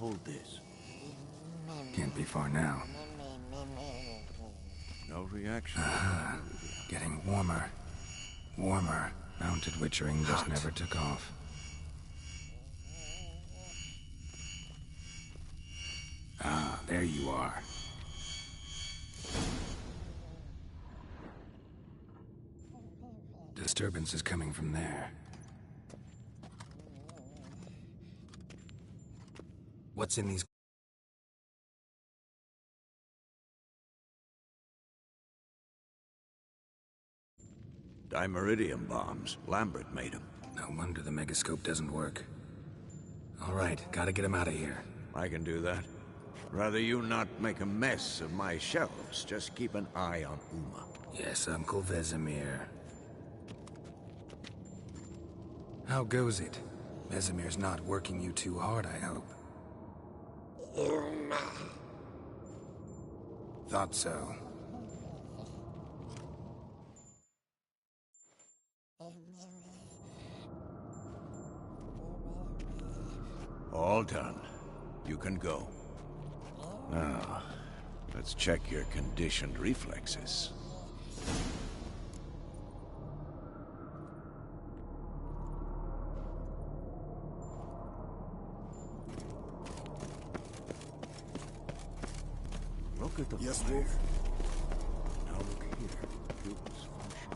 Hold this. Can't be far now. No reaction. Getting warmer. Warmer. Mounted witchering just never took off. Ah, there you are. Disturbance is coming from there. What's in these? Dimeridium bombs. Lambert made them. No wonder the megascope doesn't work. All right, gotta get him out of here. I can do that. Rather you not make a mess of my shelves. Just keep an eye on Uma. Yes, Uncle Vesemir. How goes it? Vesemir's not working you too hard, I hope. Thought so. All done. You can go. Now, let's check your conditioned reflexes. Look at the fire. Now look here. Pupils function.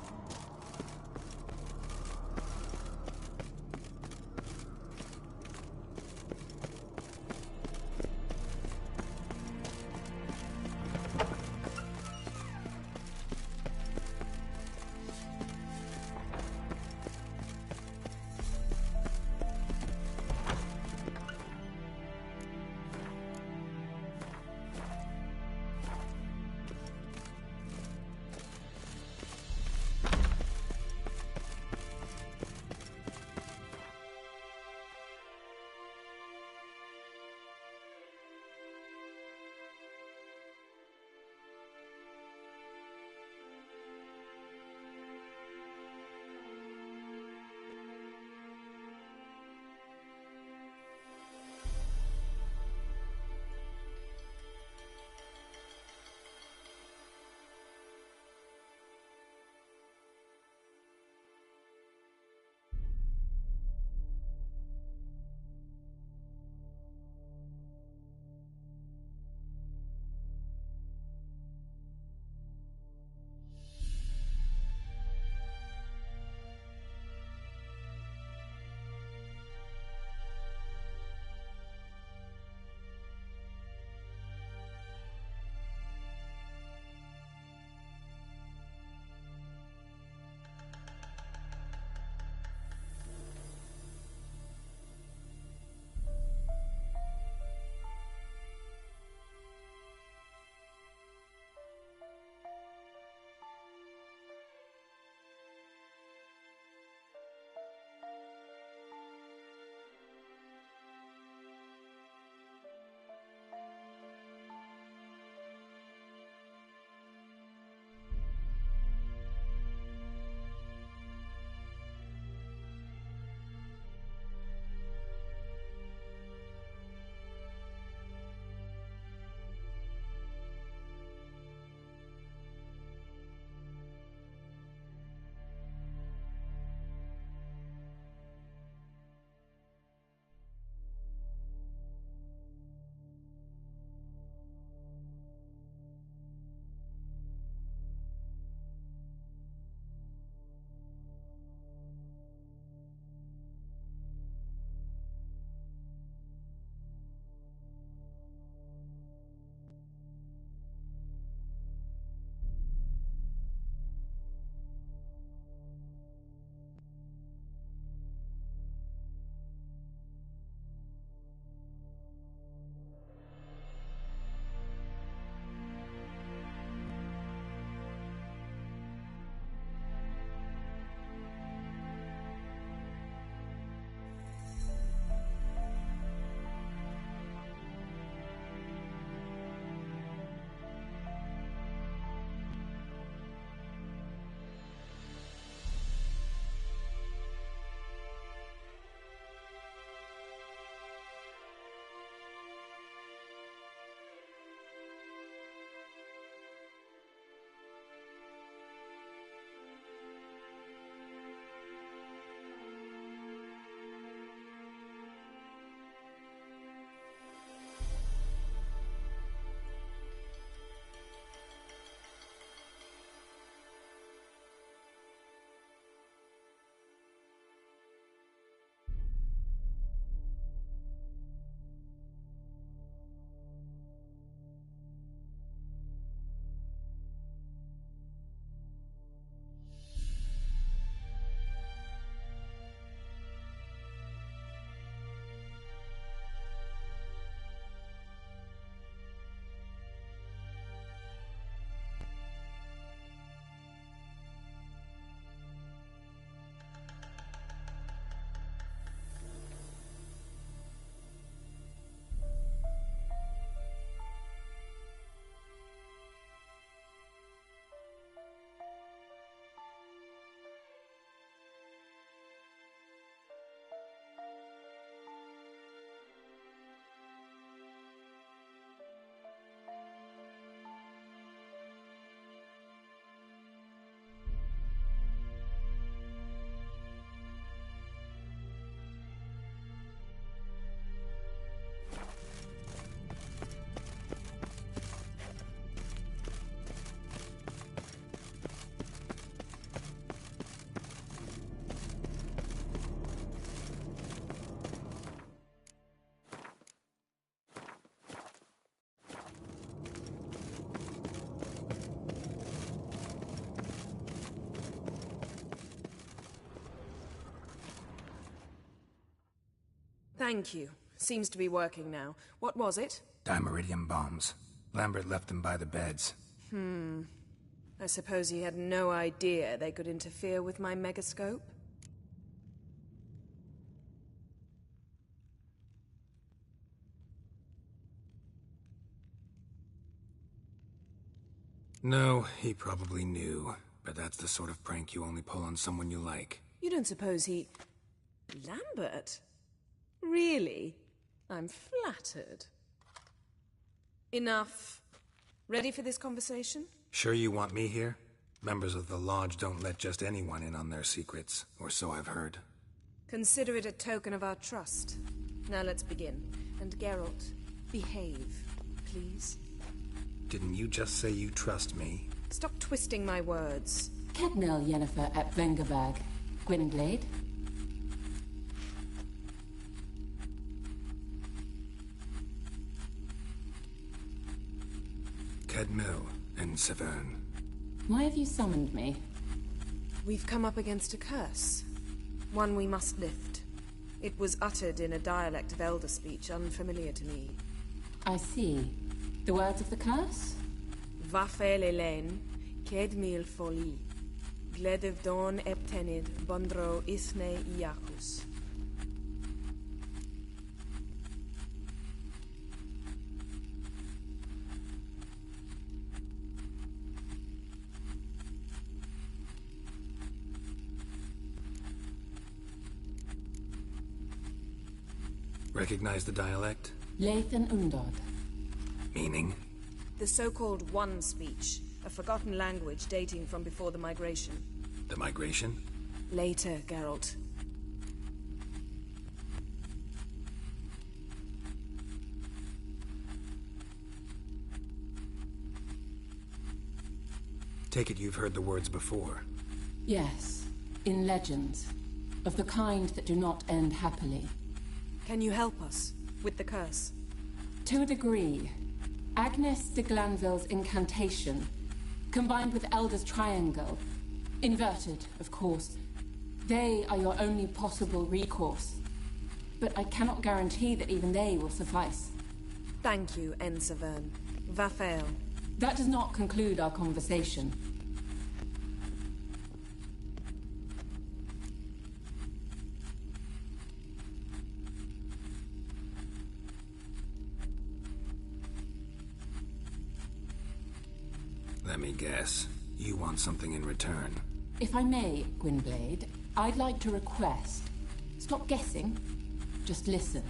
Thank you. Seems to be working now. What was it? Dimeridium bombs. Lambert left them by the beds. I suppose he had no idea they could interfere with my megascope? No, he probably knew. But that's the sort of prank you only pull on someone you like. You don't suppose he... Lambert? Really? I'm flattered. Enough. Ready for this conversation? Sure you want me here? Members of the Lodge don't let just anyone in on their secrets, or so I've heard. Consider it a token of our trust. Now let's begin. And Geralt, behave, please. Didn't you just say you trust me? Stop twisting my words. Kednel Yennefer at Vengerberg. Gwynblade. Kedmil and Severn. Why have you summoned me? We've come up against a curse. One we must lift. It was uttered in a dialect of Elder speech unfamiliar to me. I see. The words of the curse? Vafel Elaine, Kedmil Foli, Gledev Don Eptenid, Bondro Isne Iacus. Recognize the dialect? Lathan Undod. Meaning? The so-called One speech, a forgotten language dating from before the migration. The migration? Later, Geralt. Take it you've heard the words before. Yes, in legends. Of the kind that do not end happily. Can you help us with the curse? To a degree. Agnes de Glanville's incantation, combined with Elder's triangle, inverted, of course. They are your only possible recourse. But I cannot guarantee that even they will suffice. Thank you, Severn. Vafel. That does not conclude our conversation. Let me guess. You want something in return. If I may, Gwynblade, I'd like to request. Stop guessing. Just listen.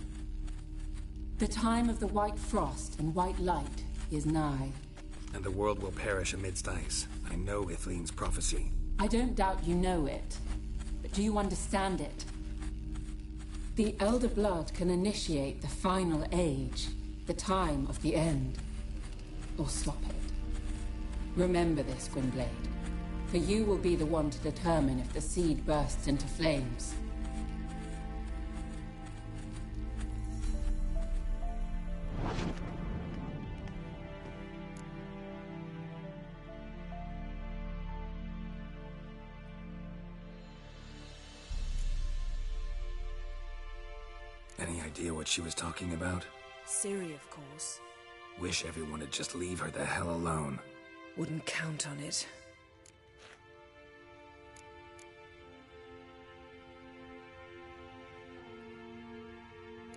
The time of the white frost and white light is nigh. And the world will perish amidst ice. I know Ithleen's prophecy. I don't doubt you know it. But do you understand it? The Elder Blood can initiate the final age, the time of the end. Or stop it. Remember this, Gwynblade. For you will be the one to determine if the seed bursts into flames. Any idea what she was talking about? Ciri, of course. Wish everyone would just leave her the hell alone. Wouldn't count on it.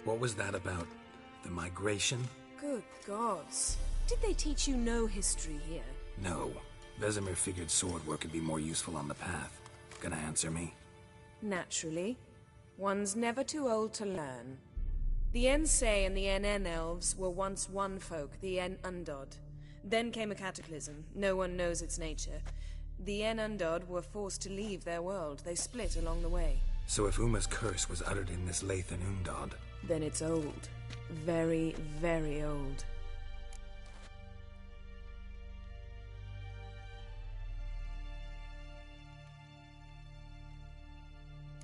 What was that about? The migration? Good gods. Did they teach you no history here? No. Vesemir figured sword work could be more useful on the path. Gonna answer me? Naturally. One's never too old to learn. The Ensei and the NN elves were once one folk, the En Undod. Then came a cataclysm. No one knows its nature. The En Undod were forced to leave their world. They split along the way. So if Uma's curse was uttered in this Lathan Undod... Then it's old. Very, very old.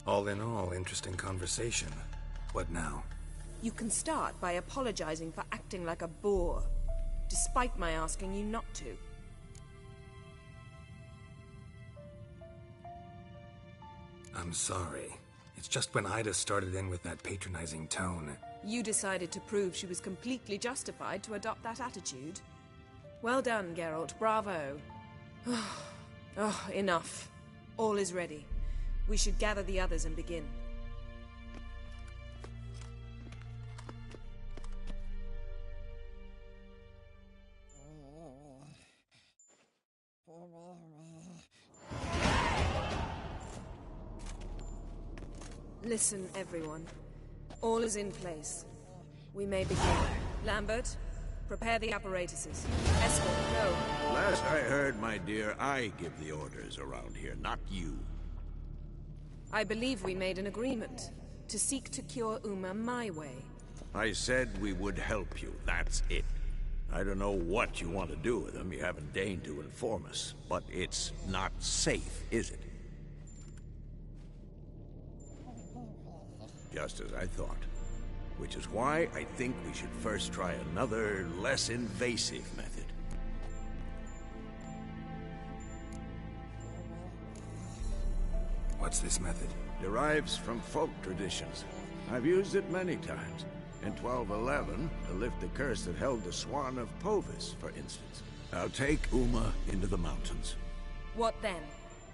All in all, interesting conversation. What now? You can start by apologizing for acting like a boor, despite my asking you not to. I'm sorry. It's just when Ida started in with that patronizing tone. You decided to prove she was completely justified to adopt that attitude. Well done, Geralt. Bravo. Oh, enough. All is ready. We should gather the others and begin. Listen, everyone. All is in place. We may begin. Lambert, prepare the apparatuses. Escort, go. Last I heard, my dear, I give the orders around here, not you. I believe we made an agreement to seek to cure Uma my way. I said we would help you, that's it. I don't know what you want to do with them, you haven't deigned to inform us. But it's not safe, is it? Just as I thought. Which is why I think we should first try another, less invasive method. What's this method? Derives from folk traditions. I've used it many times. In 1211, to lift the curse that held the Swan of Povis, for instance. I'll take Uma into the mountains. What then?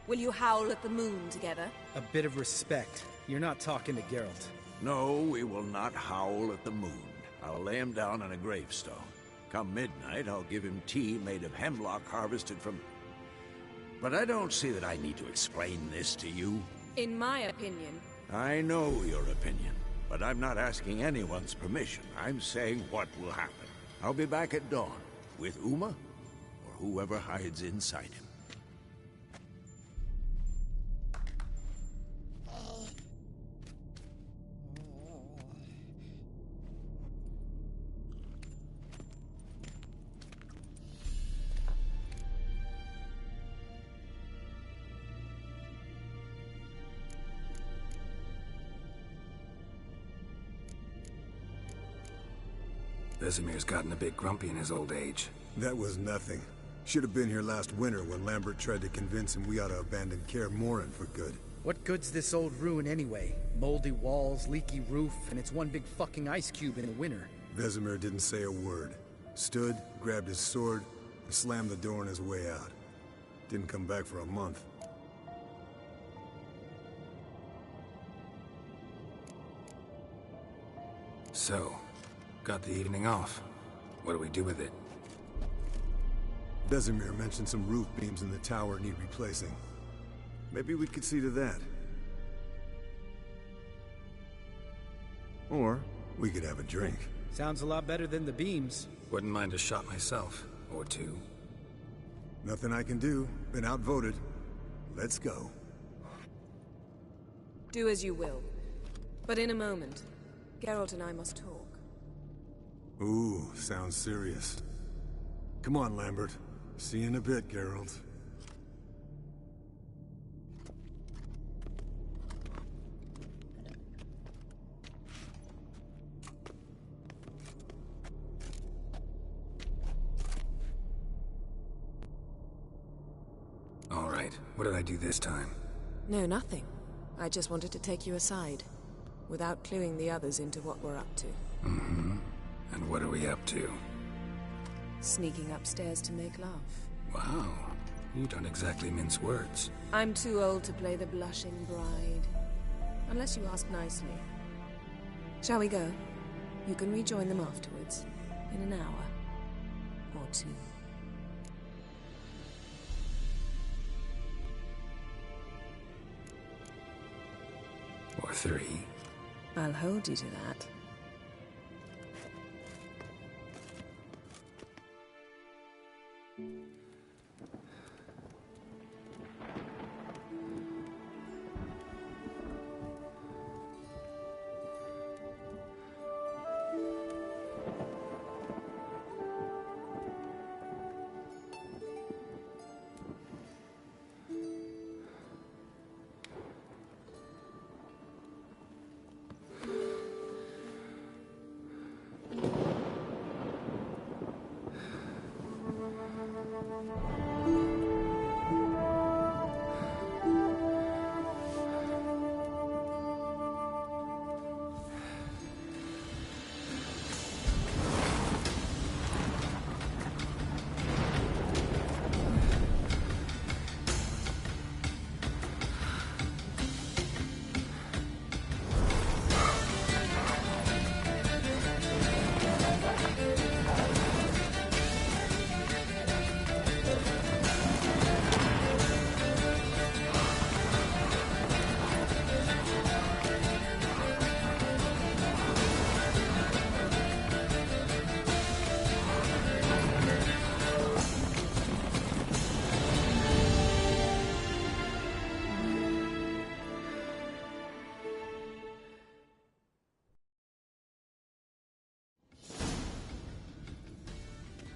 Will you howl at the moon together? A bit of respect. You're not talking to Geralt. No, we will not howl at the moon. I'll lay him down on a gravestone. Come midnight, I'll give him tea made of hemlock harvested from... But I don't see that I need to explain this to you. In my opinion... I know your opinion, but I'm not asking anyone's permission. I'm saying what will happen. I'll be back at dawn, with Uma, or whoever hides inside him. Vesemir's gotten a bit grumpy in his old age. That was nothing. Should have been here last winter when Lambert tried to convince him we ought to abandon Kaer Morhen for good. What good's this old ruin anyway? Moldy walls, leaky roof, and it's one big fucking ice cube in the winter. Vesemir didn't say a word. Stood, grabbed his sword, and slammed the door on his way out. Didn't come back for a month. So, got the evening off. What do we do with it? Vesemir mentioned some roof beams in the tower need replacing. Maybe we could see to that. Or we could have a drink. Sounds a lot better than the beams. Wouldn't mind a shot myself, or two. Nothing I can do. Been outvoted. Let's go. Do as you will. But in a moment, Geralt and I must talk. Ooh, sounds serious. Come on, Lambert. See you in a bit, Geralt. All right, what did I do this time? No, nothing. I just wanted to take you aside, without cluing the others into what we're up to. Mm-hmm. And what are we up to? Sneaking upstairs to make love. Wow, you don't exactly mince words. I'm too old to play the blushing bride. Unless you ask nicely. Shall we go? You can rejoin them afterwards. In an hour. Or two. Or three. I'll hold you to that.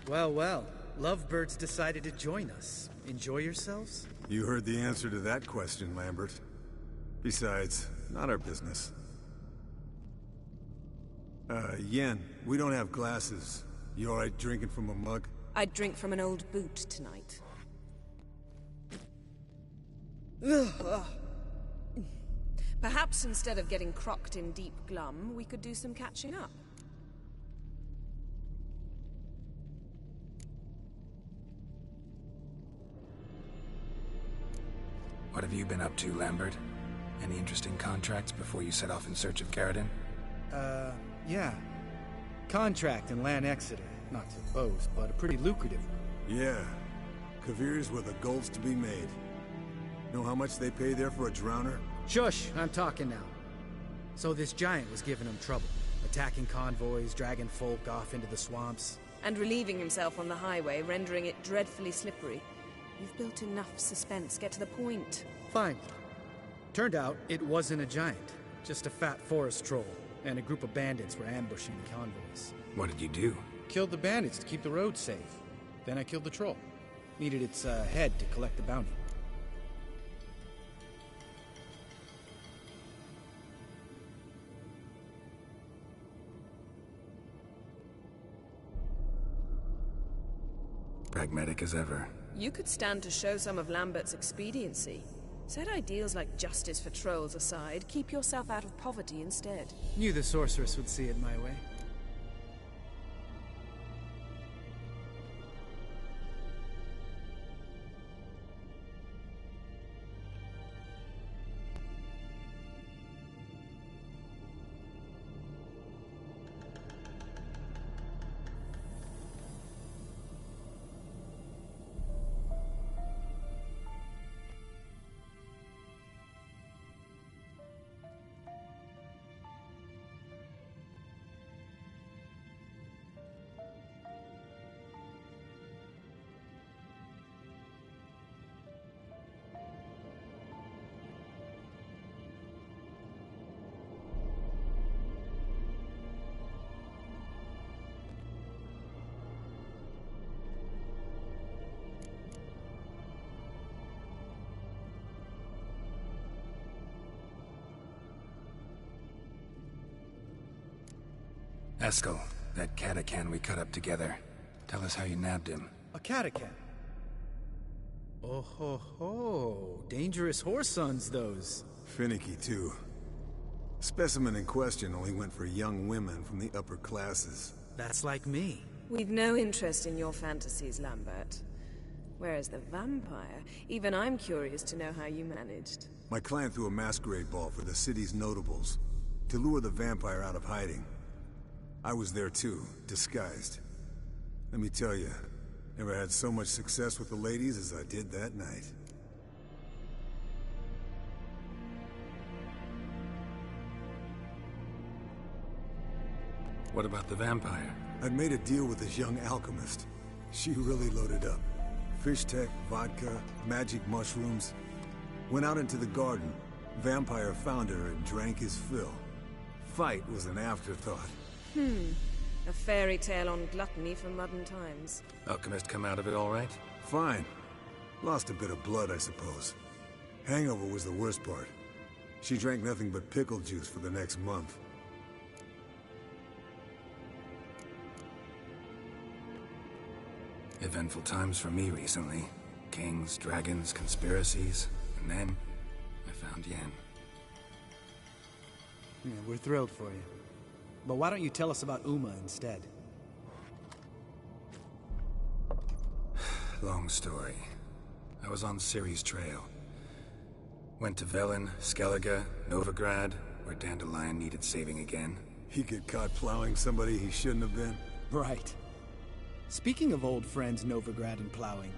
Well, well. Lovebirds decided to join us. Enjoy yourselves? You heard the answer to that question, Lambert. Besides, not our business. Yen, we don't have glasses. You alright drinking from a mug? I'd drink from an old boot tonight. Perhaps instead of getting crocked in deep glum, we could do some catching up. What have you been up to, Lambert? Any interesting contracts before you set off in search of Garrison? Yeah. Contract in Lan Exeter. Not to boast, but a pretty lucrative one. Yeah. Kavir's where the gold's to be made. Know how much they pay there for a drowner? Shush, I'm talking now. So this giant was giving him trouble. Attacking convoys, dragging folk off into the swamps. And relieving himself on the highway, rendering it dreadfully slippery. You've built enough suspense. Get to the point. Fine. Turned out, it wasn't a giant. Just a fat forest troll. And a group of bandits were ambushing the convoys. What did you do? Killed the bandits to keep the road safe. Then I killed the troll. Needed its head to collect the bounty. Pragmatic as ever. You could stand to show some of Lambert's expediency. Set ideals like justice for trolls aside, keep yourself out of poverty instead. Knew the sorceress would see it my way. Eskel, that catacan we cut up together. Tell us how you nabbed him. A catacan. Oh ho ho. Dangerous horse sons, those. Finicky, too. Specimen in question only went for young women from the upper classes. That's like me. We've no interest in your fantasies, Lambert. Whereas the vampire, even I'm curious to know how you managed. My client threw a masquerade ball for the city's notables, to lure the vampire out of hiding. I was there too, disguised. Let me tell you, never had so much success with the ladies as I did that night. What about the vampire? I'd made a deal with this young alchemist. She really loaded up. Fish tech, vodka, magic mushrooms. Went out into the garden. Vampire found her and drank his fill. Fight was an afterthought. A fairy tale on gluttony for modern times. Alchemist come out of it all right? Fine. Lost a bit of blood, I suppose. Hangover was the worst part. She drank nothing but pickle juice for the next month. Eventful times for me recently. Kings, dragons, conspiracies, and then I found Yen. Yeah, we're thrilled for you. But why don't you tell us about Uma instead? Long story. I was on Ciri's trail. Went to Velen, Skellige, Novigrad, where Dandelion needed saving again. He get caught plowing somebody he shouldn't have been. Right. Speaking of old friends Novigrad and plowing,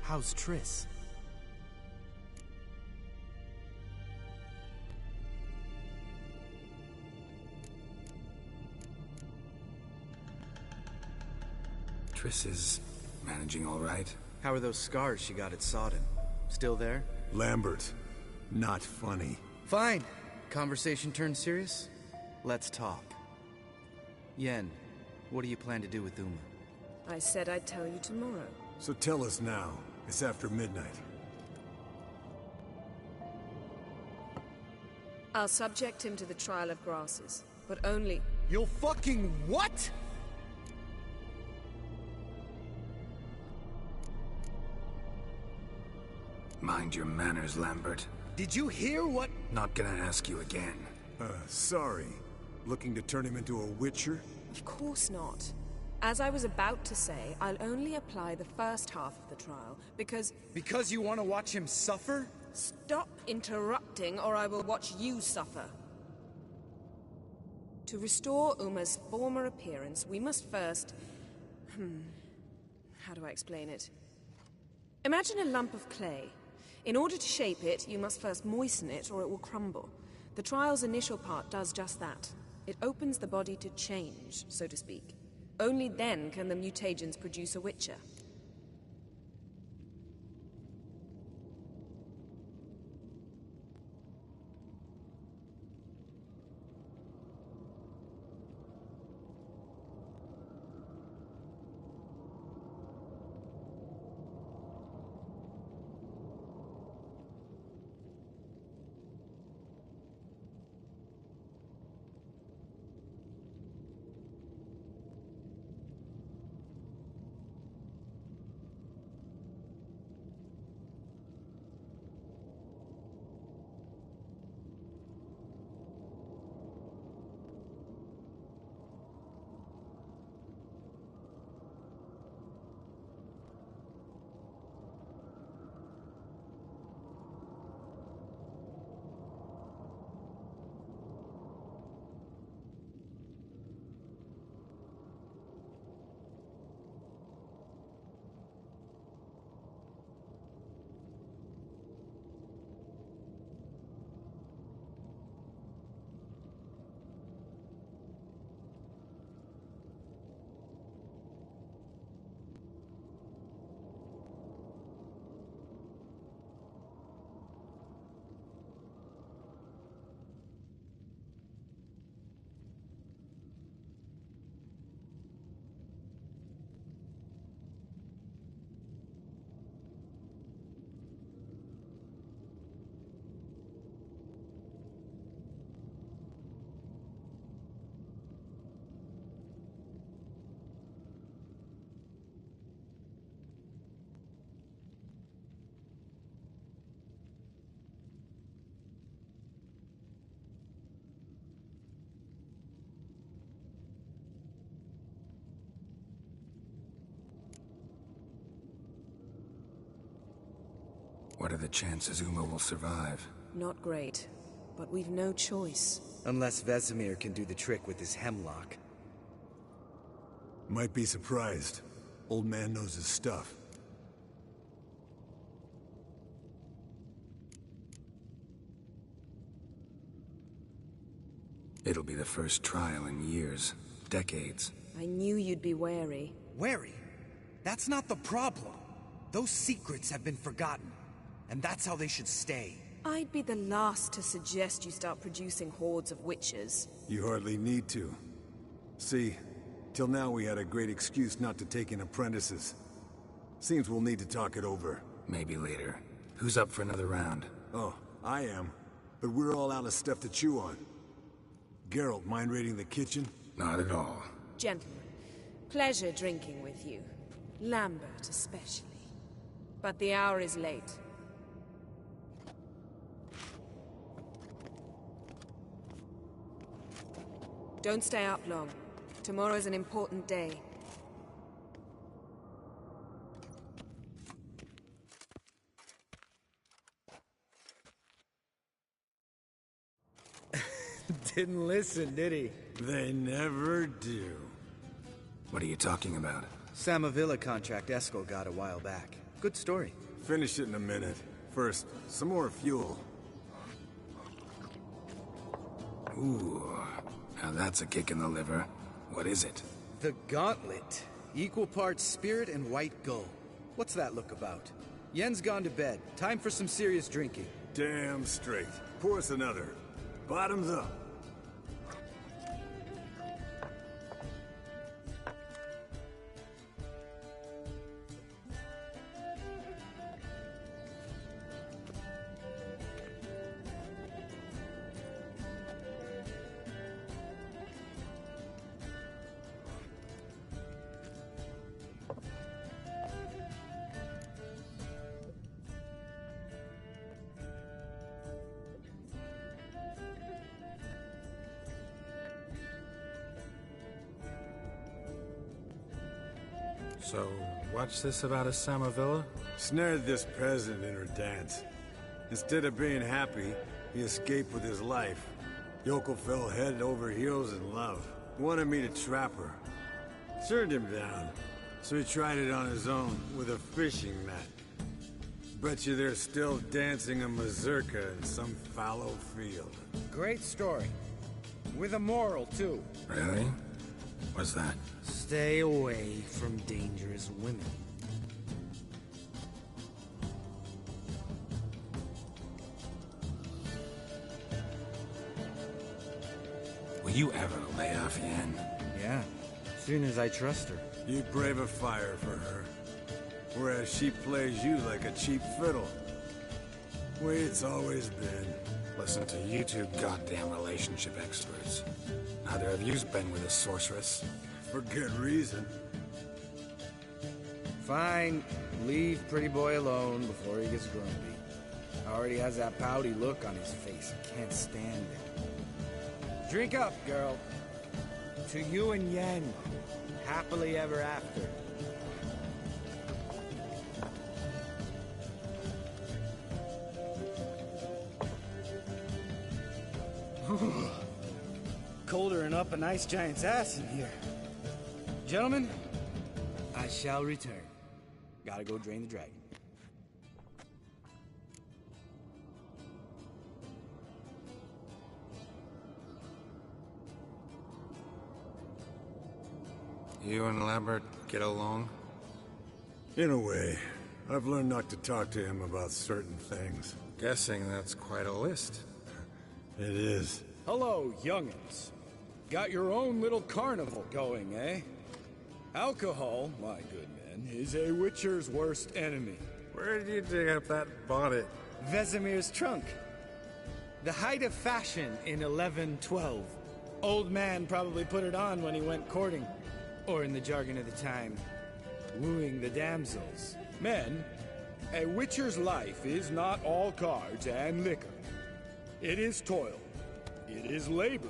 how's Triss? Triss is managing all right. How are those scars she got at Sodden? Still there? Lambert. Not funny. Fine. Conversation turned serious? Let's talk. Yen, what do you plan to do with Uma? I said I'd tell you tomorrow. So tell us now. It's after midnight. I'll subject him to the trial of grasses, but only... You'll fucking what? Mind your manners, Lambert. Did you hear what? Not gonna ask you again. Sorry. Looking to turn him into a witcher? Of course not. As I was about to say, I'll only apply the first half of the trial, because... Because you want to watch him suffer? Stop interrupting, or I will watch you suffer. To restore Uma's former appearance, we must first... How do I explain it? Imagine a lump of clay. In order to shape it, you must first moisten it, or it will crumble. The trial's initial part does just that. It opens the body to change, so to speak. Only then can the mutagens produce a witcher. What are the chances Uma will survive? Not great, but we've no choice. Unless Vesemir can do the trick with his hemlock. Might be surprised. Old man knows his stuff. It'll be the first trial in years, decades. I knew you'd be wary. Wary? That's not the problem. Those secrets have been forgotten. And that's how they should stay. I'd be the last to suggest you start producing hordes of witches. You hardly need to. See, till now we had a great excuse not to take in apprentices. Seems we'll need to talk it over. Maybe later. Who's up for another round? Oh, I am. But we're all out of stuff to chew on. Geralt, mind raiding the kitchen? Not at all. Gentlemen, pleasure drinking with you. Lambert especially. But the hour is late. Don't stay up long. Tomorrow's an important day. Didn't listen, did he? They never do. What are you talking about? Samavilla contract Eskel got a while back. Good story. Finish it in a minute. First, some more fuel. Ooh, now that's a kick in the liver. What is it? The Gauntlet. Equal parts spirit and white gold. What's that look about? Yen's gone to bed. Time for some serious drinking. Damn straight. Pour us another. Bottoms up. So, what's this about a Samavilla? Snared this peasant in her dance. Instead of being happy, he escaped with his life. Yoko fell head over heels in love. Wanted me to trap her. Turned him down. So he tried it on his own with a fishing net. Bet you they're still dancing a mazurka in some fallow field. Great story. With a moral, too. Really? What's that? Stay away from dangerous women. Will you ever lay off Yen? Yeah, soon as I trust her. You brave a fire for her. Whereas she plays you like a cheap fiddle. Way it's always been. Listen to you two goddamn relationship experts. Neither of you's been with a sorceress. For good reason. Fine, leave pretty boy alone before he gets grumpy. Already has that pouty look on his face. I can't stand it. Drink up, girl. To you and Yen. Happily ever after. Colder and up a nice giant's ass in here. Gentlemen, I shall return. Gotta go drain the dragon. You and Lambert get along? In a way. I've learned not to talk to him about certain things. Guessing that's quite a list. It is. Hello, young'uns. Got your own little carnival going, eh? Alcohol, my good men, is a witcher's worst enemy. Where did you dig up that bonnet? Vesemir's trunk. The height of fashion in 1112. Old man probably put it on when he went courting. Or in the jargon of the time, wooing the damsels. Men, a witcher's life is not all cards and liquor. It is toil. It is labor.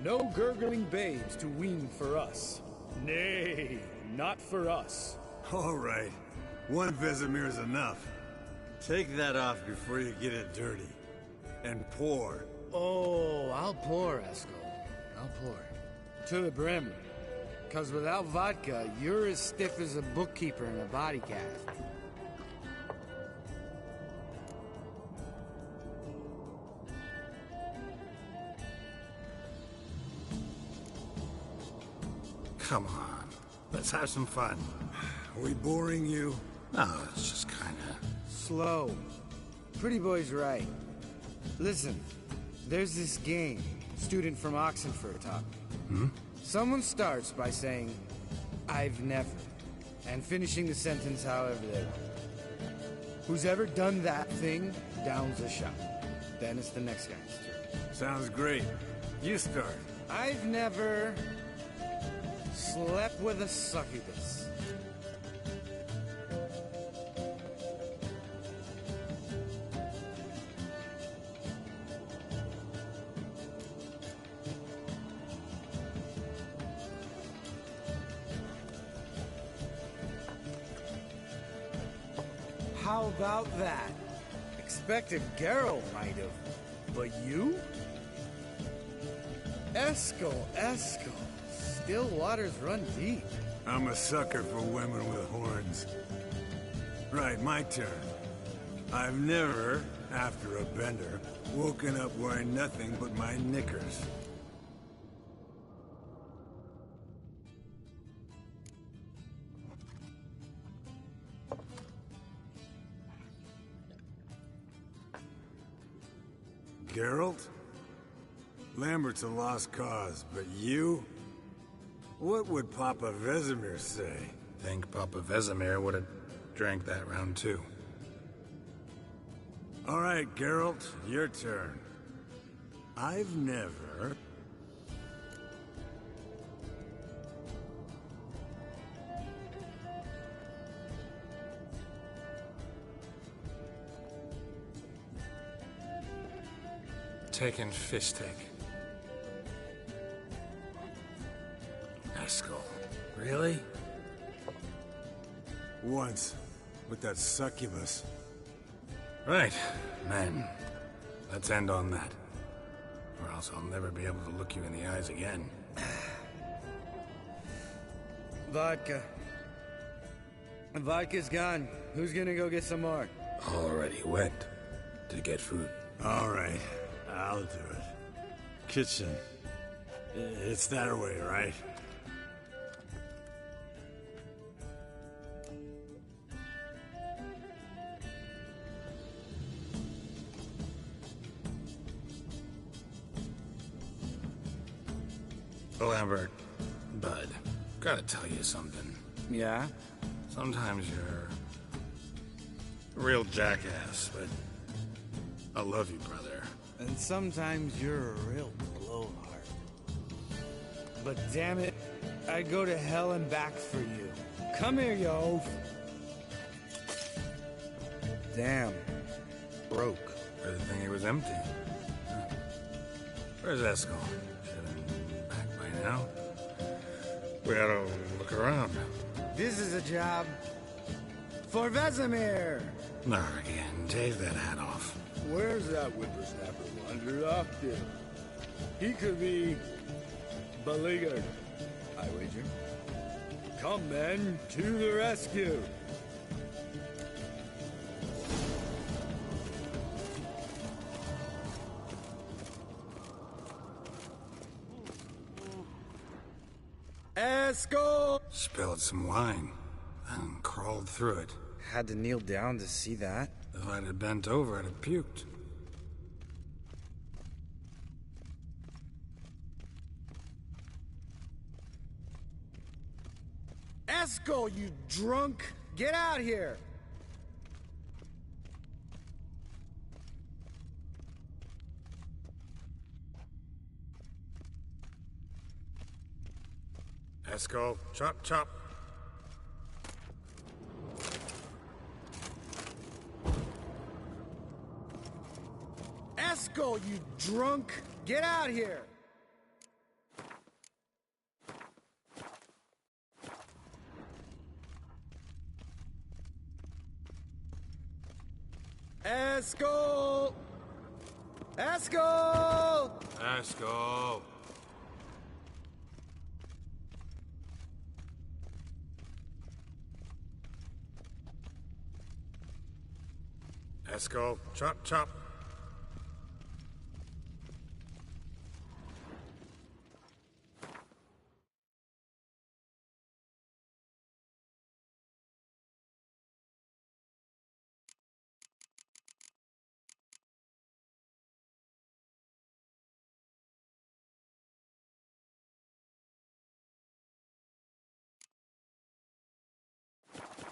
No gurgling babes to wean for us. Nay, not for us. All right. One Vesemir's enough. Take that off before you get it dirty. And pour. Oh, I'll pour, Eskel. I'll pour. To the brim. 'Cause without vodka, you're as stiff as a bookkeeper in a body cast. Come on. Let's have some fun. Are we boring you? No, it's just kinda... Slow. Pretty boy's right. Listen, there's this game student from Oxenford taught me. Someone starts by saying, I've never, and finishing the sentence however they want. Who's ever done that thing downs a shot. Then it's the next guy's turn. Sounds great. You start. I've never slept with a succubus. How about that? Expected Geralt might have, but you? Eskel. Still waters run deep. I'm a sucker for women with horns. Right, my turn. I've never, after a bender, woken up wearing nothing but my knickers. Geralt? Lambert's a lost cause, but you? What would Papa Vesemir say? Think Papa Vesemir would have drank that round too. All right, Geralt, your turn. I've never... Taken Fistek. Eskel. Really? Once. With that succubus. Right, men. Let's end on that. Or else I'll never be able to look you in the eyes again. Vodka. Vodka's gone. Who's gonna go get some more? Already went to get food. All right, I'll do it. Kitchen. It's that way, right? Lambert, Bud, gotta tell you something. Yeah? Sometimes you're a real jackass, but I love you, brother. And sometimes you're a real blowhard. But damn it, I'd go to hell and back for you. Come here, you oaf. Damn. Broke. Good thing he was empty. Huh. Where's Eskel? Should have been back by now. We ought to look around. This is a job for Vesemir. Not again. Take that hat off. Where's that whippersnapper wandered off to? He could be beleaguered, I wager. Come, men, to the rescue! Esco! Spilled some wine and crawled through it. Had to kneel down to see that. If I'd have bent over, I'd have puked. Esco, you drunk! Get out here! Eskel, chop, chop. Esco, you drunk! Get out here! Esco! Esco! Eskel. Eskel, chop, chop.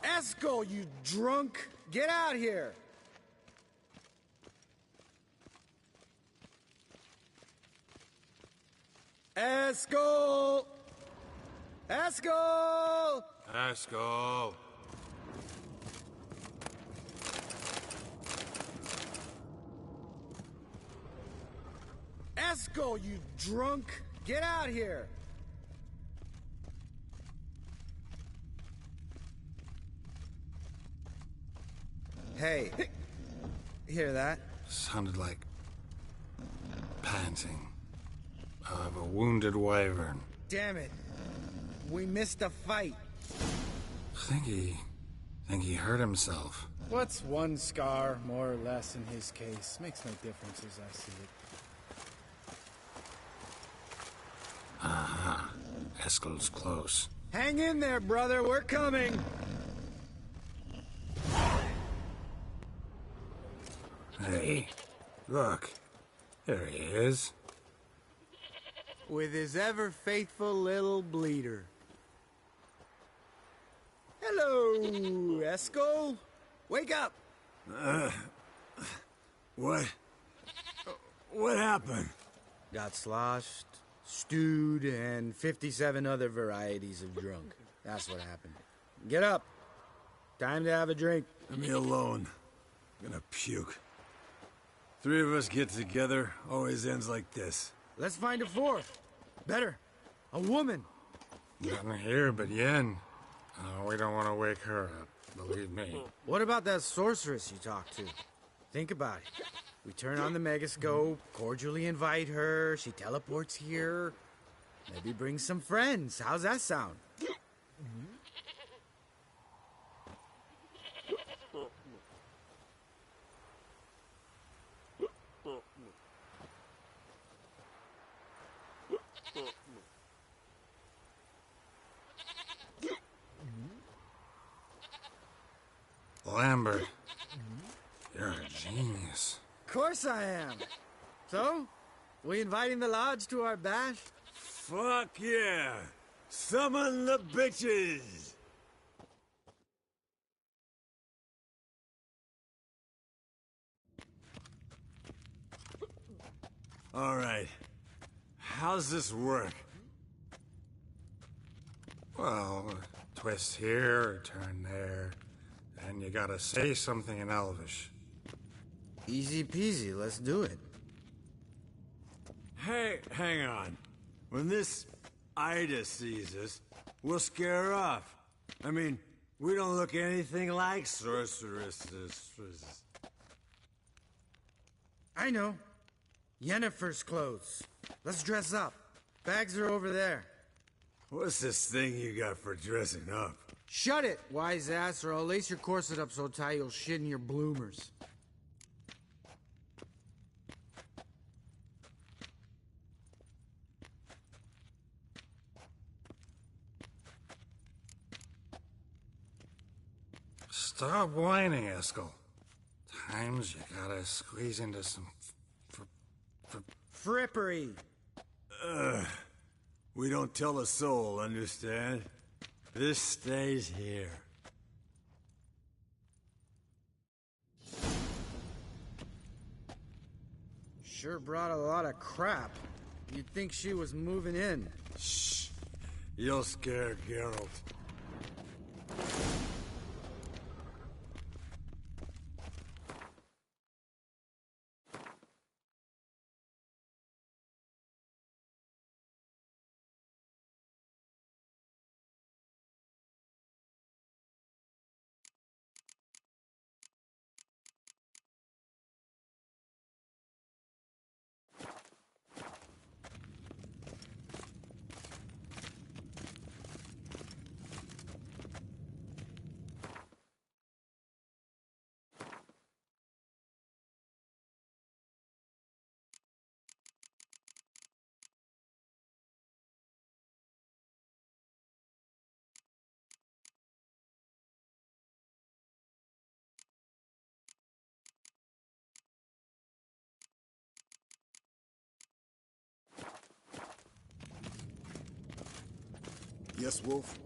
Esco, you drunk! Get out here! Esco! Esco! Eskel. Esco, you drunk! Get out here! Hey, hear that? Sounded like panting of a wounded wyvern. Damn it. We missed a fight. Think he hurt himself. What's one scar, more or less, in his case? Makes no difference as I see it. Aha. Eskel's close. Hang in there, brother. We're coming. Hey, look. There he is. With his ever-faithful little bleeder. Hello, Esco. Wake up. What? What happened? Got sloshed, stewed, and 57 other varieties of drunk. That's what happened. Get up. Time to have a drink. Leave me alone. I'm gonna puke. Three of us get together, always ends like this. Let's find a fourth. Better. A woman. Nothing here but Yen. Oh, we don't want to wake her up. believe me. What about that sorceress you talked to? Think about it. We turn on the megascope, cordially invite her, she teleports here. Maybe bring some friends. How's that sound? Lambert, you're a genius. Of course I am. So, we inviting the lodge to our bash? Fuck yeah! Summon the bitches! Alright. How's this work? Well, twist here, turn there, and you gotta say something in Elvish. Easy peasy, let's do it. Hey, hang on. When this Ida sees us, we'll scare her off. I mean, we don't look anything like sorceresses. I know. Yennefer's clothes. Let's dress up. Bags are over there. What's this thing you got for dressing up? Shut it, wise ass, or I'll lace your corset up so tight you'll shit in your bloomers. Stop whining, Eskel. Times you gotta squeeze into some Frippery. We don't tell a soul, understand? This stays here. Sure brought a lot of crap. You'd think she was moving in. Shh. You'll scare Geralt. Yes, Wolf?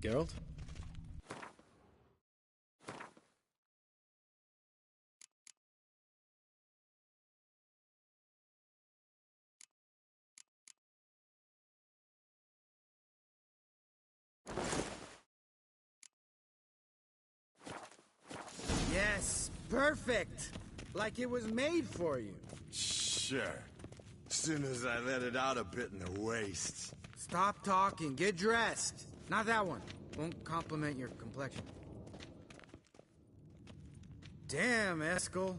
Geralt? Yes, perfect. Like it was made for you. Sure. Soon as I let it out a bit in the waist. Stop talking, get dressed. Not that one. Won't compliment your complexion. Damn, Eskel.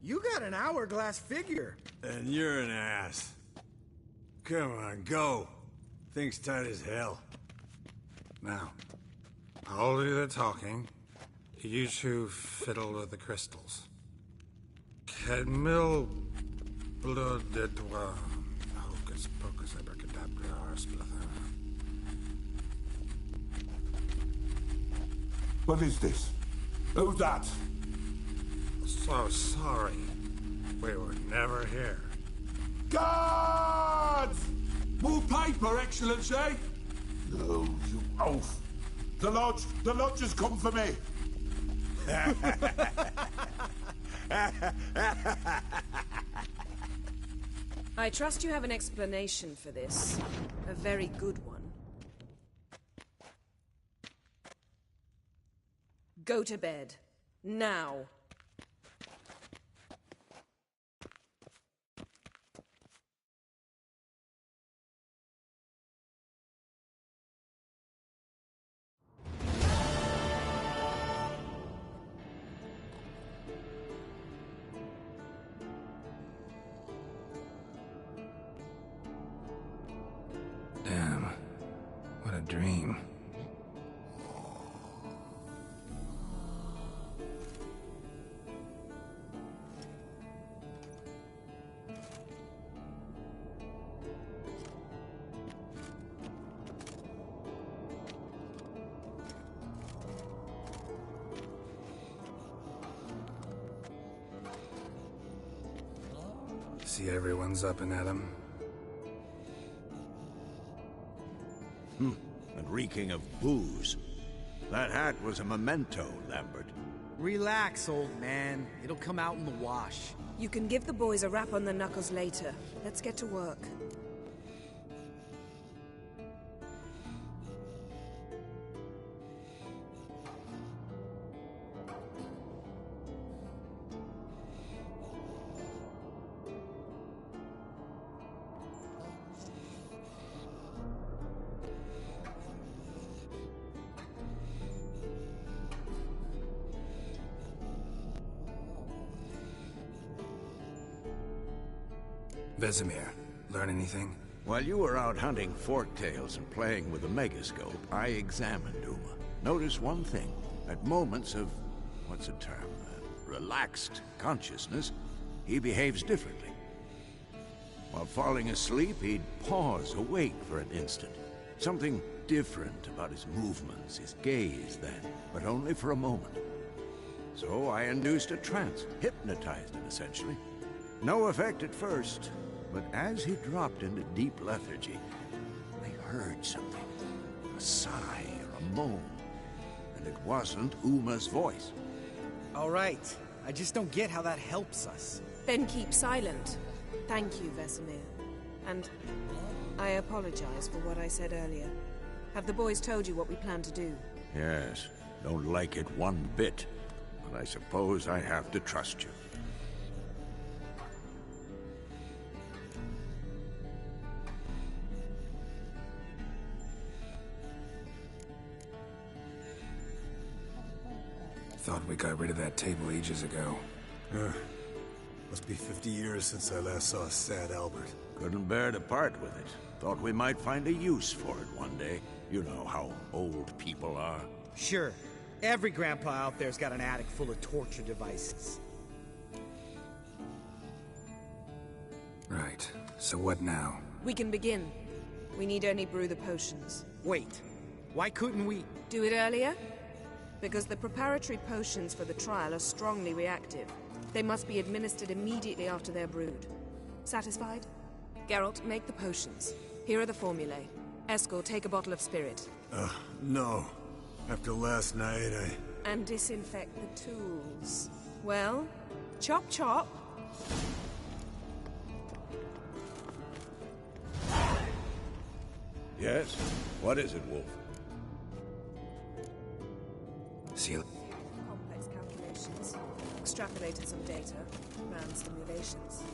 You got an hourglass figure. And you're an ass. Come on, go. Thing's tight as hell. Now, I'll do the talking. You two fiddle with the crystals. Kedmil blood de toi. Hocus pocus abracadabra splather. What is this? Who's that? So sorry. We were never here. Guards! More paper, Excellency! No, you oaf! The lodge has come for me! I trust you have an explanation for this. A very good one. Go to bed. Now. Damn. What a dream. See everyone's up and at 'em. And reeking of booze. That hat was a memento, Lambert. Relax, old man. It'll come out in the wash. You can give the boys a rap on the knuckles later. Let's get to work. Vesemir, learn anything? While you were out hunting forktails and playing with the megascope, I examined Uma. Notice one thing. At moments of, what's the term, relaxed consciousness, he behaves differently. While falling asleep, he'd pause, awake for an instant. Something different about his movements, his gaze then, but only for a moment. So I induced a trance, hypnotized him essentially. No effect at first, but as he dropped into deep lethargy, I heard something. A sigh or a moan. And it wasn't Uma's voice. All right. I just don't get how that helps us. Then keep silent. Thank you, Vesemir. And I apologize for what I said earlier. Have the boys told you what we plan to do? Yes, don't like it one bit. But I suppose I have to trust you. Thought we got rid of that table ages ago. Must be 50 years since I last saw sad Albert. Couldn't bear to part with it. Thought we might find a use for it one day. You know how old people are. Sure. Every grandpa out there's got an attic full of torture devices. Right. So what now? We can begin. We need only brew the potions. Wait. Why couldn't we... Do it earlier? Because the preparatory potions for the trial are strongly reactive. They must be administered immediately after they're brewed. Satisfied? Geralt, make the potions. Here are the formulae. Eskel, take a bottle of spirit. No. After last night, And disinfect the tools. Well, chop chop. Yes? What is it, Wolf? Seal. Complex calculations. Extrapolated some data. Ran simulations.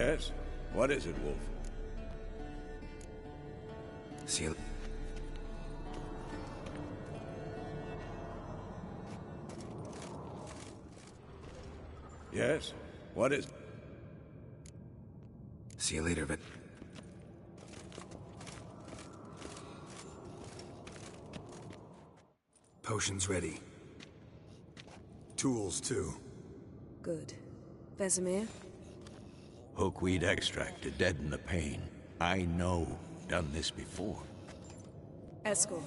Yes? What is it, Wolf? Seal. Yes? What is... See you later, but... Potions ready. Tools, too. Good. Vesemir? Hookweed extract to deaden the pain. I know. Done this before. Escort.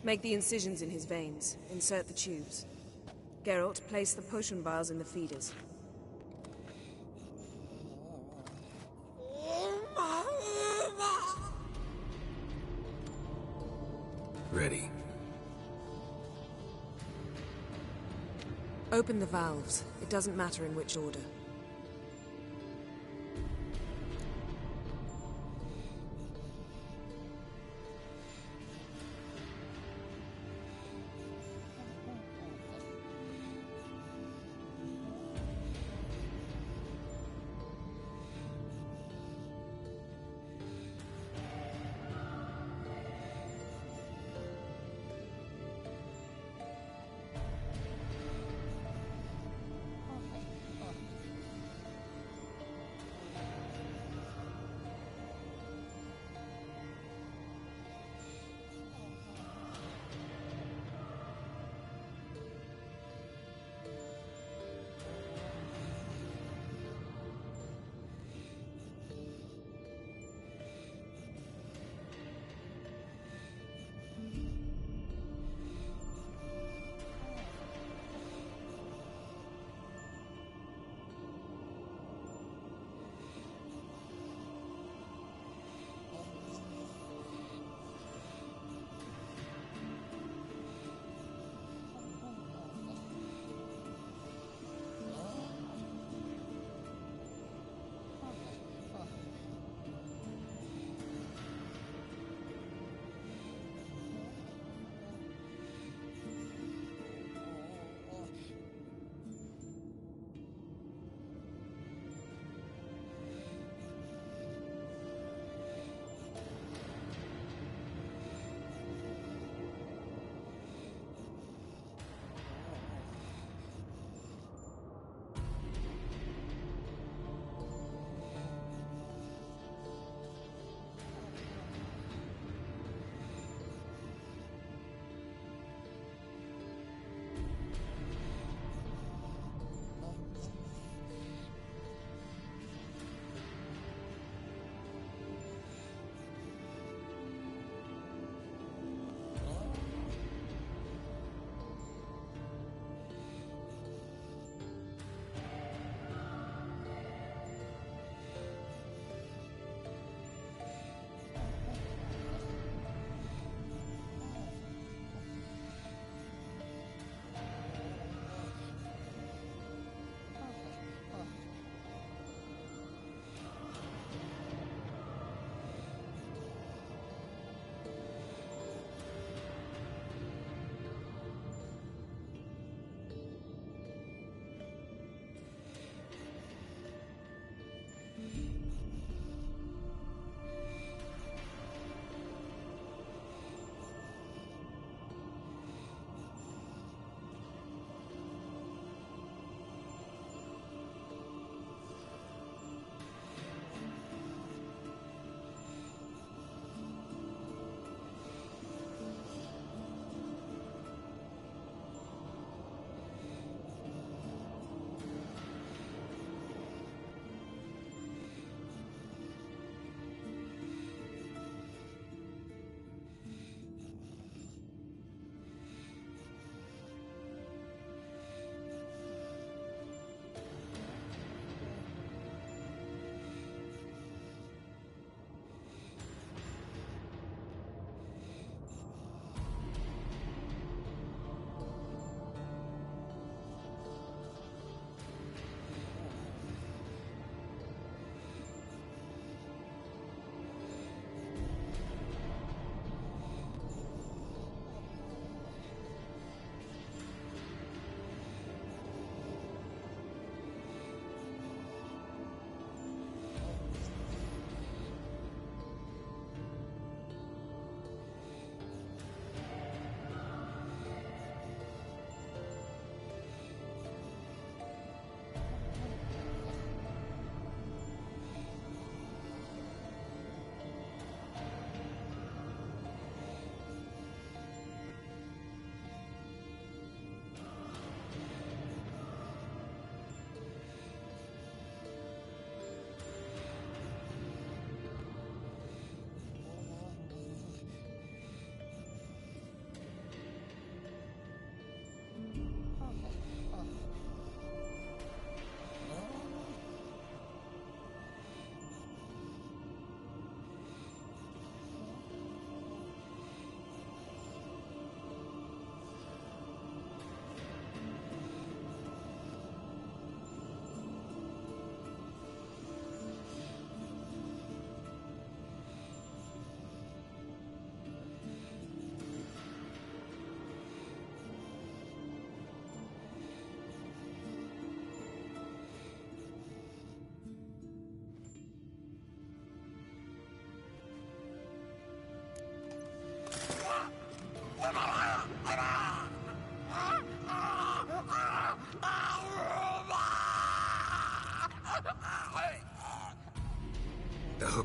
Make the incisions in his veins. Insert the tubes. Geralt, place the potion vials in the feeders. Ready. Open the valves. It doesn't matter in which order.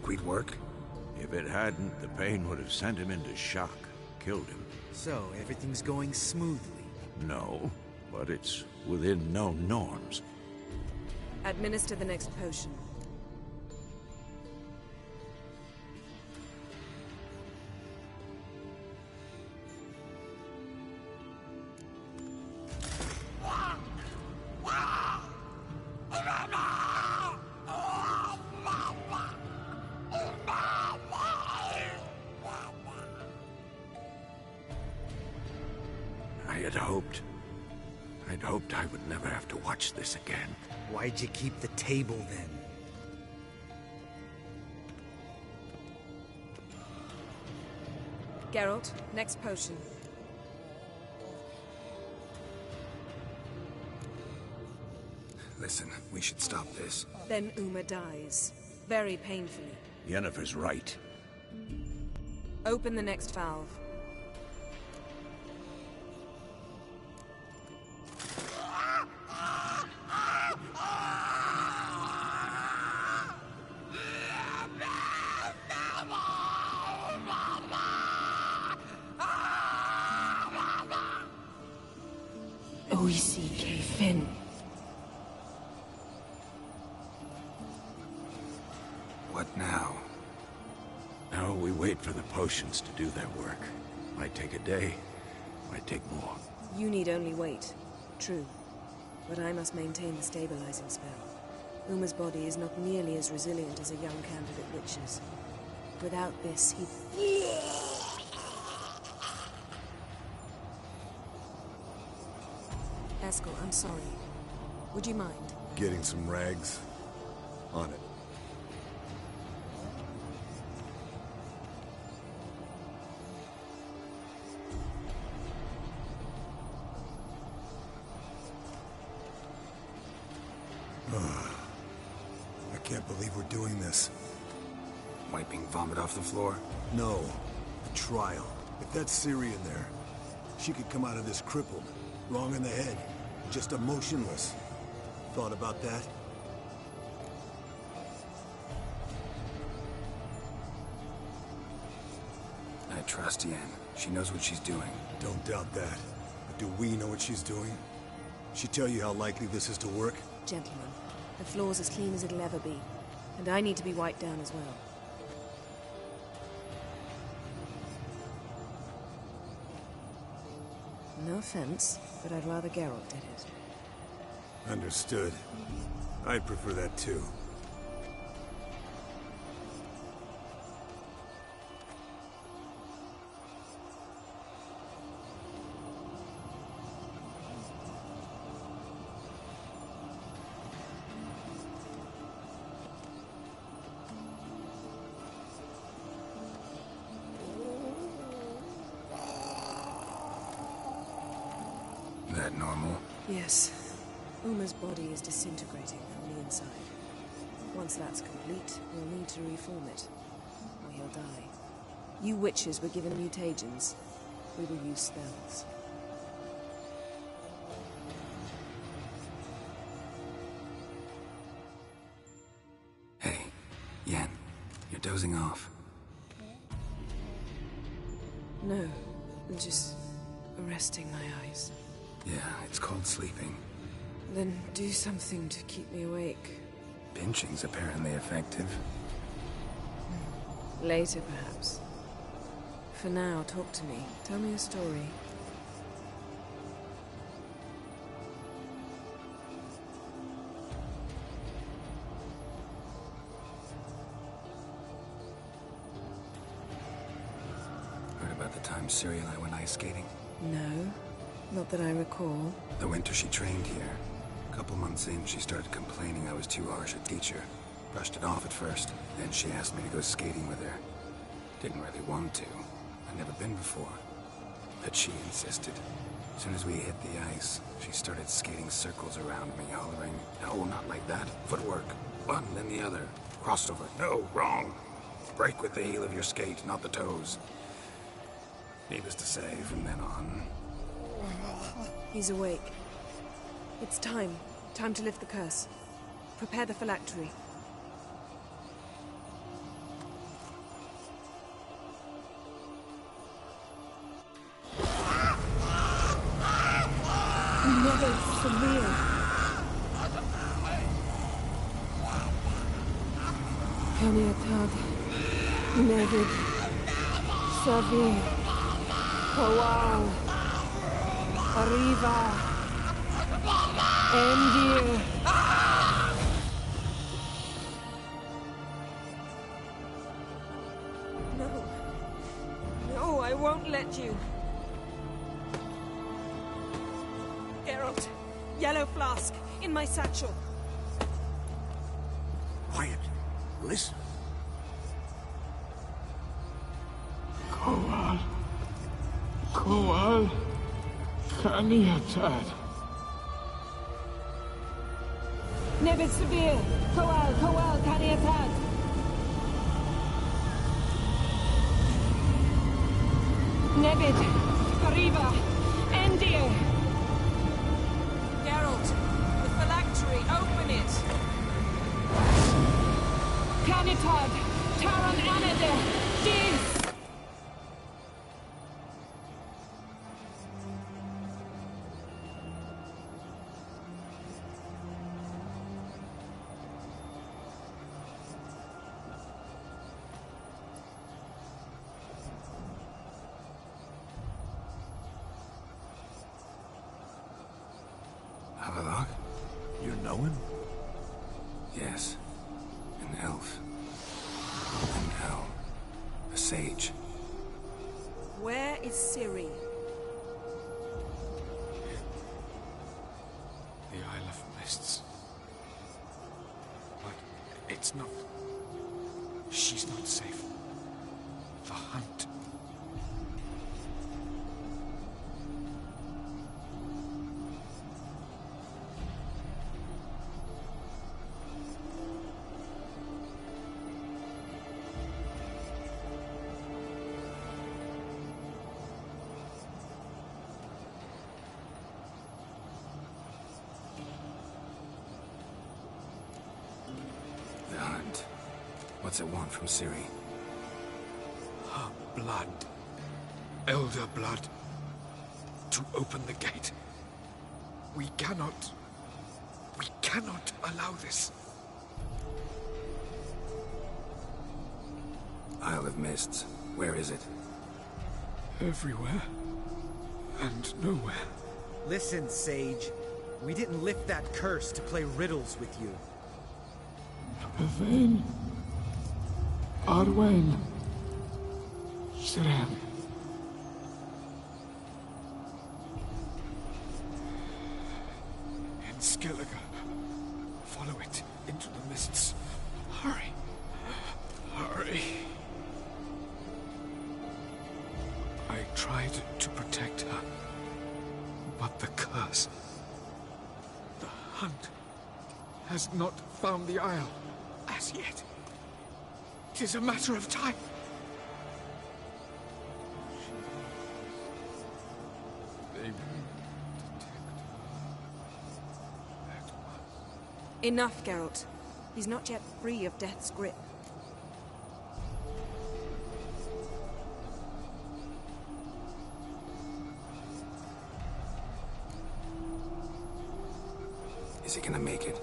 buckwheat work? If it hadn't, the pain would have sent him into shock, killed him. So, everything's going smoothly. No, but it's within known norms. Administer the next potion. I'd hoped I would never have to watch this again. Why'd you keep the table then? Geralt, next potion. Listen, we should stop this. Then Uma dies. Very painfully. Yennefer's right. Open the next valve. Fin. What now? Now we wait for the potions to do their work. Might take a day, might take more. You need only wait. True. But I must maintain the stabilizing spell. Uma's body is not nearly as resilient as a young candidate witch's. Without this, he... Eskel, I'm sorry. Would you mind? Getting some rags? On it. I can't believe we're doing this. Wiping vomit off the floor? No. A trial. If that's Ciri in there, she could come out of this crippled, wrong in the head, just emotionless. Thought about that? I trust Yen. She knows what she's doing. Don't doubt that. But do we know what she's doing? She tell you how likely this is to work? Gentlemen, the floor's as clean as it'll ever be. And I need to be wiped down as well. No offense, but I'd rather Geralt did it. Understood. I'd prefer that too. That normal? Yes. Uma's body is disintegrating from the inside. Once that's complete, we'll need to reform it, or he'll die. You witches were given mutagens. We will use spells. Hey, Yen, you're dozing off. No, I'm just resting my eyes. Yeah, it's called sleeping. Then do something to keep me awake. Pinching's apparently effective. Later, perhaps. For now, talk to me. Tell me a story. Heard about the time Ciri and I went ice skating? No, not that I recall. The winter she trained here. A couple months in, she started complaining I was too harsh a teacher. Brushed it off at first. Then she asked me to go skating with her. Didn't really want to. I'd never been before. But she insisted. As soon as we hit the ice, she started skating circles around me, hollering, "No, not like that. Footwork. One, then the other. Crossover. No, wrong. Break with the heel of your skate, not the toes." Needless to say, from then on... He's awake. It's time. Time to lift the curse. Prepare the phylactery. Never severe. Kaniatad, Nevid, Savi, Kawal, Arriva, Endir. No. No, I won't let you. Geralt, yellow flask, in my satchel. Quiet. Listen. Kowal. Kowal. Kaniatad. Nevid Severe, Kowal, Kaniatad. Nevid, Arriva, Endir. Geralt, the phylactery, open it. Canitad, Taran Anade, Diz. Havelock? You know him? Yes. An elf. An elf. A sage. Where is Ciri? The Isle of Mists. But it's not... She's not safe. The hunt. The hunt. What's it want from Ciri? Her blood. Elder blood. To open the gate. We cannot allow this. Isle of Mists. Where is it? Everywhere. And nowhere. Listen, Sage. We didn't lift that curse to play riddles with you. Yvain. Arwen. Seren. In Skellige. Follow it into the mists. Hurry. Hurry. I tried to protect her. But the curse... The hunt has not found the Isle as yet. It is a matter of time. They will detect her at once. Enough, Geralt. He's not yet free of death's grip. Is he gonna make it?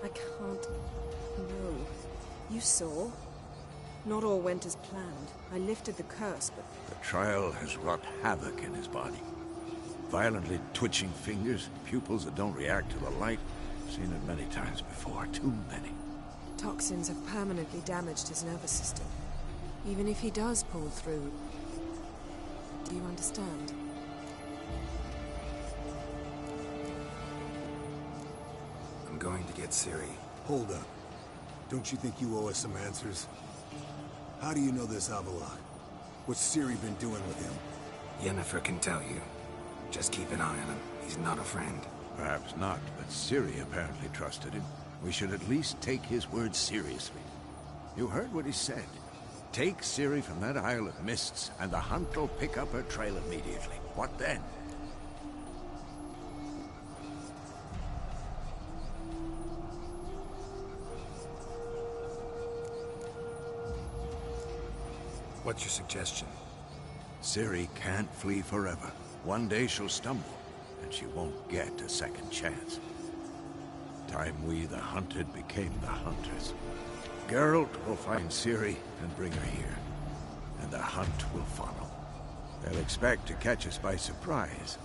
I can't... No. You saw? Not all went as planned. I lifted the curse, but... The trial has wrought havoc in his body. Violently twitching fingers, pupils that don't react to the light. Seen it many times before, too many. Toxins have permanently damaged his nervous system. Even if he does pull through... Do you understand? I'm going to get Ciri. Hold up. Don't you think you owe us some answers? How do you know this Havelock? What's Ciri been doing with him? Yennefer can tell you. Just keep an eye on him. He's not a friend. Perhaps not, but Ciri apparently trusted him. We should at least take his words seriously. You heard what he said. Take Ciri from that Isle of Mists, and the hunt will pick up her trail immediately. What then? What's your suggestion? Ciri can't flee forever. One day she'll stumble, and she won't get a second chance. Time we, the hunted, became the hunters. Geralt will find Ciri and bring her here, and the hunt will follow. They'll expect to catch us by surprise,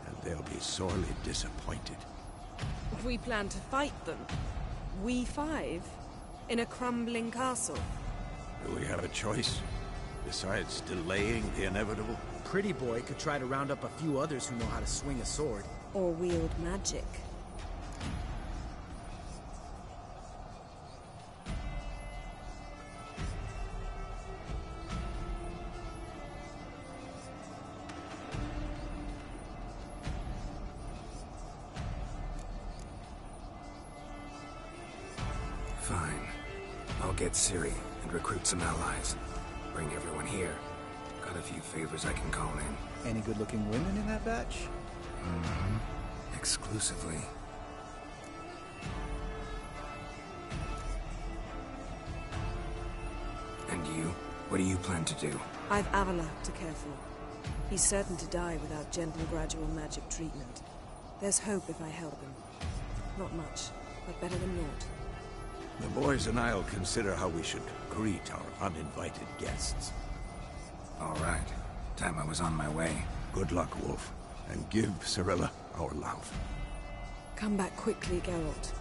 and they'll be sorely disappointed. We plan to fight them. We five? In a crumbling castle? Do we have a choice? Besides delaying the inevitable? Pretty Boy could try to round up a few others who know how to swing a sword. Or wield magic. Fine. I'll get Ciri and recruit some allies. Bring everyone here. Got a few favors I can call in. Any good-looking women in that batch? Mm-hmm. Exclusively. And you? What do you plan to do? I've Avalak to care for. He's certain to die without gentle, gradual magic treatment. There's hope if I help him. Not much, but better than naught. The boys and I'll consider how we should greet our uninvited guests. All right. Time I was on my way. Good luck, Wolf. And give Cirilla our love. Come back quickly, Geralt.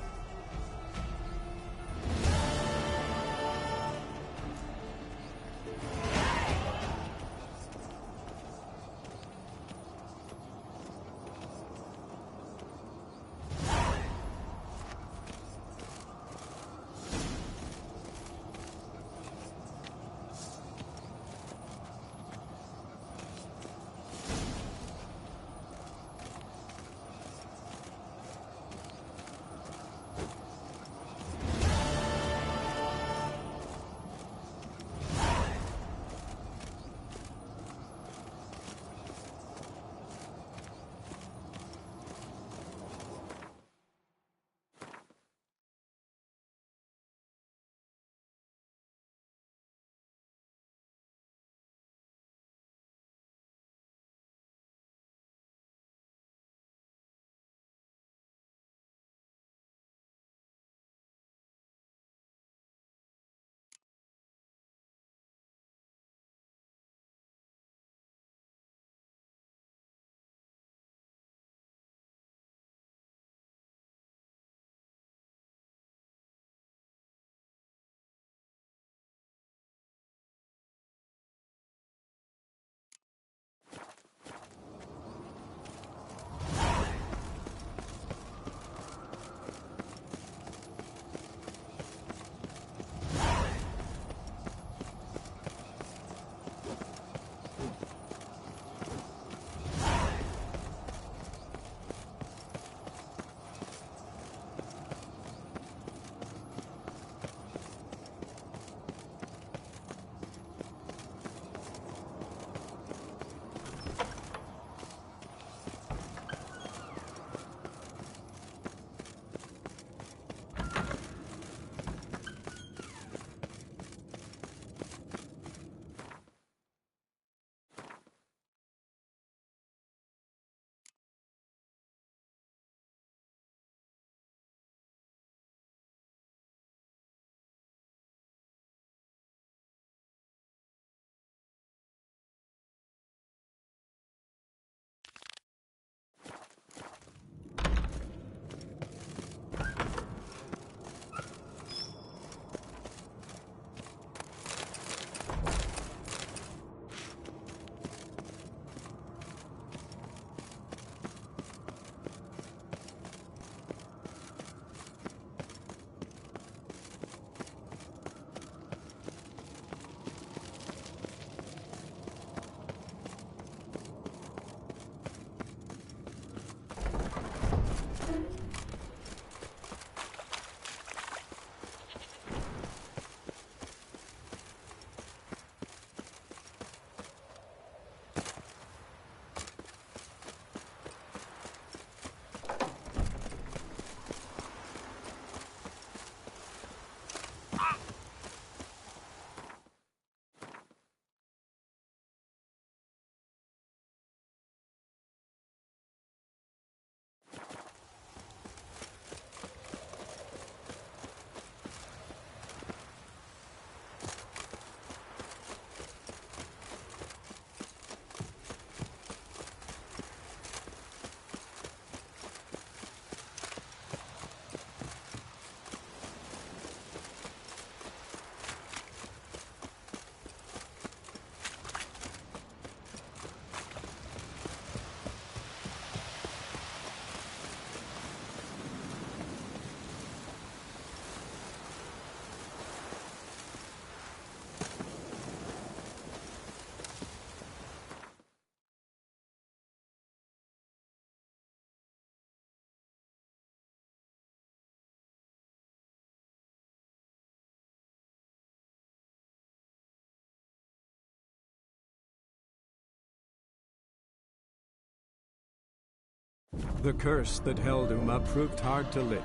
The curse that held Uma proved hard to lift,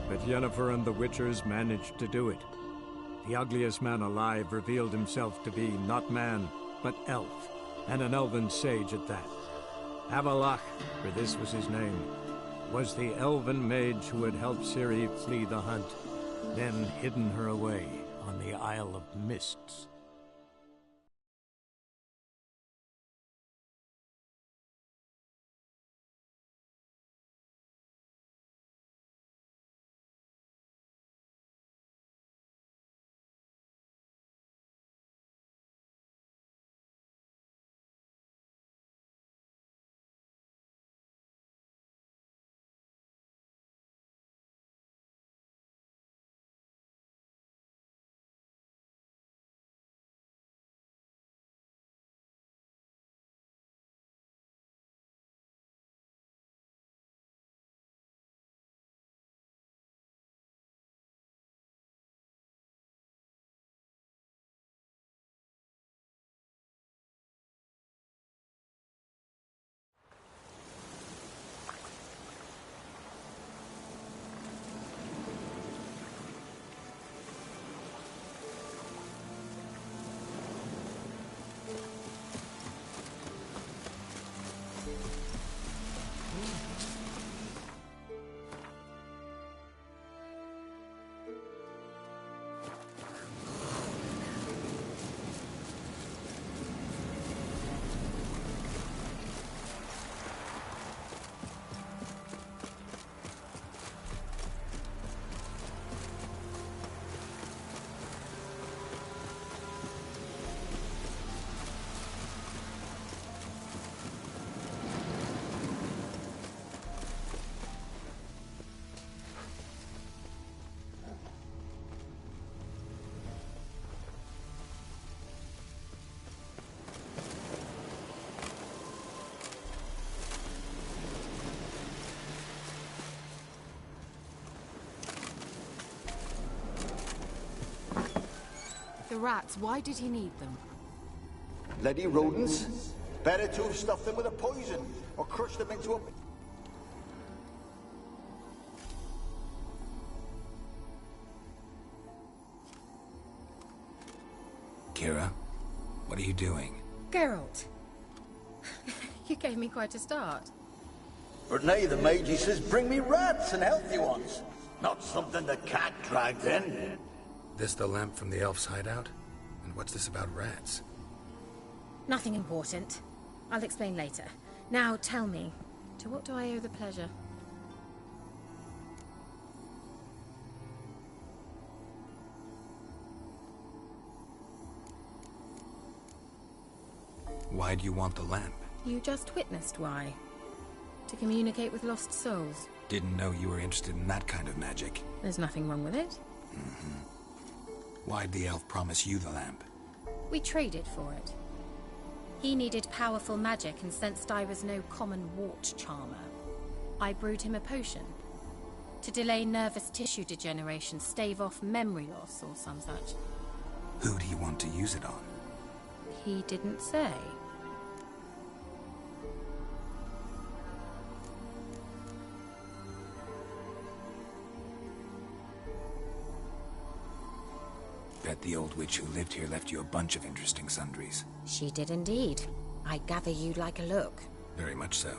but Yennefer and the Witchers managed to do it. The ugliest man alive revealed himself to be not man, but elf, and an elven sage at that. Avalach, for this was his name, was the elven mage who had helped Ciri flee the hunt, then hidden her away on the Isle of Mists. The rats, why did he need them? Bloody rodents. Better to have stuffed them with a poison, or crushed them into a... Kira, what are you doing? Geralt! You gave me quite a start. But now the mage, he says, bring me rats and healthy ones. Not something the cat dragged in. This the lamp from the elf's hideout? And what's this about rats? Nothing important. I'll explain later. Now tell me, to what do I owe the pleasure? Why do you want the lamp? You just witnessed why. To communicate with lost souls. Didn't know you were interested in that kind of magic. There's nothing wrong with it. Why'd the elf promise you the lamp? We traded for it. He needed powerful magic and sensed I was no common wart charmer. I brewed him a potion. To delay nervous tissue degeneration, stave off memory loss or some such. Who do you want to use it on? He didn't say. Bet the old witch who lived here left you a bunch of interesting sundries. She did indeed. I gather you'd like a look. Very much so.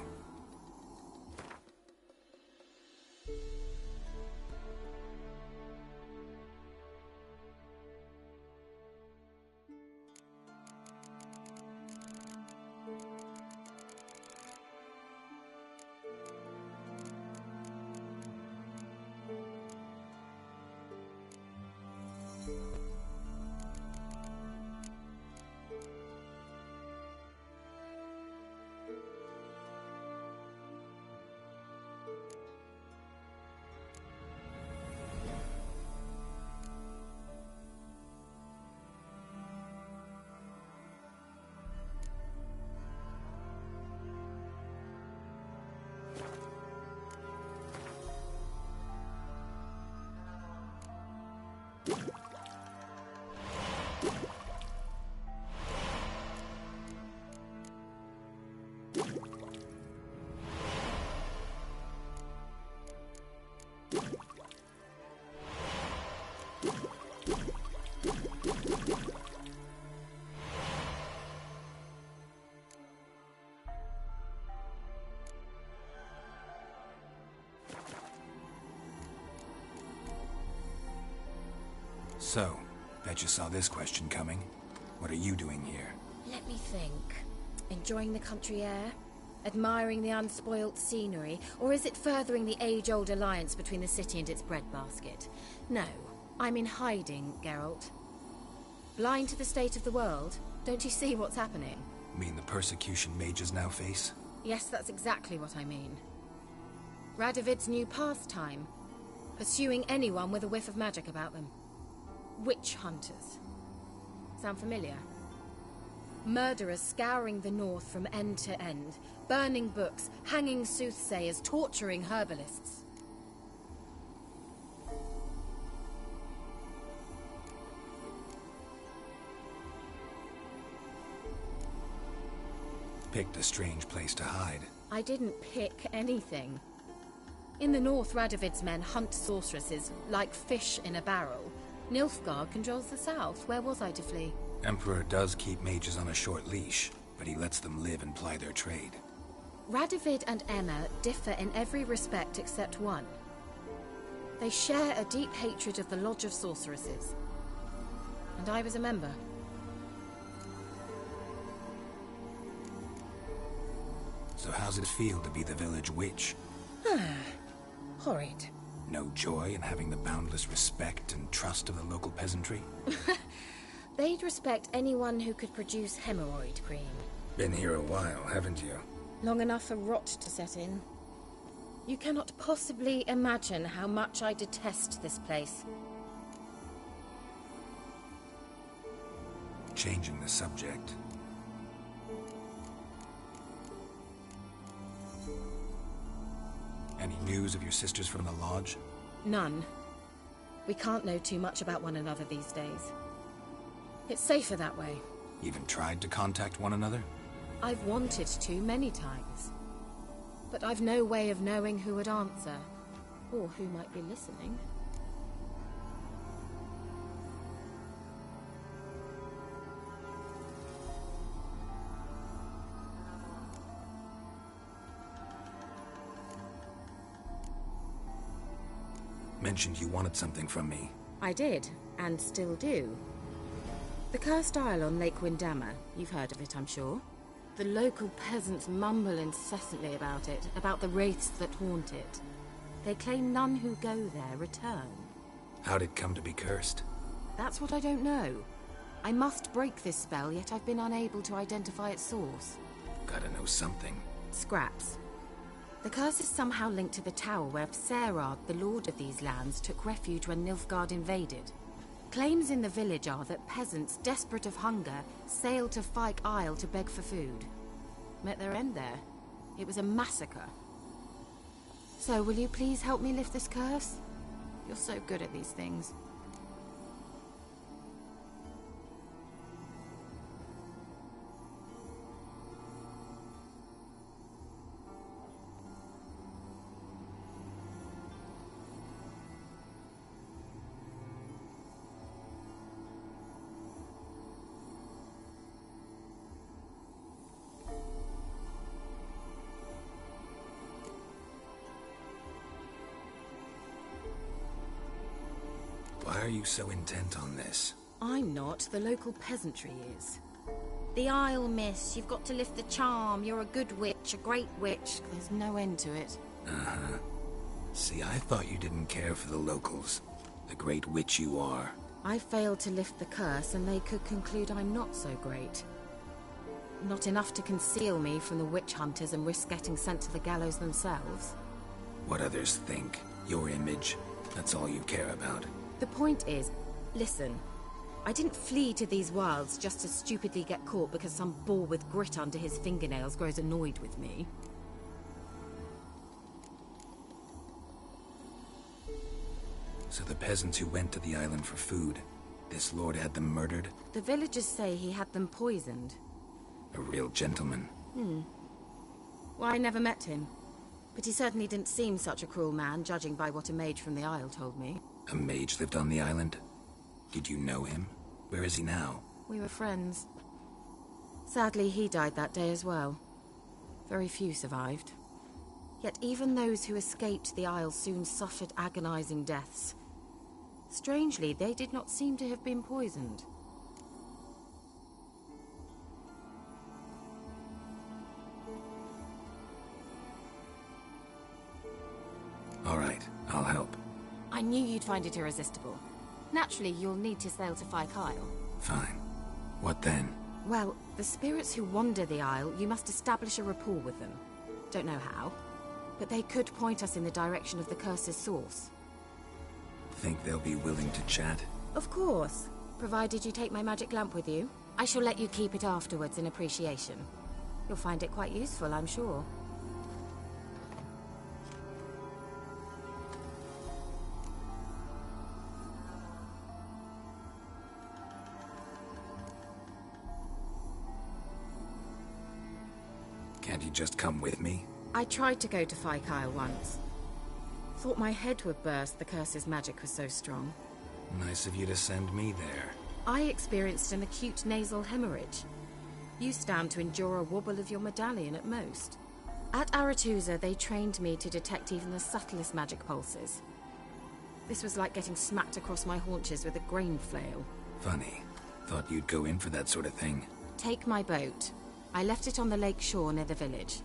So, bet you saw this question coming. What are you doing here? Let me think. Enjoying the country air? Admiring the unspoilt scenery? Or is it furthering the age-old alliance between the city and its breadbasket? No, I'm in hiding, Geralt. Blind to the state of the world? Don't you see what's happening? Mean the persecution mages now face? Yes, that's exactly what I mean. Radovid's new pastime. Pursuing anyone with a whiff of magic about them. Witch hunters. Sound familiar? Murderers scouring the north from end to end, burning books, hanging soothsayers, torturing herbalists. Picked a strange place to hide. I didn't pick anything. In the north, Radovid's men hunt sorceresses like fish in a barrel. Nilfgaard controls the south. Where was I to flee? Emperor does keep mages on a short leash, but he lets them live and ply their trade. Radovid and Emma differ in every respect except one. They share a deep hatred of the Lodge of Sorceresses. And I was a member. So how's it feel to be the village witch? Horrid. No joy in having the boundless respect and trust of the local peasantry? They'd respect anyone who could produce hemorrhoid cream. Been here a while, haven't you? Long enough for rot to set in. You cannot possibly imagine how much I detest this place. Changing the subject. Any news of your sisters from the lodge? None. We can't know too much about one another these days. It's safer that way. Even tried to contact one another? I've wanted to many times. But I've no way of knowing who would answer, or who might be listening. Mentioned you wanted something from me. I did, and still do. The cursed isle on Lake Windammer. You've heard of it, I'm sure. The local peasants mumble incessantly about it, about the wraiths that haunt it. They claim none who go there return. How'd it come to be cursed? That's what I don't know. I must break this spell, yet I've been unable to identify its source. Gotta know something. Scraps. The curse is somehow linked to the tower where Serad, the lord of these lands, took refuge when Nilfgaard invaded. Claims in the village are that peasants, desperate of hunger, sailed to Fyke Isle to beg for food. Met their end there. It was a massacre. So, will you please help me lift this curse? You're so good at these things. Why are you so intent on this? I'm not. The local peasantry is. The Isle, miss. You've got to lift the charm. You're a good witch, a great witch. There's no end to it. Uh-huh. See, I thought you didn't care for the locals. The great witch you are. I failed to lift the curse, and they could conclude I'm not so great. Not enough to conceal me from the witch hunters and risk getting sent to the gallows themselves. What others think. Your image. That's all you care about. The point is, listen, I didn't flee to these wilds just to stupidly get caught because some boar with grit under his fingernails grows annoyed with me. So the peasants who went to the island for food, this lord had them murdered? The villagers say he had them poisoned. A real gentleman. Well, I never met him. But he certainly didn't seem such a cruel man, judging by what a mage from the Isle told me. A mage lived on the island? Did you know him? Where is he now? We were friends. Sadly, he died that day as well. Very few survived. Yet even those who escaped the Isle soon suffered agonizing deaths. Strangely, they did not seem to have been poisoned. All right, I'll help. I knew you'd find it irresistible. Naturally, you'll need to sail to Phi Kyle. Fine. What then? Well, the spirits who wander the Isle, you must establish a rapport with them. Don't know how, but they could point us in the direction of the curse's source. Think they'll be willing to chat? Of course, provided you take my magic lamp with you. I shall let you keep it afterwards in appreciation. You'll find it quite useful, I'm sure. Can't you just come with me? I tried to go to Phi Kyle once. Thought my head would burst, the curse's magic was so strong. Nice of you to send me there. I experienced an acute nasal hemorrhage. You stand to endure a wobble of your medallion at most. At Aretusa, they trained me to detect even the subtlest magic pulses. This was like getting smacked across my haunches with a grain flail. Funny. Thought you'd go in for that sort of thing. Take my boat. I left it on the lake shore near the village.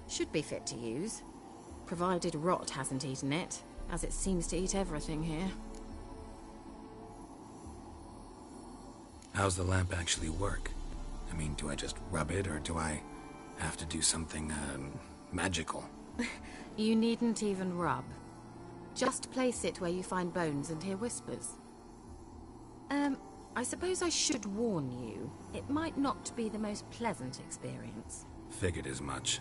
Should be fit to use, provided rot hasn't eaten it, as it seems to eat everything here. How's the lamp actually work? I mean, do I just rub it, or do I have to do something, magical? You needn't even rub. Just place it where you find bones and hear whispers. I suppose I should warn you. It might not be the most pleasant experience. Figured as much.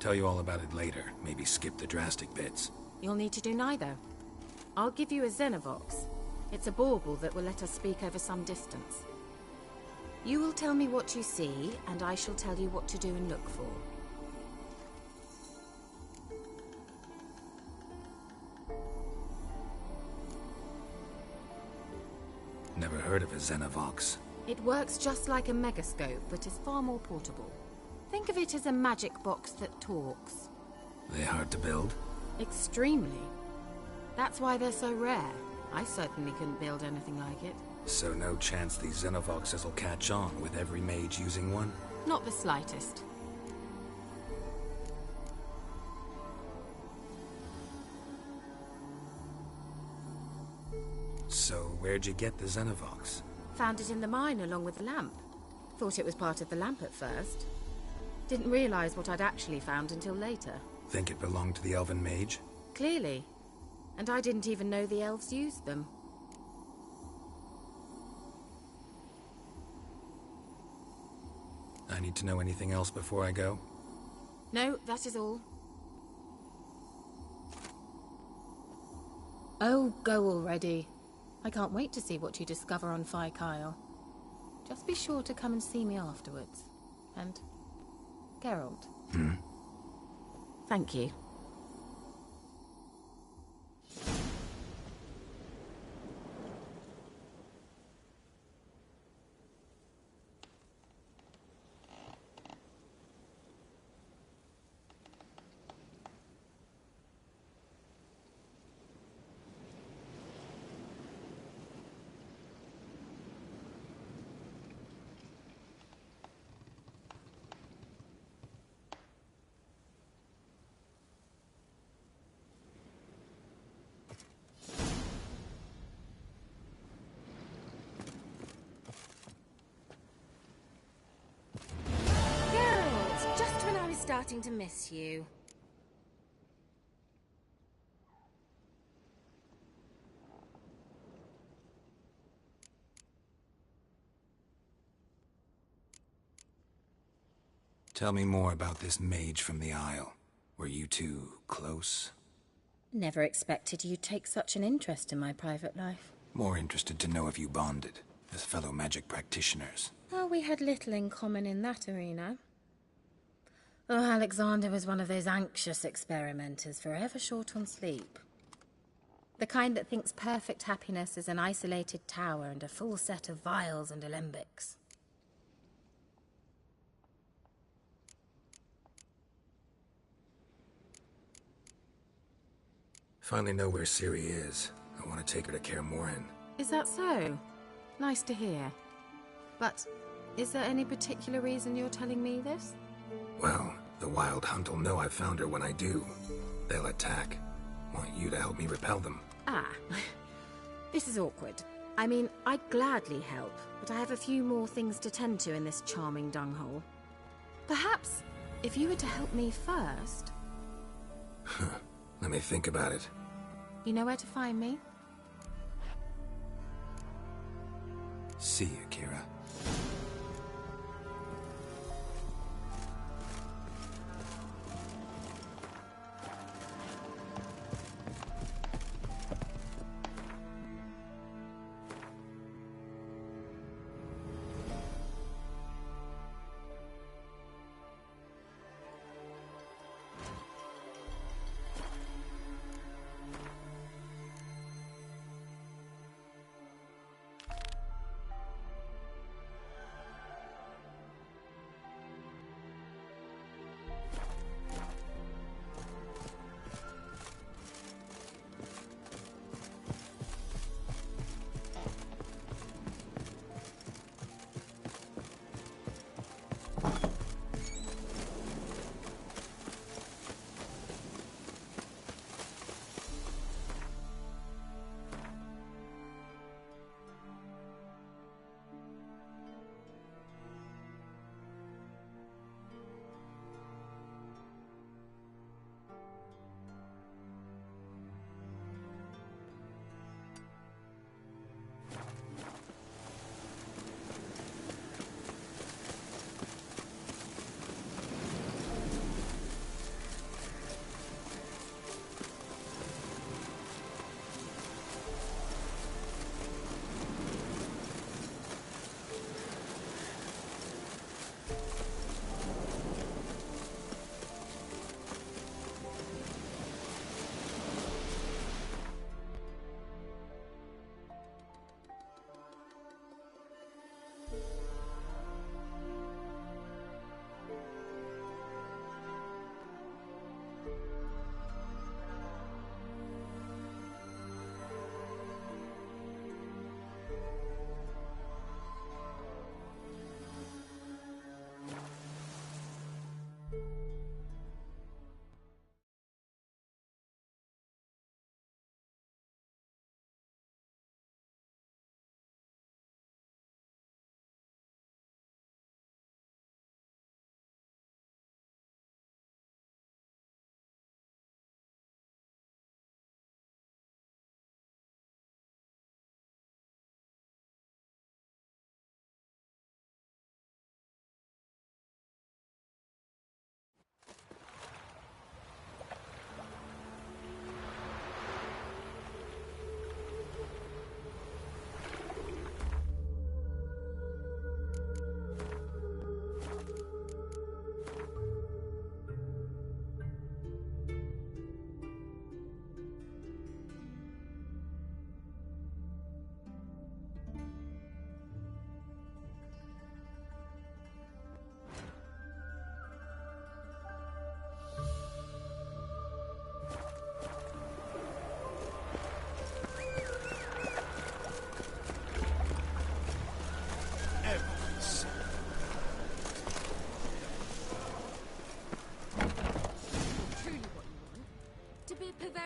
Tell you all about it later. Maybe skip the drastic bits. You'll need to do neither. I'll give you a Xenovox. It's a bauble that will let us speak over some distance. You will tell me what you see, and I shall tell you what to do and look for. Never heard of a Xenovox. It works just like a megascope, but is far more portable. Think of it as a magic box that talks. They hard to build? Extremely. That's why they're so rare. I certainly couldn't build anything like it. So no chance these Xenovoxes will catch on with every mage using one? Not the slightest. So where'd you get the Xenovox? Found it in the mine along with the lamp. Thought it was part of the lamp at first. Didn't realize what I'd actually found until later. Think it belonged to the elven mage? Clearly. And I didn't even know the elves used them. I need to know anything else before I go? No, that is all. Oh, go already. I can't wait to see what you discover on Phi Kyle. Just be sure to come and see me afterwards. And Geralt. Thank you. Starting to miss you. Tell me more about this mage from the Isle. Were you two close? Never expected you'd take such an interest in my private life. More interested to know if you bonded, as fellow magic practitioners. Well, we had little in common in that arena. Oh, Alexander was one of those anxious experimenters, forever short on sleep. The kind that thinks perfect happiness is an isolated tower and a full set of vials and alembics. Finally know where Ciri is. I want to take her to Kaer Morhen. Is that so? Nice to hear. But is there any particular reason you're telling me this? Well, the Wild Hunt will know I've found her when I do. They'll attack. Want you to help me repel them. Ah, this is awkward. I mean, I'd gladly help, but I have a few more things to tend to in this charming dunghole. Perhaps, if you were to help me first... Let me think about it. You know where to find me? See you, Kira.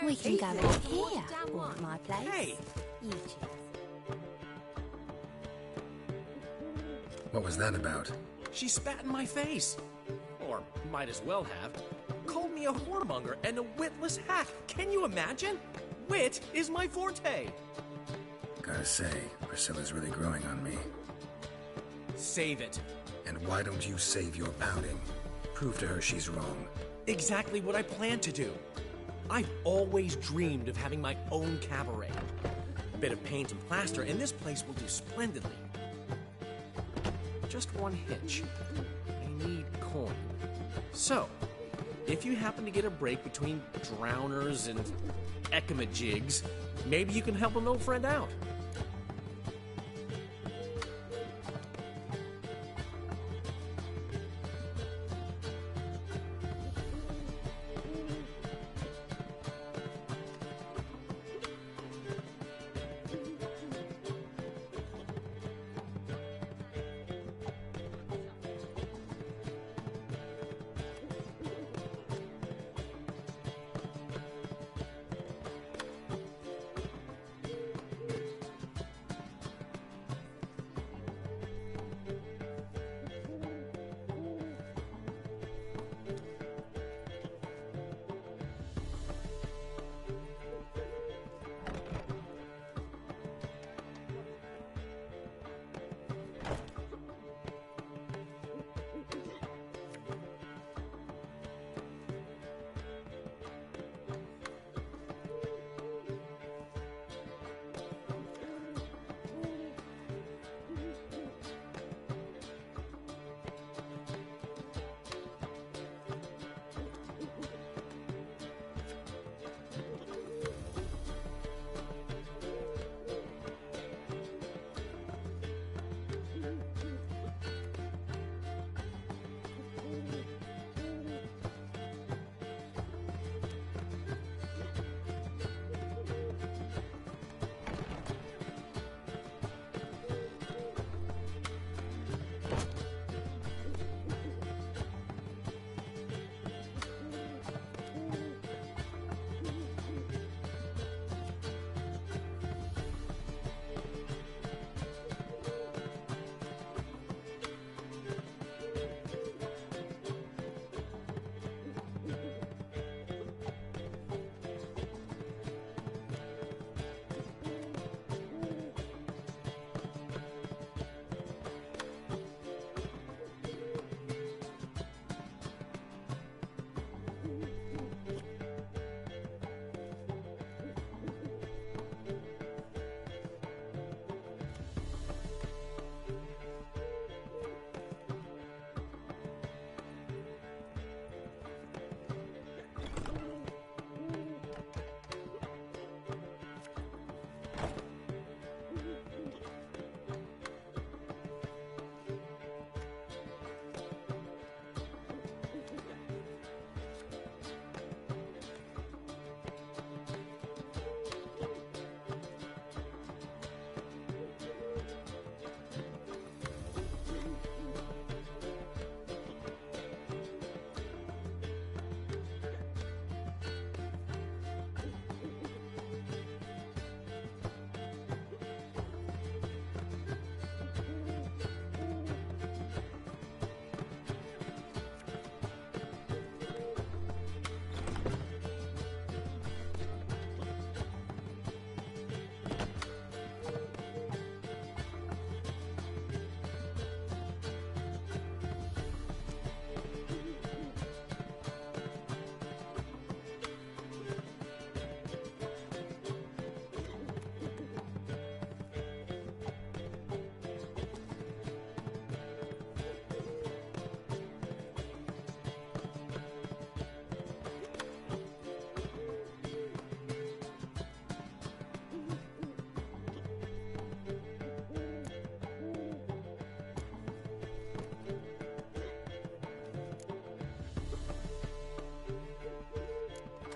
We can go out here, or at my place. Hey! You choose. What was that about? She spat in my face. Or might as well have. Called me a whoremonger and a witless hack. Can you imagine? Wit is my forte. Gotta say, Priscilla's really growing on me. Save it. And why don't you save your pouting? Prove to her she's wrong. Exactly what I plan to do. I've always dreamed of having my own cabaret. A bit of paint and plaster, and this place will do splendidly. Just one hitch. I need coin. So, if you happen to get a break between drowners and ecamajigs, maybe you can help an old friend out.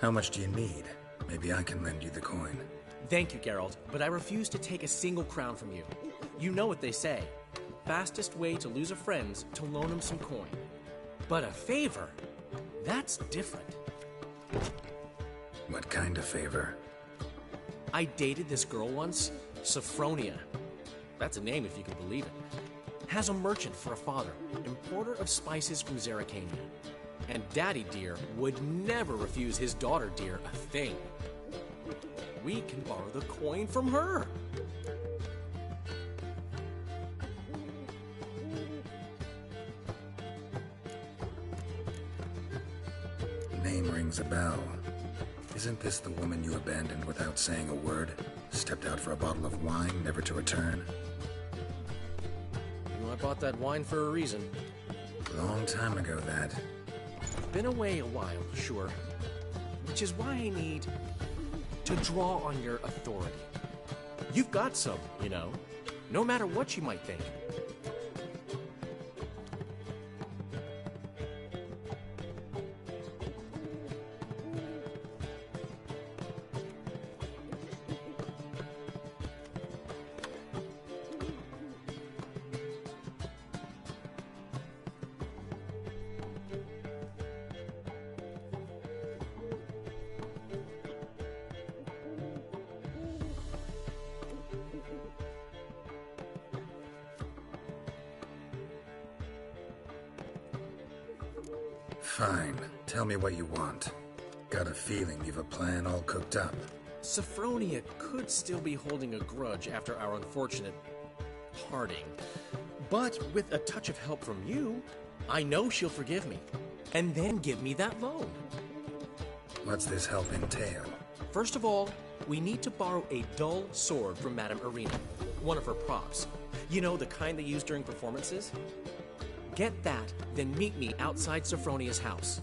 How much do you need? Maybe I can lend you the coin. Thank you, Geralt, but I refuse to take a single crown from you. You know what they say. Fastest way to lose a friend's to loan him some coin. But a favor? That's different. What kind of favor? I dated this girl once, Sophronia. That's a name if you can believe it. Has a merchant for a father, importer of spices from Zerrikania. And Daddy Dear would never refuse his daughter Dear a thing. We can borrow the coin from her. Name rings a bell. Isn't this the woman you abandoned without saying a word? Stepped out for a bottle of wine, never to return? Well, I bought that wine for a reason. Long time ago, that. Been away a while, sure. Which is why I need to draw on your authority. You've got some, you know, no matter what you might think. Fine. Tell me what you want. Got a feeling you've a plan all cooked up. Sophronia could still be holding a grudge after our unfortunate parting. But with a touch of help from you, I know she'll forgive me. And then give me that loan. What's this help entail? First of all, we need to borrow a dull sword from Madame Irina, one of her props. You know, the kind they use during performances? Get that, then meet me outside Sophronia's house.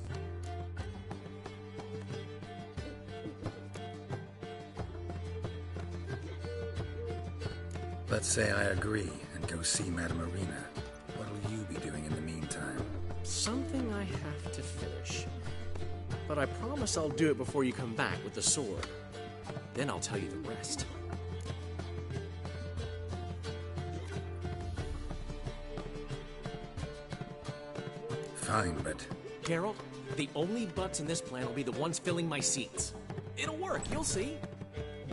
Let's say I agree and go see Madame Irina. What'll you be doing in the meantime? Something I have to finish. But I promise I'll do it before you come back with the sword. Then I'll tell you the rest. Fine, but... Geralt, the only butts in this plan will be the ones filling my seats. It'll work, you'll see.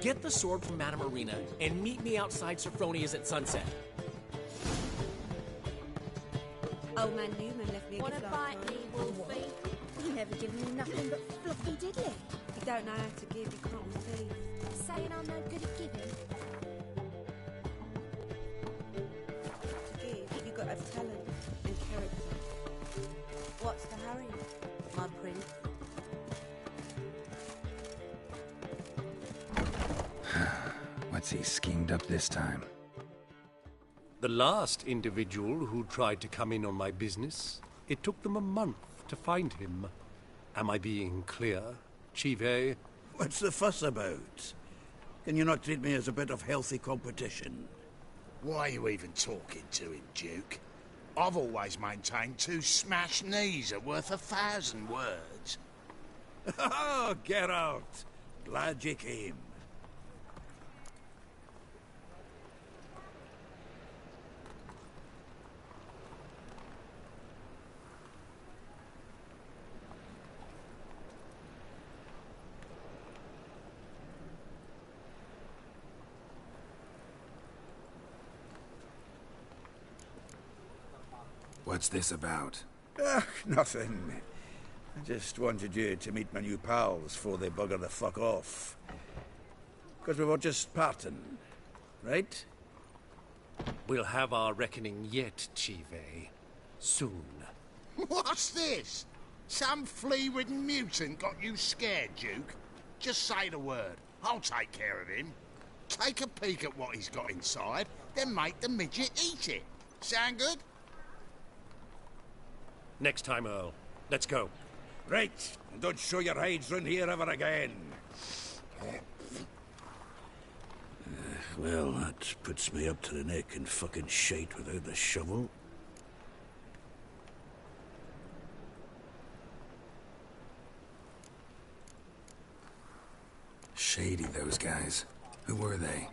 Get the sword from Madame Irina and meet me outside Sophronia's at sunset. Old man Newman left me a Wanna gift bite last me, night. Wolfie? You never given me nothing but fluffy diddly. You don't know how to give, you can't receive. Saying I'm no good at giving? To give, you got to have talent and character. What's the hurry, my prince? What's he schemed up this time? The last individual who tried to come in on my business, it took them a month to find him. Am I being clear, Chive? What's the fuss about? Can you not treat me as a bit of healthy competition? Why are you even talking to him, Duke? I've always maintained 2 smashed knees are worth 1,000 words. Oh, Geralt! Glad you came. What's this about? Nothing. I just wanted you to meet my new pals before they bugger the fuck off. Because we were just parting, right? We'll have our reckoning yet, Chive. Soon. What's this? Some flea-ridden mutant got you scared, Duke? Just say the word. I'll take care of him. Take a peek at what he's got inside, then make the midget eat it. Sound good? Next time, Earl. Let's go. Right, and don't show your hides round here ever again. Well, that puts me up to the neck in fucking shite without the shovel. Shady, those guys. Who were they?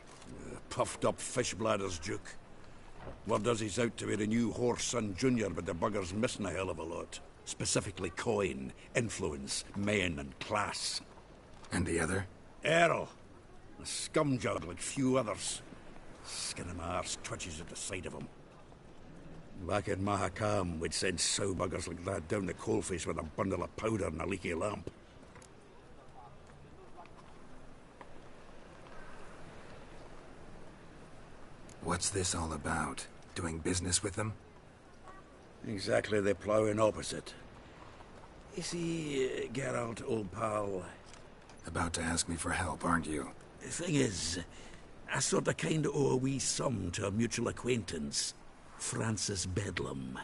Puffed up fish bladders, Duke. Word does he's out to be the new Horse Son Jr., but the bugger's missing a hell of a lot. Specifically coin, influence, men, and class. And the other? Errol. A scumjug like few others. Skin of my arse twitches at the sight of him. Back in Mahakam, we'd send sow buggers like that down the coalface with a bundle of powder and a leaky lamp. What's this all about? Doing business with them? Exactly the ploughing opposite. You see, Geralt, old pal... About to ask me for help, aren't you? The thing is, I sort of kind of owe a wee sum to a mutual acquaintance. Francis Bedlam,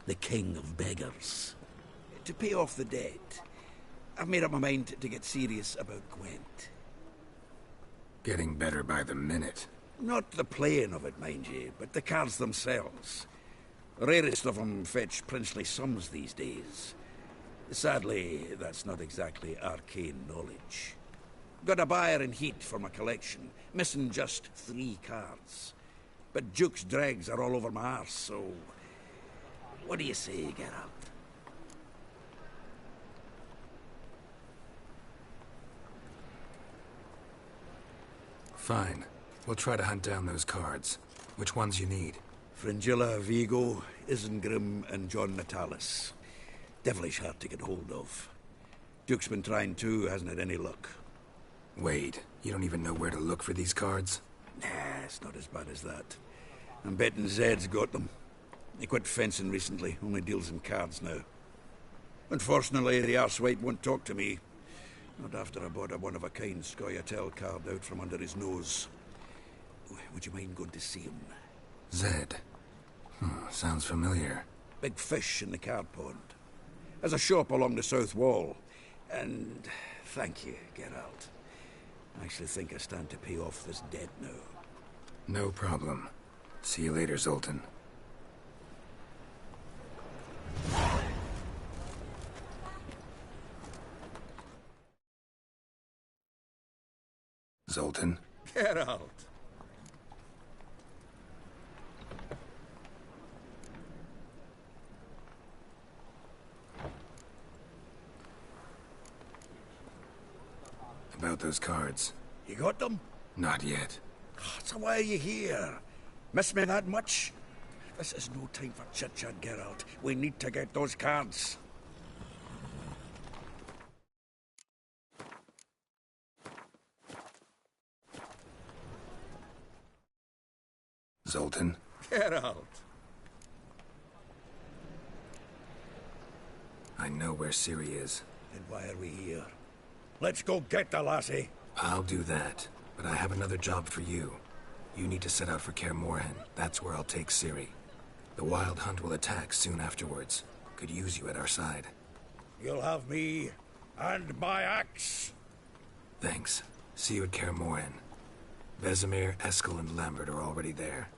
the king of beggars. To pay off the debt, I've made up my mind to get serious about Gwent. Getting better by the minute. Not the playing of it, mind you, but the cards themselves. The rarest of them fetch princely sums these days. Sadly, that's not exactly arcane knowledge. Got a buyer in heat for my collection, missing just 3 cards. But Duke's dregs are all over my arse, so... What do you say, Geralt? Fine. We'll try to hunt down those cards. Which ones you need? Fringilla, Vigo, Isengrim, and John Natalis. Devilish hard to get hold of. Duke's been trying too, hasn't had any luck. Wait, you don't even know where to look for these cards? Nah, it's not as bad as that. I'm betting Zed's got them. He quit fencing recently, only deals in cards now. Unfortunately, the arsewipe won't talk to me. Not after I bought a one-of-a-kind Scoia'tael card out from under his nose. Would you mind going to see him? Zed. Sounds familiar. Big fish in the card pond. There's a shop along the south wall. And thank you, Geralt. I actually think I stand to pay off this debt now. No problem. See you later, Zoltan. Zoltan? Geralt! About those cards. You got them? Not yet. So why are you here? Miss me that much? This is no time for chit-chat, Geralt. We need to get those cards. Zoltan? Geralt! I know where Ciri is. Then why are we here? Let's go get the lassie. I'll do that, but I have another job for you. You need to set out for Kaer Morhen. That's where I'll take Ciri. The Wild Hunt will attack soon afterwards. Could use you at our side. You'll have me and my axe. Thanks. See you at Kaer Morhen. Vesemir, Eskel, and Lambert are already there.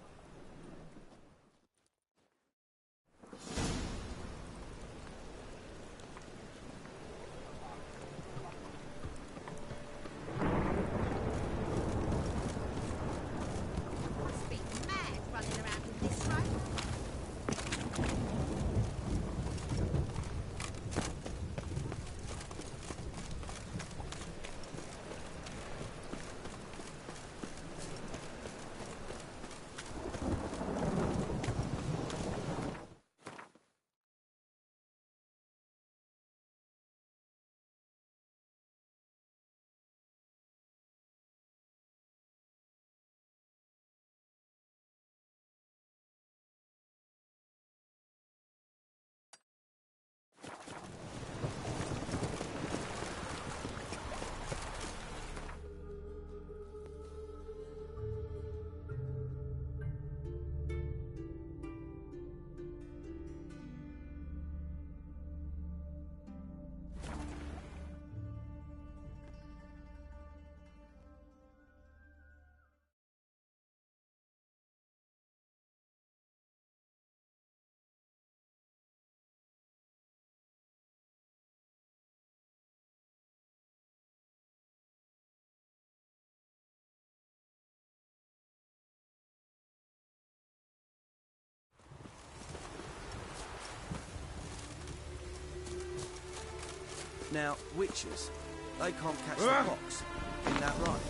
Now, witches, they can't catch the pox. Isn't that right?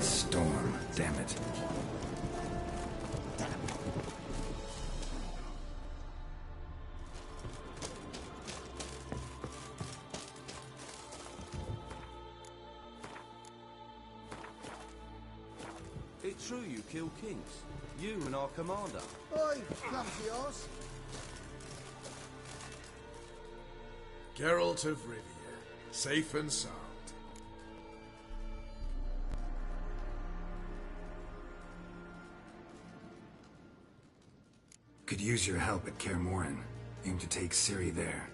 Storm, damn it. It's true you kill kings. You and our commander. Oi, clumsy horse. Geralt of Rivia, safe and sound. Could use your help at Kaer Morhen. Aim to take Ciri there.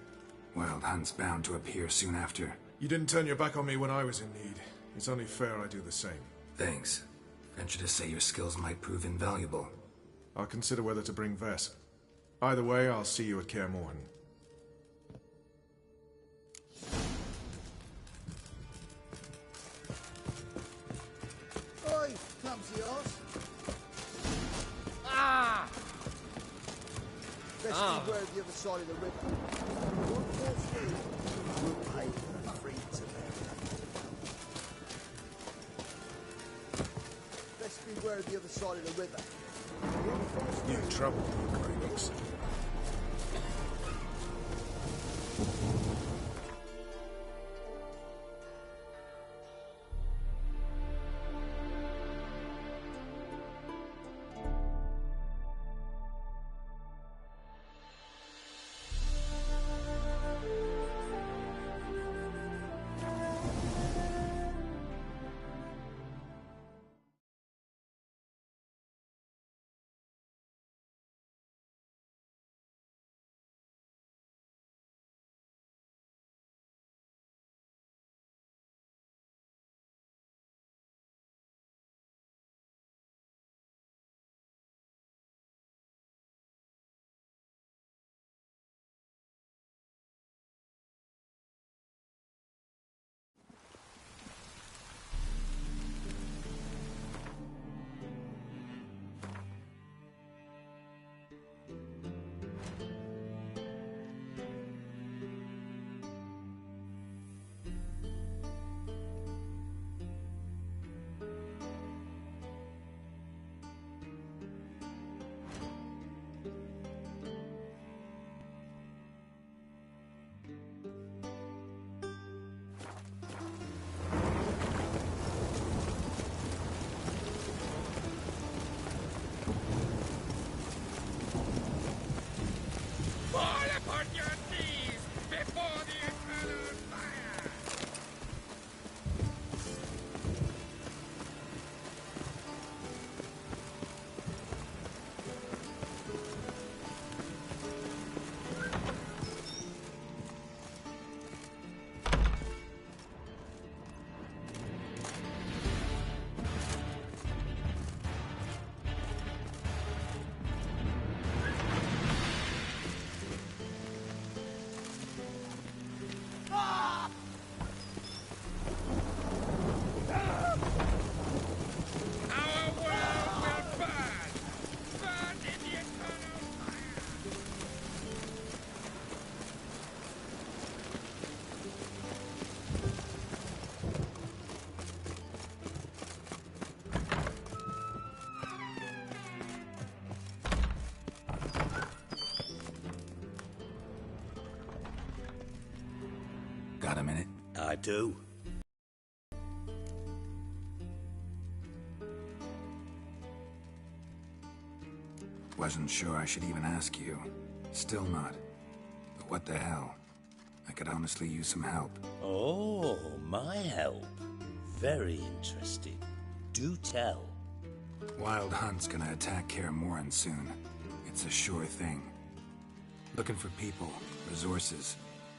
Wild Hunt's bound to appear soon after. You didn't turn your back on me when I was in need. It's only fair I do the same. Thanks. Venture to say your skills might prove invaluable. I'll consider whether to bring Vess. Either way, I'll see you at Kaer Morhen. Oi, clumsy horse. Ah! Best beware of the other side of the river. One more through, we'll pay for the free to Best beware of the other side of the river. You trouble, you grey looks. Got a minute? I do. Wasn't sure I should even ask you. Still not. But what the hell? I could honestly use some help. Oh, my help. Very interesting. Do tell. Wild Hunt's gonna attack Kaer Morhen soon. It's a sure thing. Looking for people, resources,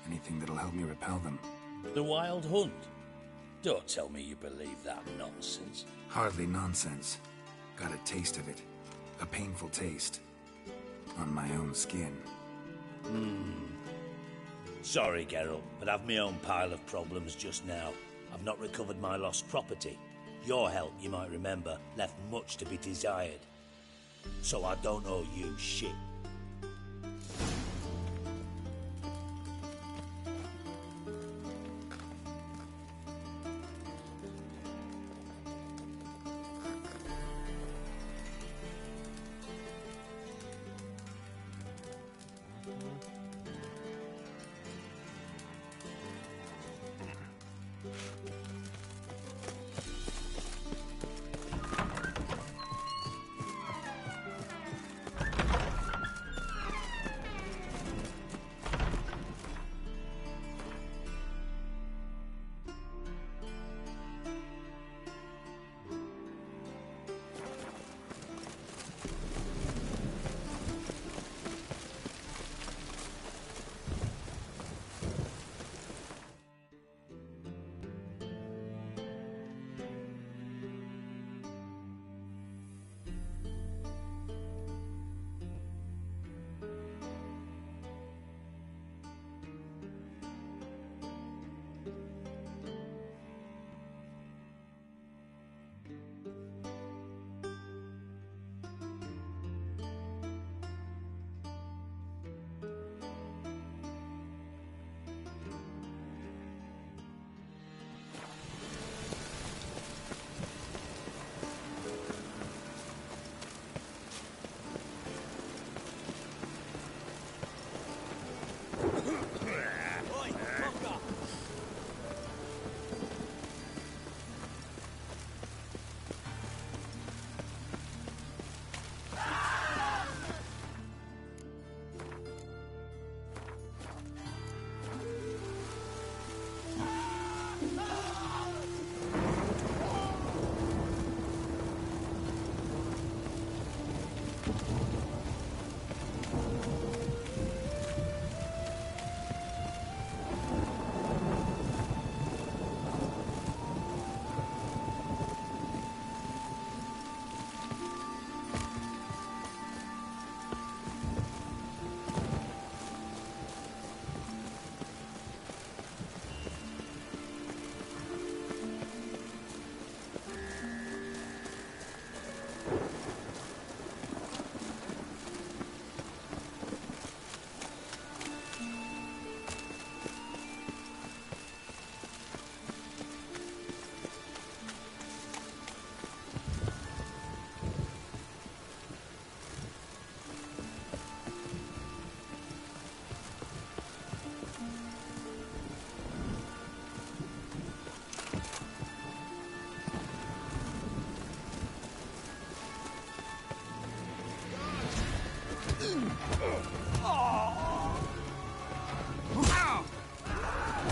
anything that'll help me repel them. The Wild Hunt? Don't tell me you believe that nonsense. Hardly nonsense. Got a taste of it. A painful taste. On my own skin. Sorry, Geralt, but I've my own pile of problems just now. I've not recovered my lost property. Your help, you might remember, left much to be desired. So I don't owe you shit.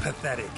Pathetic.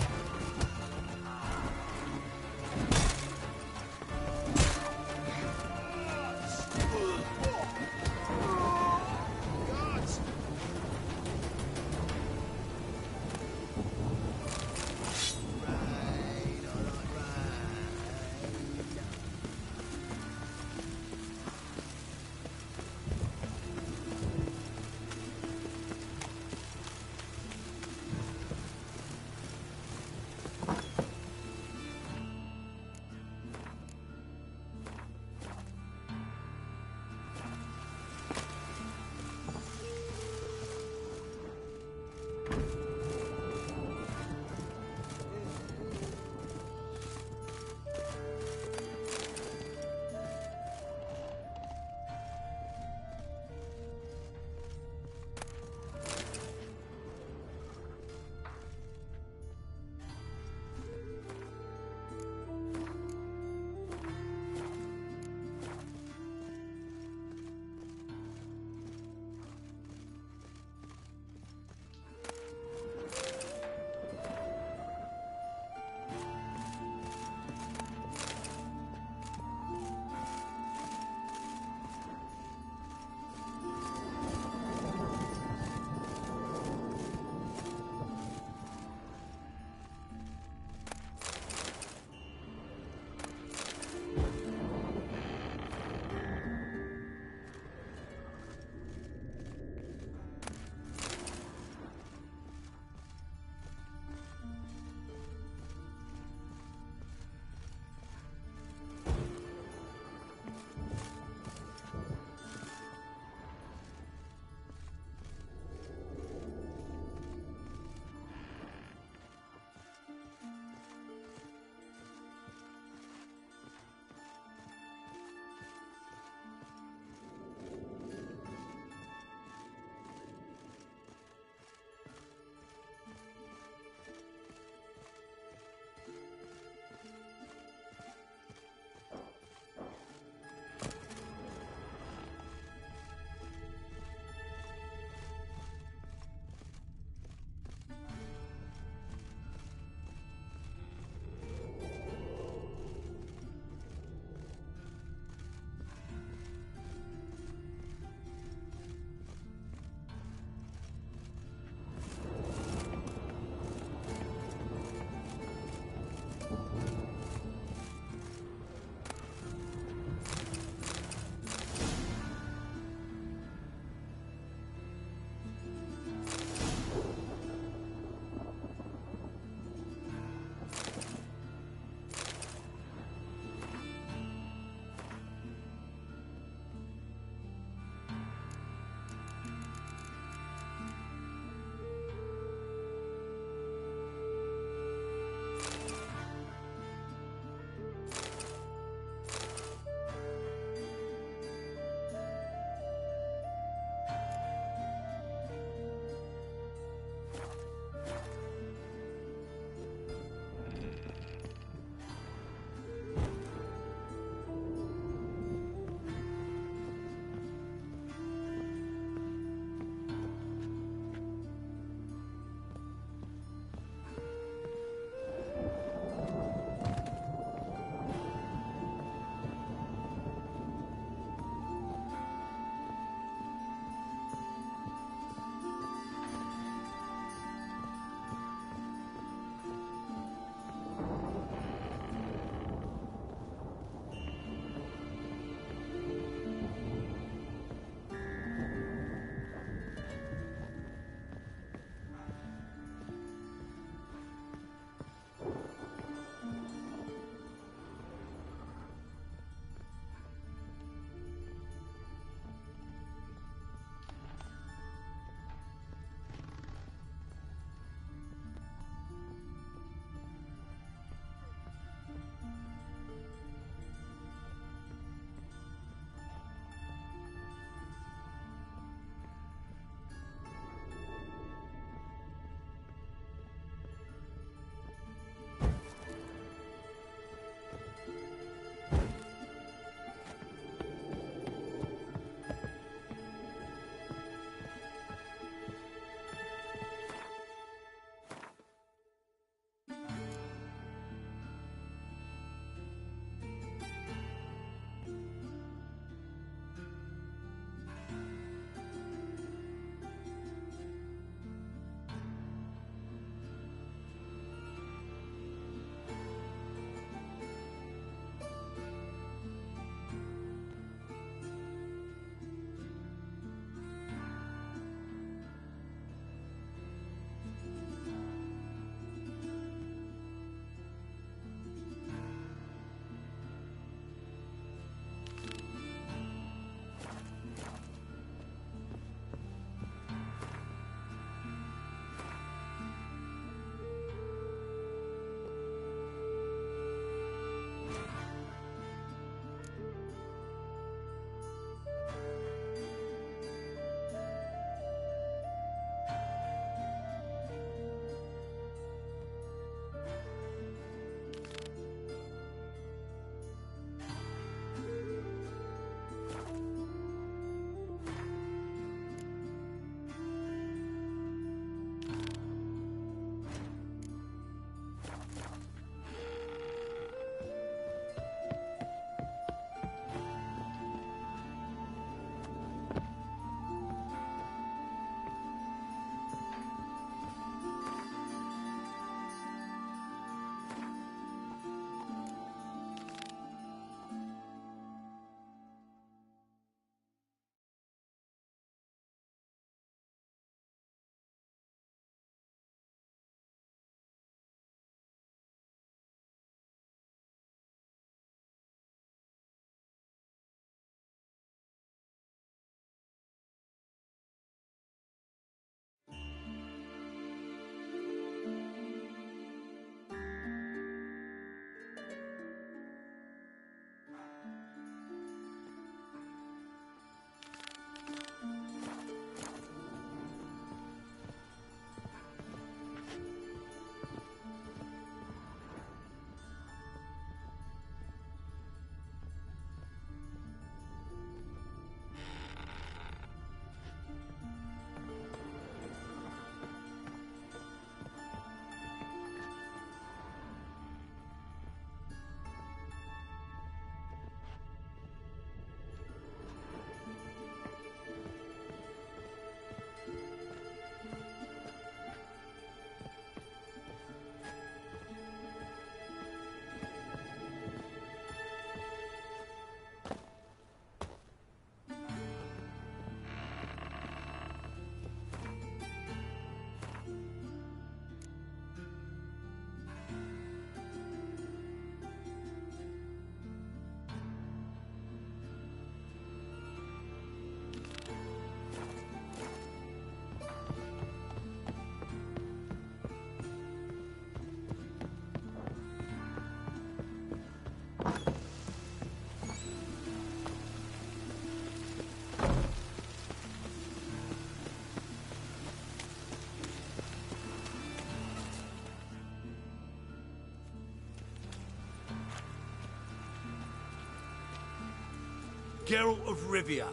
Geralt of Rivia,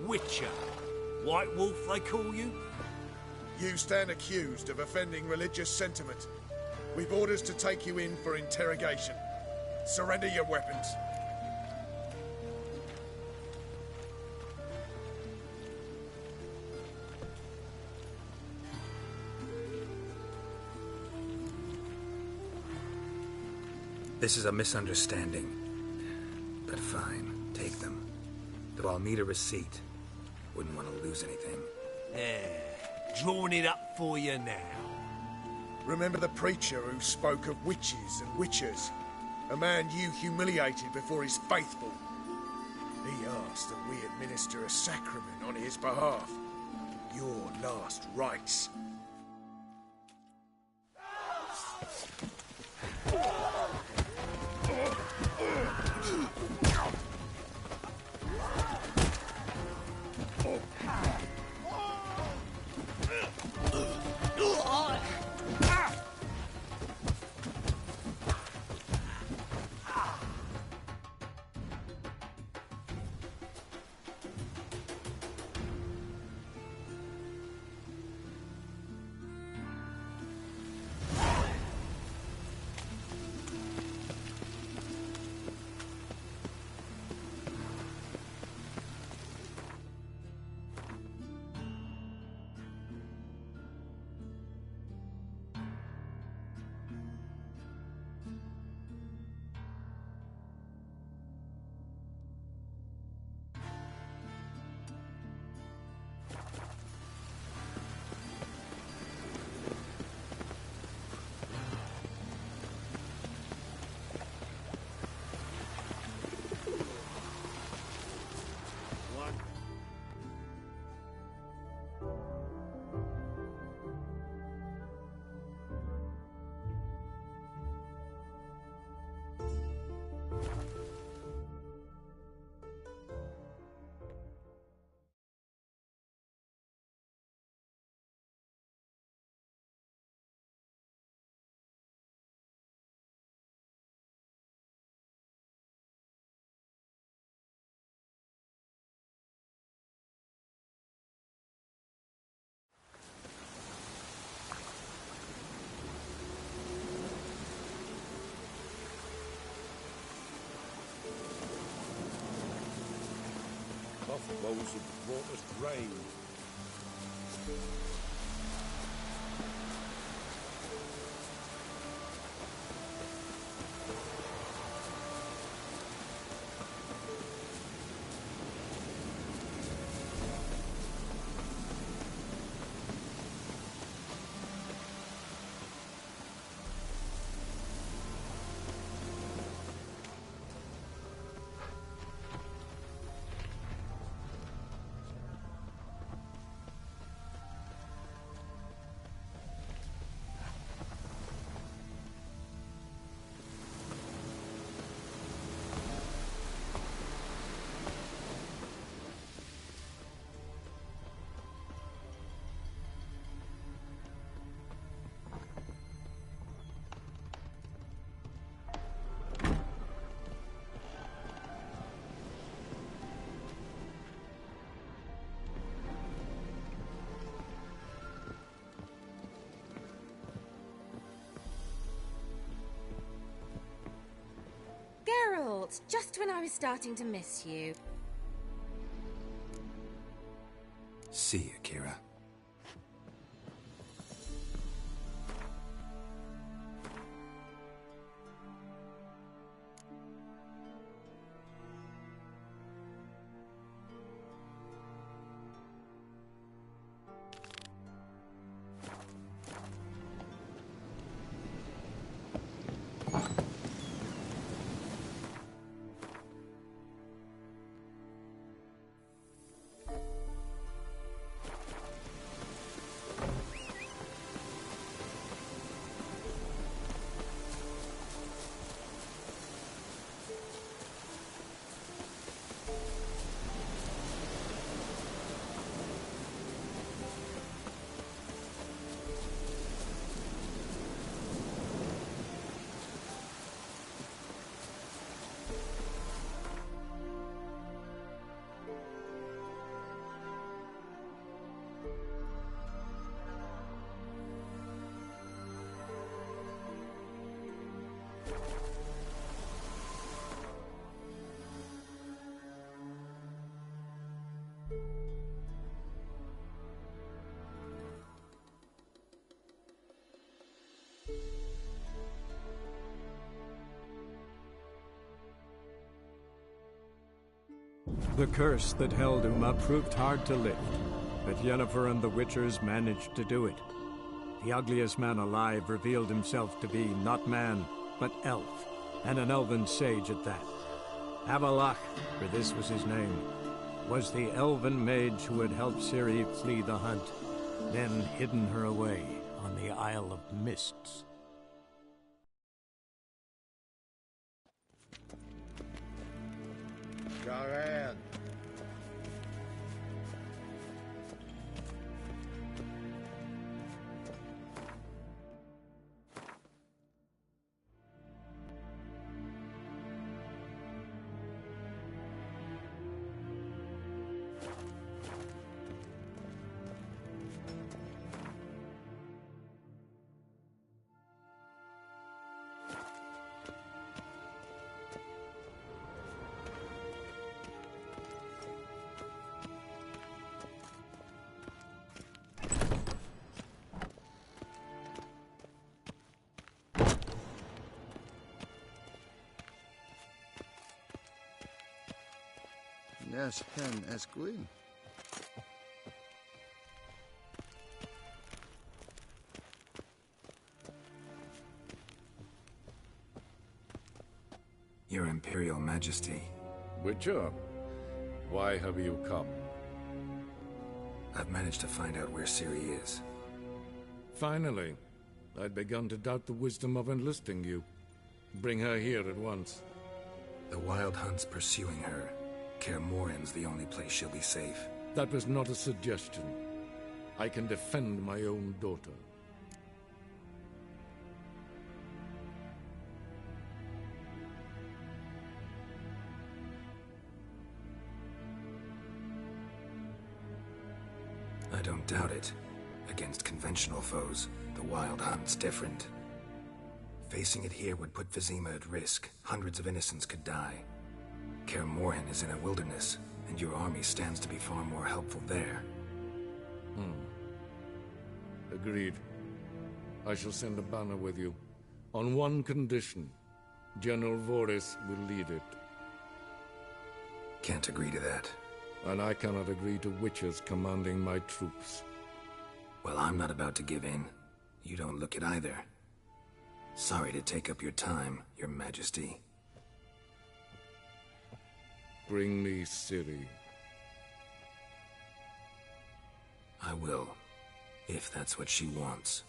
Witcher. White Wolf, they call you? You stand accused of offending religious sentiment. We've orders to take you in for interrogation. Surrender your weapons. This is a misunderstanding. But fine, take them. Though I'll need a receipt. Wouldn't want to lose anything. Drawing it up for you now. Remember the preacher who spoke of witches and witchers? A man you humiliated before his faithful. He asked that we administer a sacrament on his behalf. Your last rites. Buffaloes have brought us grain. Geralt, just when I was starting to miss you. See you, Kira. The curse that held Uma proved hard to lift, but Yennefer and the Witchers managed to do it. The ugliest man alive revealed himself to be not man, but elf, and an elven sage at that. Avalach, for this was his name, was the elven mage who had helped Ciri flee the hunt, then hidden her away on the Isle of Mists. Go ahead. Yes, Hen Esquin. Your Imperial Majesty. Witcher, why have you come? I've managed to find out where Ciri is. Finally. I'd begun to doubt the wisdom of enlisting you. Bring her here at once. The Wild Hunt's pursuing her. Kaer Morhen's the only place she'll be safe. That was not a suggestion. I can defend my own daughter. I don't doubt it. Against conventional foes, the Wild Hunt's different. Facing it here would put Vizima at risk. Hundreds of innocents could die. Kaer Morhen is in a wilderness, and your army stands to be far more helpful there. Agreed. I shall send a banner with you. On one condition. General Voris will lead it. Can't agree to that. And I cannot agree to witches commanding my troops. Well, I'm not about to give in. You don't look it either. Sorry to take up your time, Your Majesty. Bring me Ciri. I will, if that's what she wants.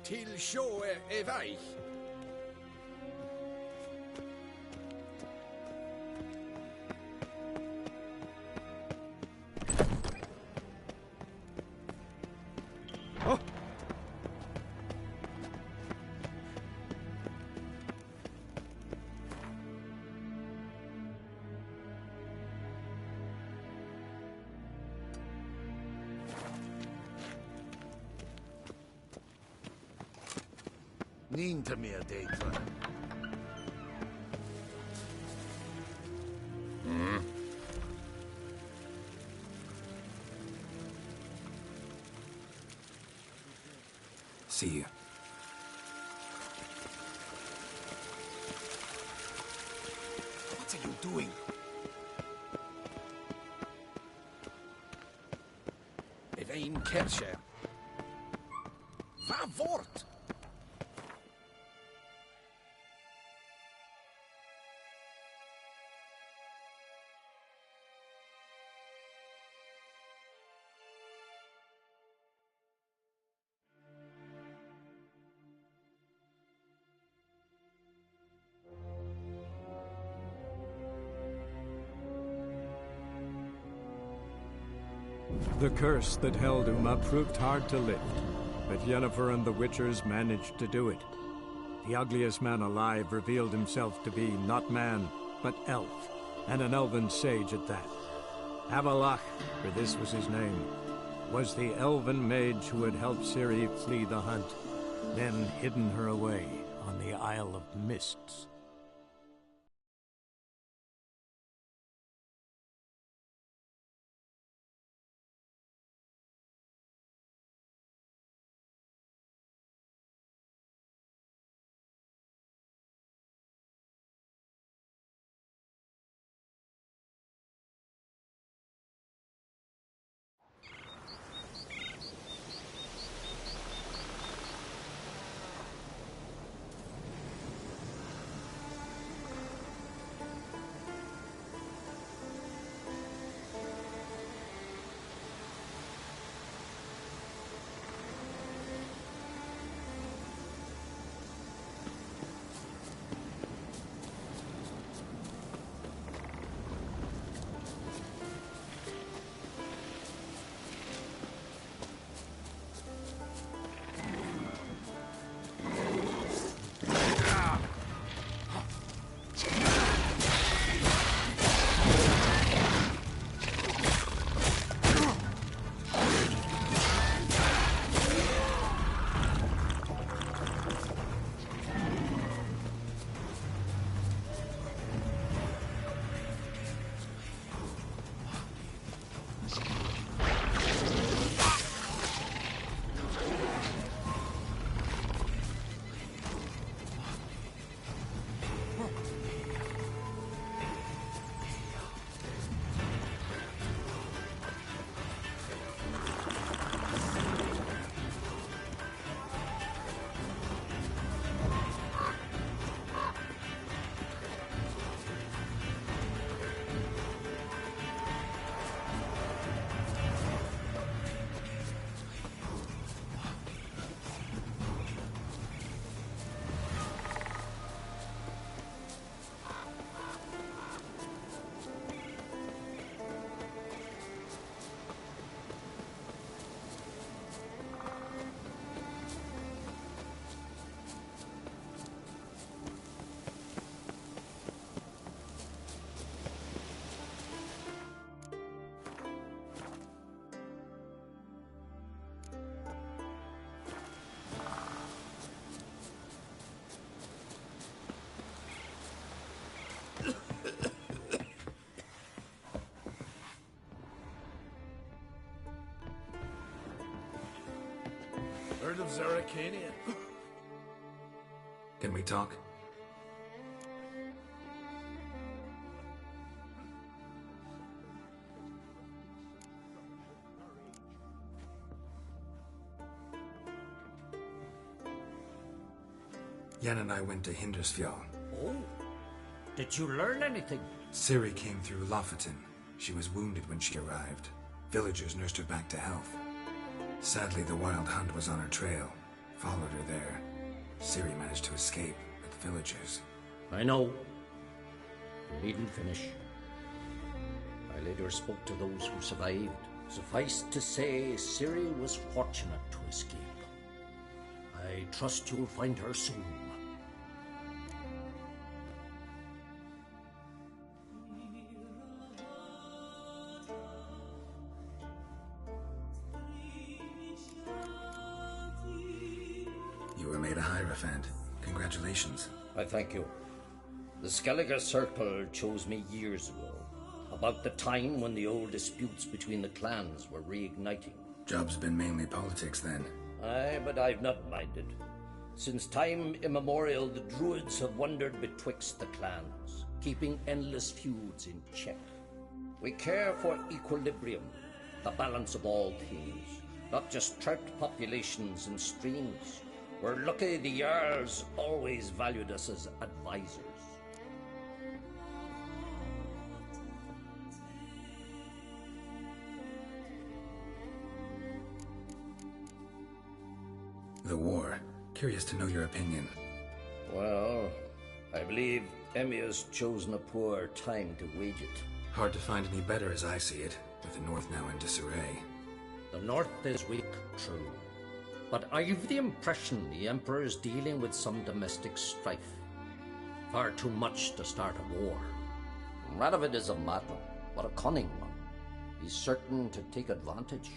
Till sjå är väg. Niente mia dentro. See you. What are you doing? Evein Kercher. Va vort! The curse that held Uma proved hard to lift, but Yennefer and the Witchers managed to do it. The ugliest man alive revealed himself to be not man, but elf, and an elven sage at that. Avalach, for this was his name, was the elven mage who had helped Ciri flee the hunt, then hidden her away on the Isle of Mists. Heard of Zerrikania? Can we talk? Yen and I went to Hindersfjall. Oh? Did you learn anything? Ciri came through Lofoten. She was wounded when she arrived. Villagers nursed her back to health. Sadly, the Wild Hunt was on her trail. Followed her there. Ciri managed to escape, but the villagers... I know. You needn't finish. I later spoke to those who survived. Suffice to say, Ciri was fortunate to escape. I trust you'll find her soon. You were made a Hierophant. Congratulations. I thank you. The Skellige Circle chose me years ago, about the time when the old disputes between the clans were reigniting. Job's been mainly politics then. Aye, but I've not minded. Since time immemorial, the Druids have wandered betwixt the clans, keeping endless feuds in check. We care for equilibrium, the balance of all things, not just trout populations and streams. We're lucky the Jarls always valued us as advisors. The war. Curious to know your opinion. Well, I believe Emmir's chosen a poor time to wage it. Hard to find any better as I see it, with the North now in disarray. The North is weak, true. But I've the impression the Emperor is dealing with some domestic strife. Far too much to start a war. Radovid is a madman, but a cunning one. He's certain to take advantage.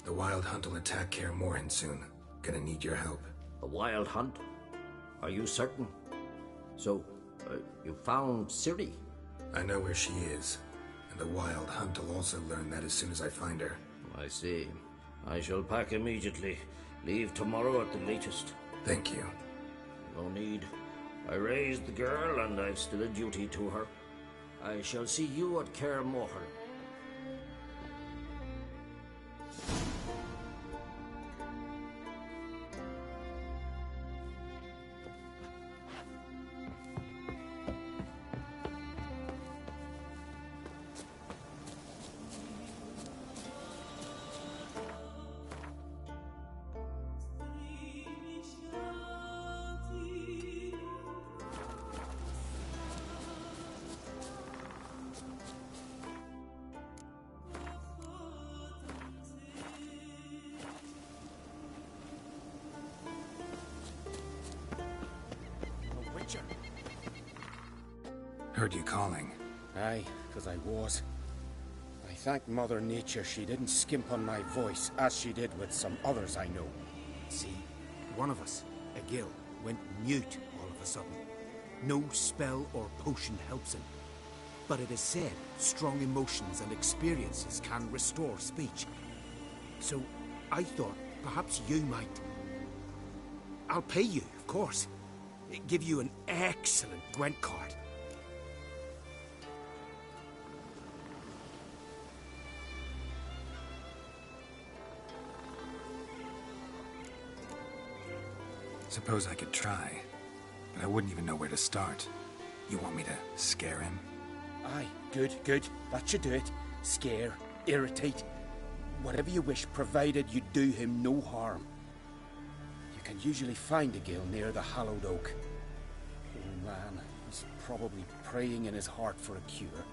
The Wild Hunt will attack Kaer Morhen soon. Gonna need your help. A wild hunt? Are you certain? So, you found Ciri? I know where she is. And the Wild Hunt will also learn that as soon as I find her. I see. I shall pack immediately. Leave tomorrow at the latest. Thank you. No need. I raised the girl, and I've still a duty to her. I shall see you at Kaer Morhen. Heard you calling. Aye, 'cause I was. I thank Mother Nature she didn't skimp on my voice, as she did with some others I know. See, one of us, a gill, went mute all of a sudden. No spell or potion helps him. But it is said strong emotions and experiences can restore speech. So I thought perhaps you might... I'll pay you, of course. Give you an excellent Gwent card. Suppose I could try, but I wouldn't even know where to start. You want me to scare him? Aye, good, good. That should do it. Scare, irritate, whatever you wish, provided you do him no harm. You can usually find a gill near the hallowed oak. Oh man, he's probably praying in his heart for a cure.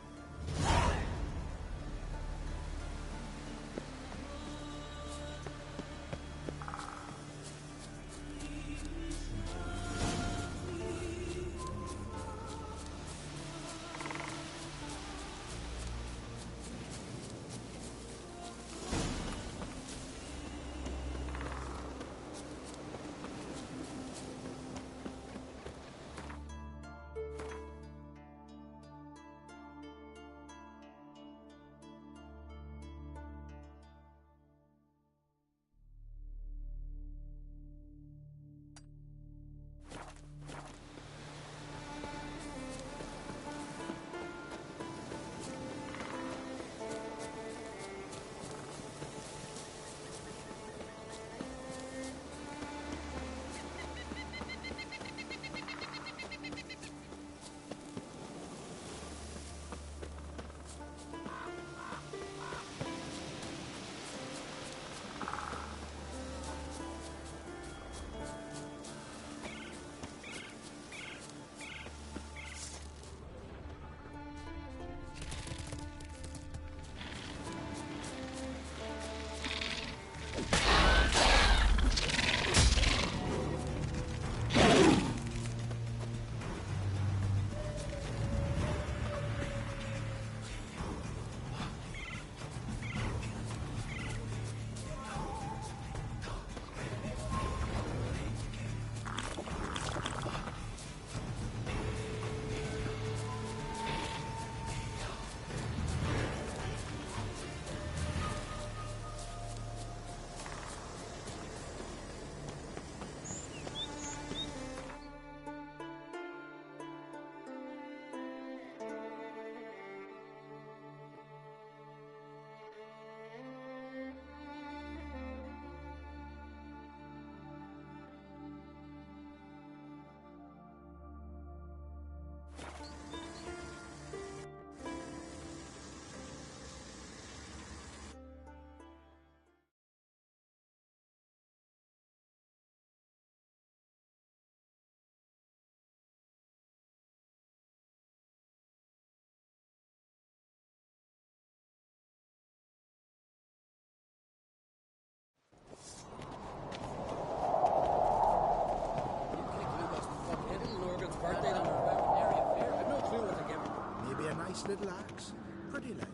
Maybe a nice little axe. Pretty like.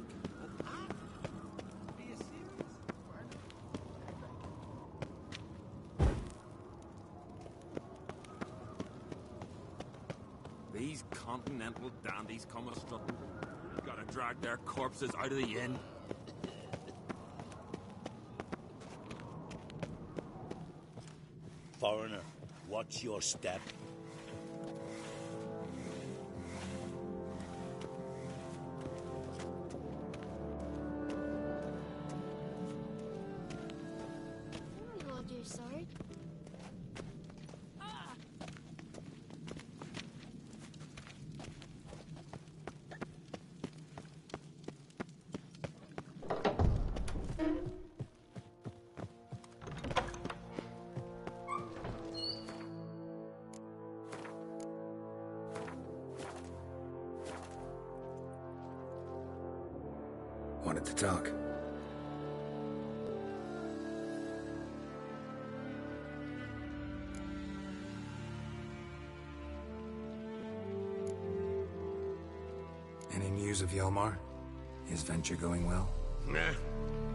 these continental dandies come a strutting. Gotta drag their corpses out of the inn. Foreigner, watch your step. Lord, you're sorry. Wanted to talk. Any news of Yelmar? His venture going well? Nah.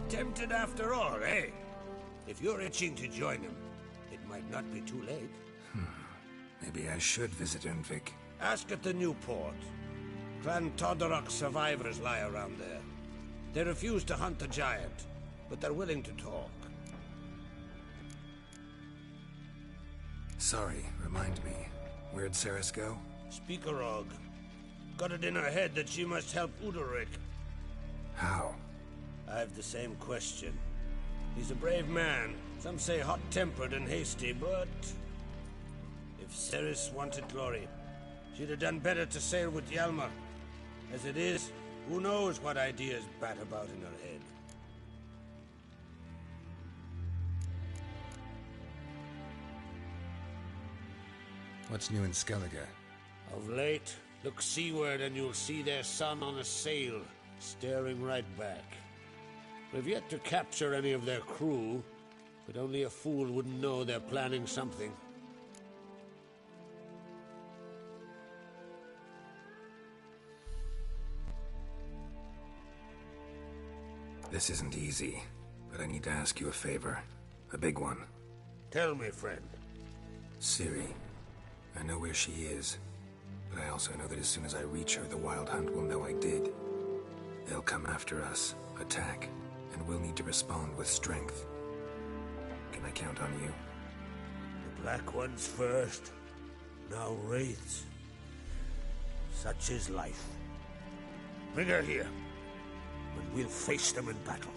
Tempted after all, eh? If you're itching to join him, it might not be too late. Maybe I should visit Undvik. Ask at the new port. Clan Todorok survivors lie around there. They refuse to hunt the giant, but they're willing to talk. Sorry, remind me. Where'd Ceres go? Speakerog. Got it in her head that she must help Udalric. How? I've the same question. He's a brave man. Some say hot-tempered and hasty, but... if Ceres wanted glory, she'd have done better to sail with Hjalmar. As it is, who knows what ideas bat about in her head. What's new in Skellige? Of late, look seaward and you'll see their sun on a sail, staring right back. We've yet to capture any of their crew, but only a fool wouldn't know they're planning something. This isn't easy, but I need to ask you a favor. A big one. Tell me, friend. Ciri. I know where she is, but I also know that as soon as I reach her, the Wild Hunt will know I did. They'll come after us, attack, and we'll need to respond with strength. Can I count on you? The Black Ones first, now Wraiths. Such is life. Bring her here, and we'll face them in battle.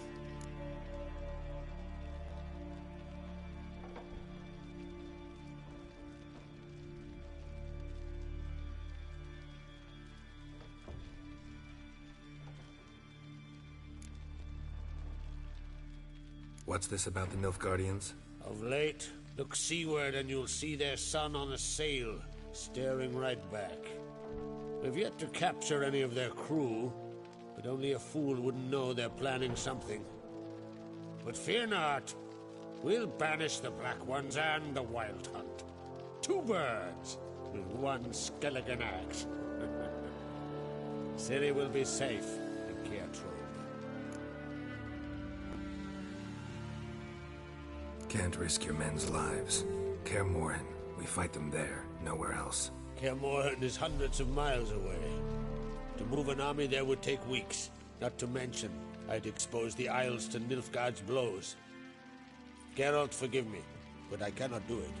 What's this about the Nilfgaardians? Of late, look seaward and you'll see their sun on a sail, staring right back. We've yet to capture any of their crew, but only a fool wouldn't know they're planning something. But fear not, we'll banish the Black Ones and the Wild Hunt. 2 birds with 1 skeleton axe. Ciri will be safe in Keatrol. Can't risk your men's lives. Kaer Morhen, we fight them there, nowhere else. Kaer Morhen is hundreds of miles away. To move an army there would take weeks. Not to mention, I'd expose the Isles to Nilfgaard's blows. Geralt, forgive me, but I cannot do it.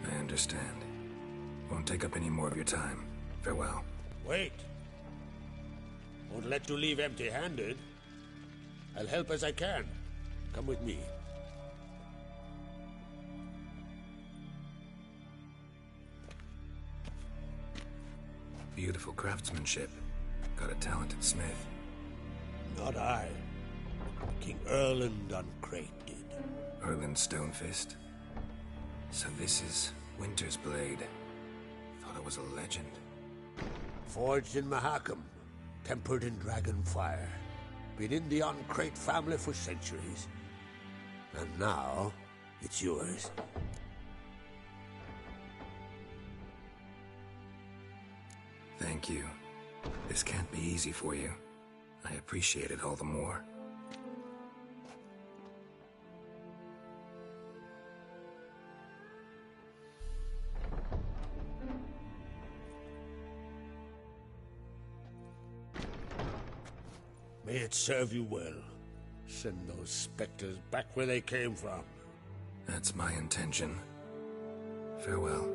I understand. Won't take up any more of your time. Farewell. Wait. Won't let you leave empty-handed. I'll help as I can. Come with me. Beautiful craftsmanship. Got a talented smith. Not I. King Erland Uncrate did. Erland Stonefist? So this is Winter's Blade. Thought it was a legend. Forged in Mahakam. Tempered in dragon fire. Been in the Uncrate family for centuries. And now, it's yours. Thank you. This can't be easy for you. I appreciate it all the more. May it serve you well. Send those spectres back where they came from. That's my intention. Farewell.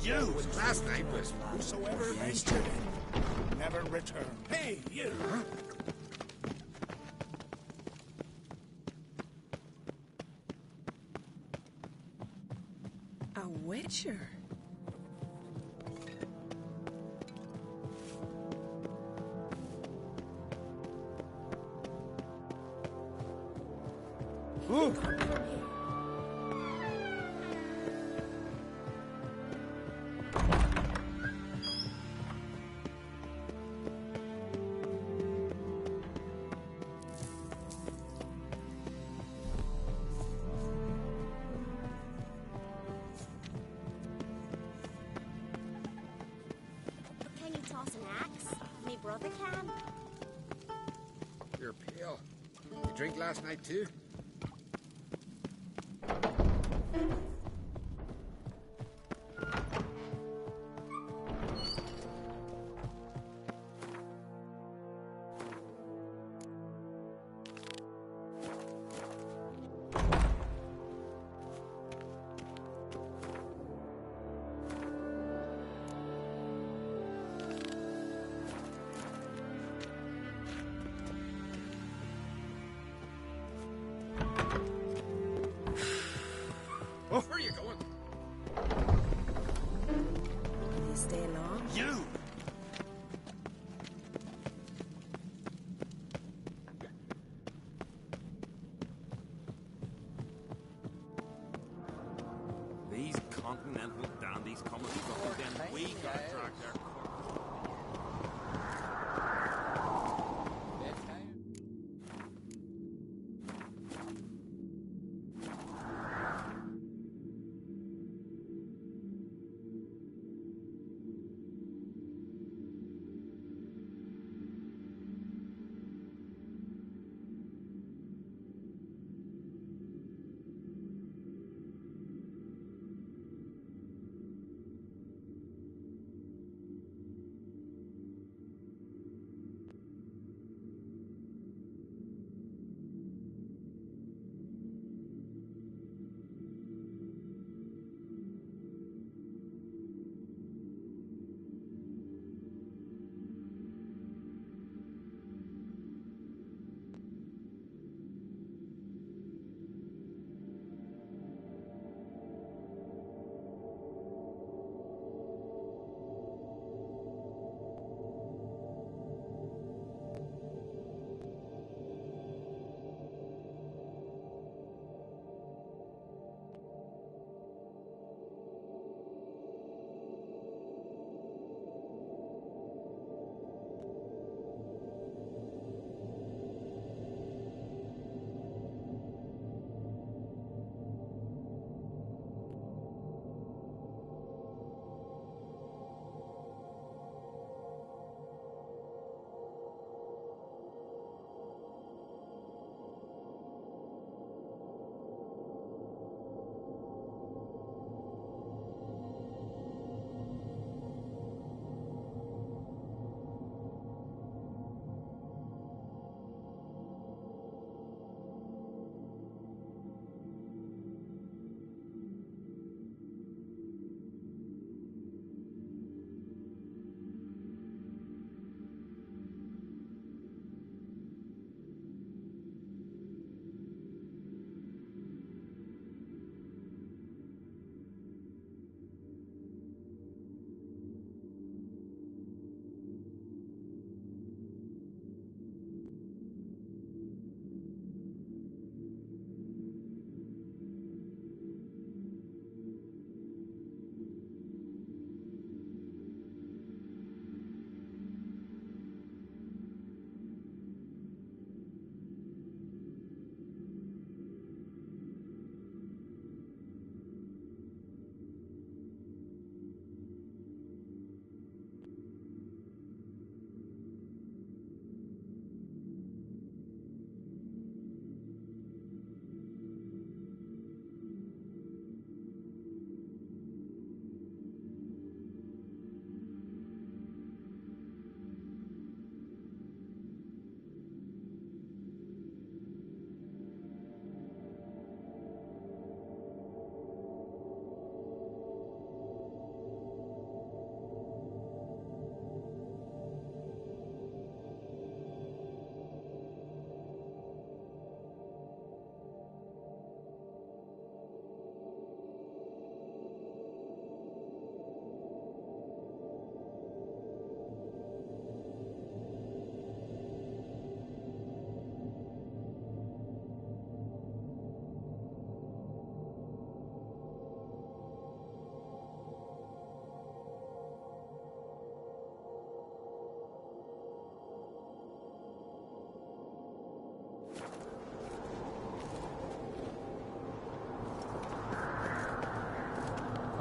You, last night was whosoever ventured in, never return. Hey, you! A witcher? Ooh. Can you toss an axe? Me brother can. You're pale. You drink last night too? Oh, where are you going? You stay long? You! These continental dandies come and fucking then we gotta drag their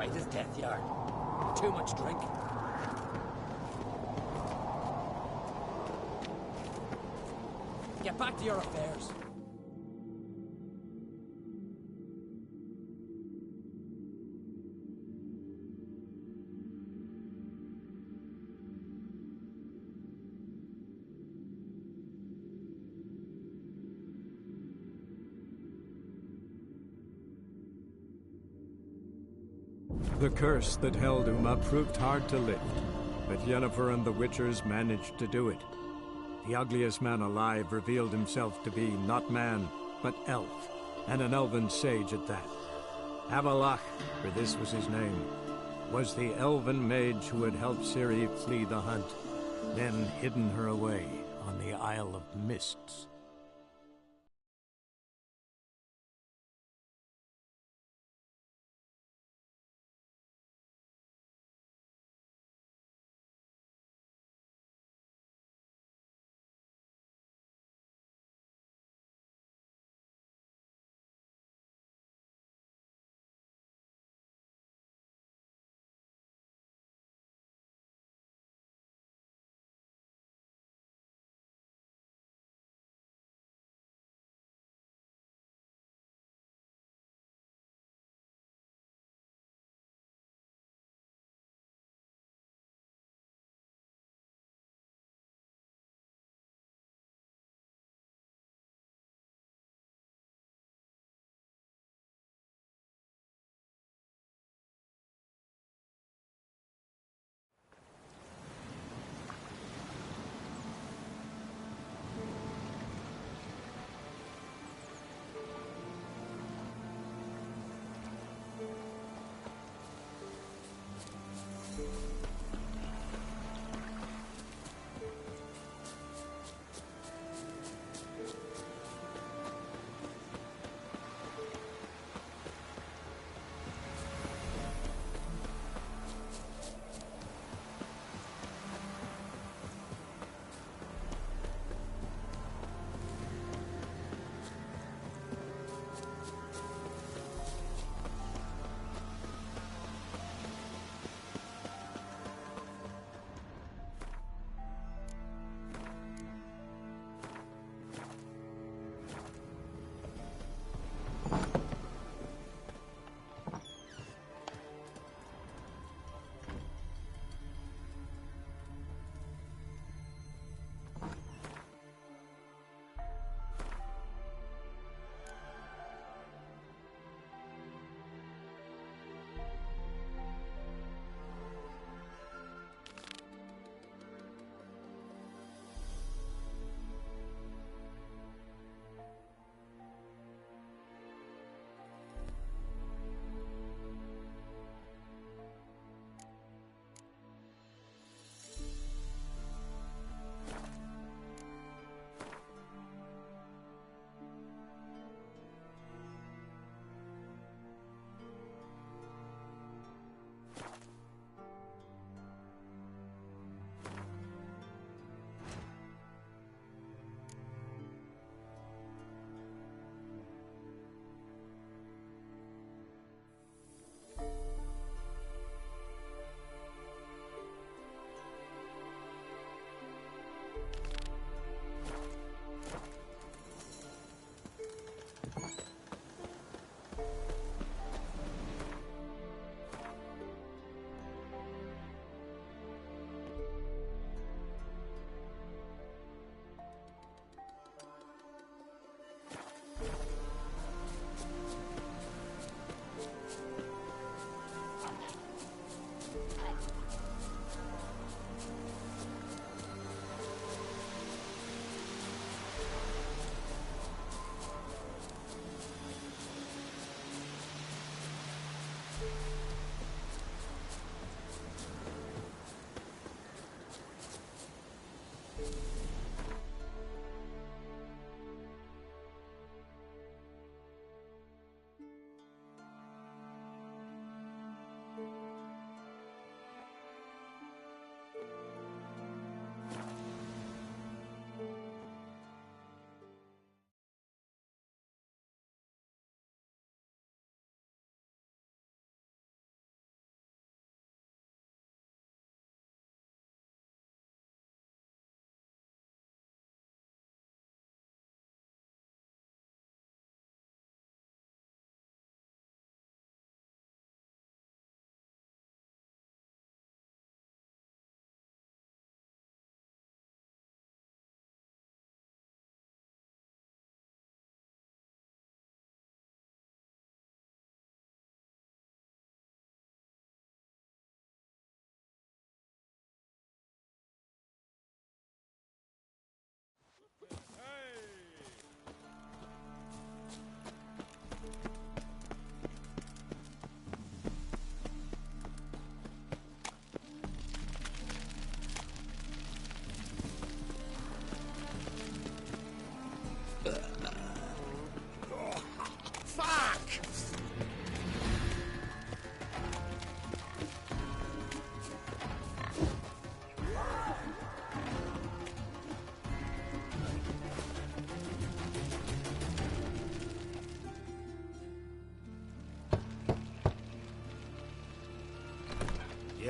tight as death yard. Too much drink. Get back to your affairs. The curse that held Uma proved hard to lift, but Yennefer and the Witchers managed to do it. The ugliest man alive revealed himself to be not man, but elf, and an elven sage at that. Avalach, for this was his name, was the elven mage who had helped Ciri flee the hunt, then hidden her away on the Isle of Mists.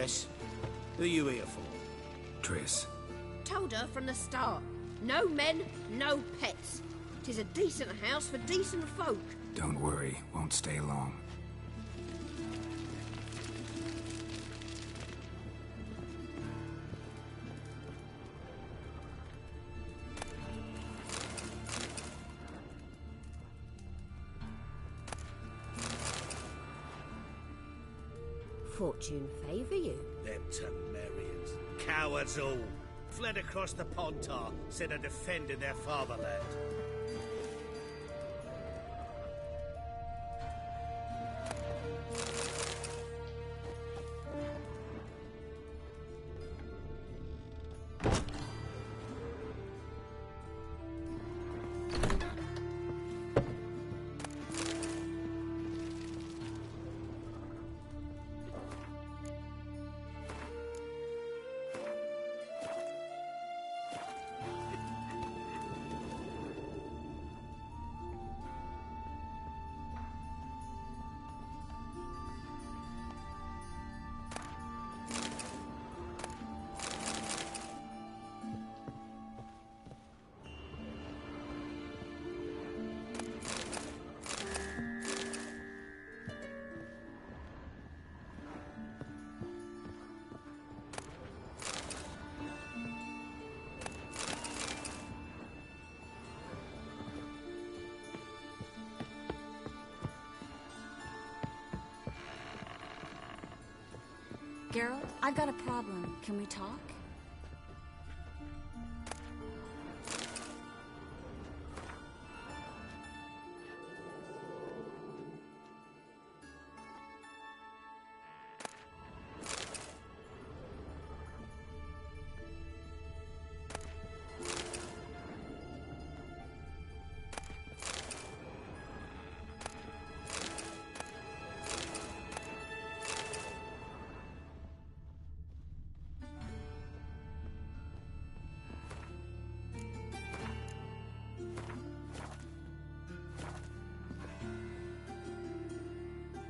Triss, who are you here for? Triss. Told her from the start. No men, no pets. 'Tis a decent house for decent folk. Don't worry, won't stay long. Fortune favour you. Them Temerians, cowards all, fled across the Pontar instead of defending their fatherland. Geralt, I've got a problem. Can we talk?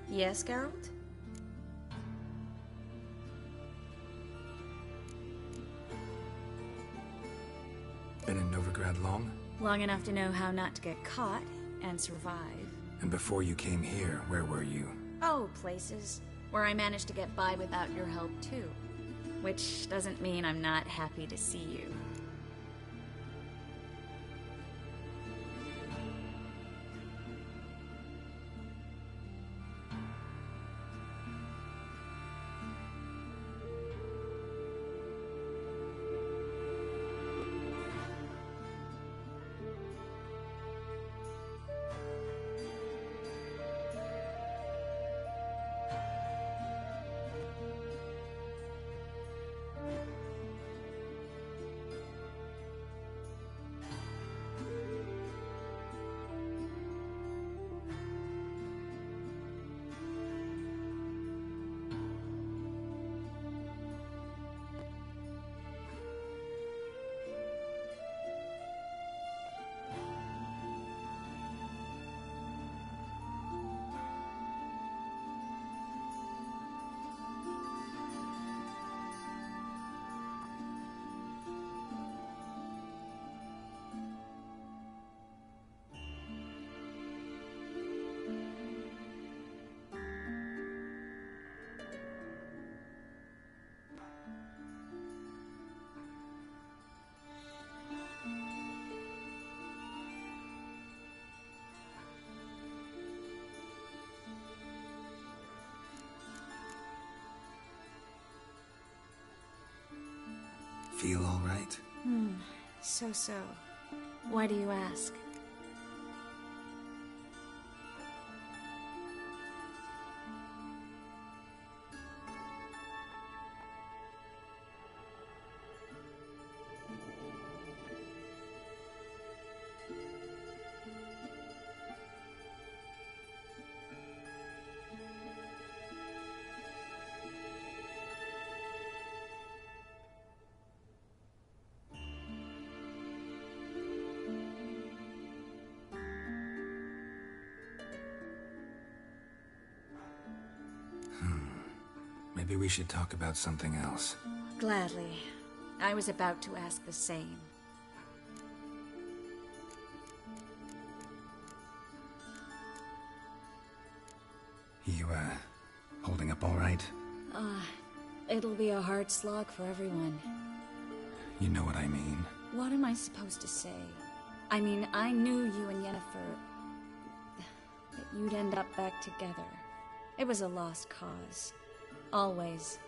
Yes, Geralt? Been in Novigrad long? Long enough to know how not to get caught and survive. And before you came here, where were you? Oh, places where I managed to get by without your help, too. Which doesn't mean I'm not happy to see you. Feel all right? So. Why do you ask? Maybe we should talk about something else. Gladly. I was about to ask the same. You, holding up all right? It'll be a hard slog for everyone. You know what I mean. What am I supposed to say? I mean, I knew you and Yennefer... that you'd end up back together. It was a lost cause. Always.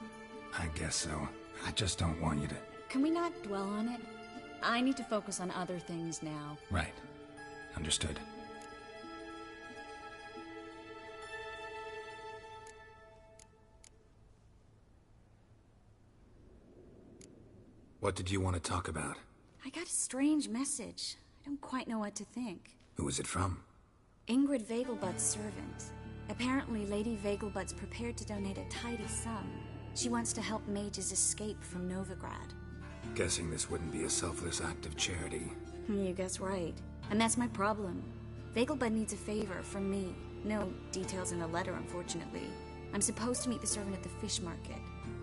I guess so. I just don't want you to... Can we not dwell on it? I need to focus on other things now. Right. Understood. What did you want to talk about? I got a strange message. I don't quite know what to think. Who was it from? Ingrid Vegelbud's servant. Apparently, Lady Vegelbud's prepared to donate a tidy sum. She wants to help mages escape from Novigrad. Guessing this wouldn't be a selfless act of charity. You guess right. And that's my problem. Vegelbud needs a favor from me. No details in the letter, unfortunately. I'm supposed to meet the servant at the fish market.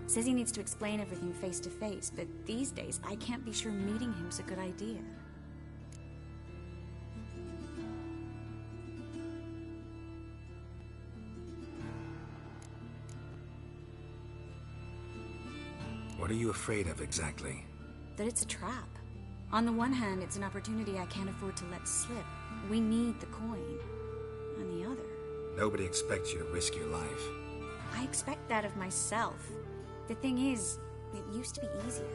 Says he needs to explain everything face to face, but these days I can't be sure meeting him's a good idea. What are you afraid of exactly? That it's a trap. On the one hand, it's an opportunity I can't afford to let slip. We need the coin. On the other... Nobody expects you to risk your life. I expect that of myself. The thing is, it used to be easier.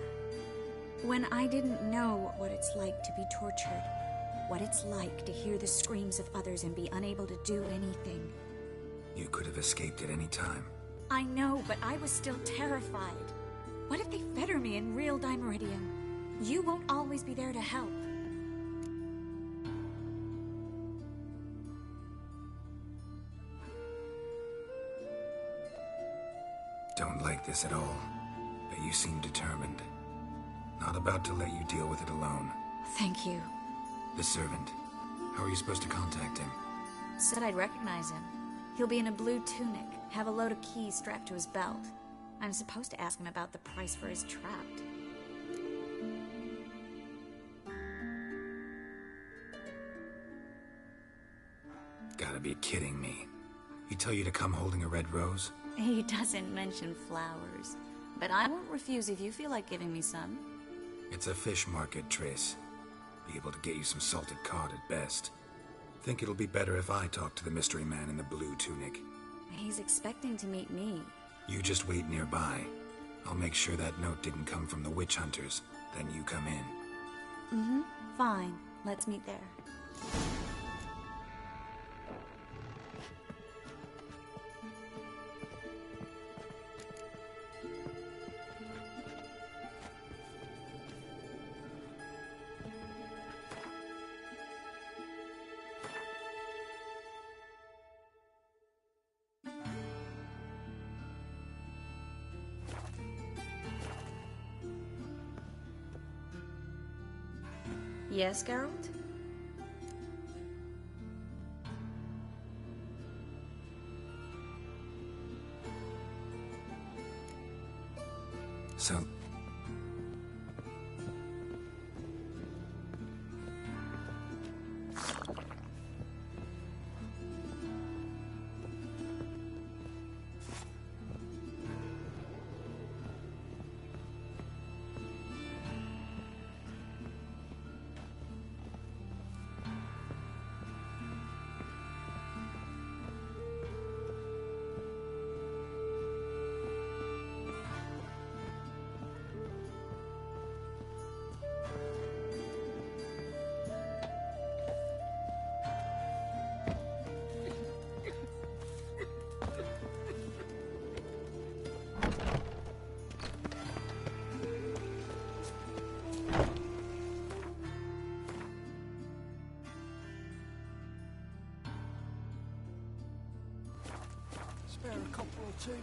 When I didn't know what it's like to be tortured, what it's like to hear the screams of others and be unable to do anything. You could have escaped at any time. I know, but I was still terrified. What if they fetter me in real Dimeridium? You won't always be there to help. Don't like this at all, but you seem determined. Not about to let you deal with it alone. Thank you. The servant. How are you supposed to contact him? Said I'd recognize him. He'll be in a blue tunic, have a load of keys strapped to his belt. I'm supposed to ask him about the price for his trapped. Gotta be kidding me. He tell you to come holding a red rose? He doesn't mention flowers, but I won't refuse if you feel like giving me some. It's a fish market, Triss. Be able to get you some salted cod at best. Think it'll be better if I talk to the mystery man in the blue tunic. He's expecting to meet me. You just wait nearby. I'll make sure that note didn't come from the witch hunters. Then you come in. Mm-hmm. Fine. Let's meet there. Yes, Geralt? So... Spare a couple or two.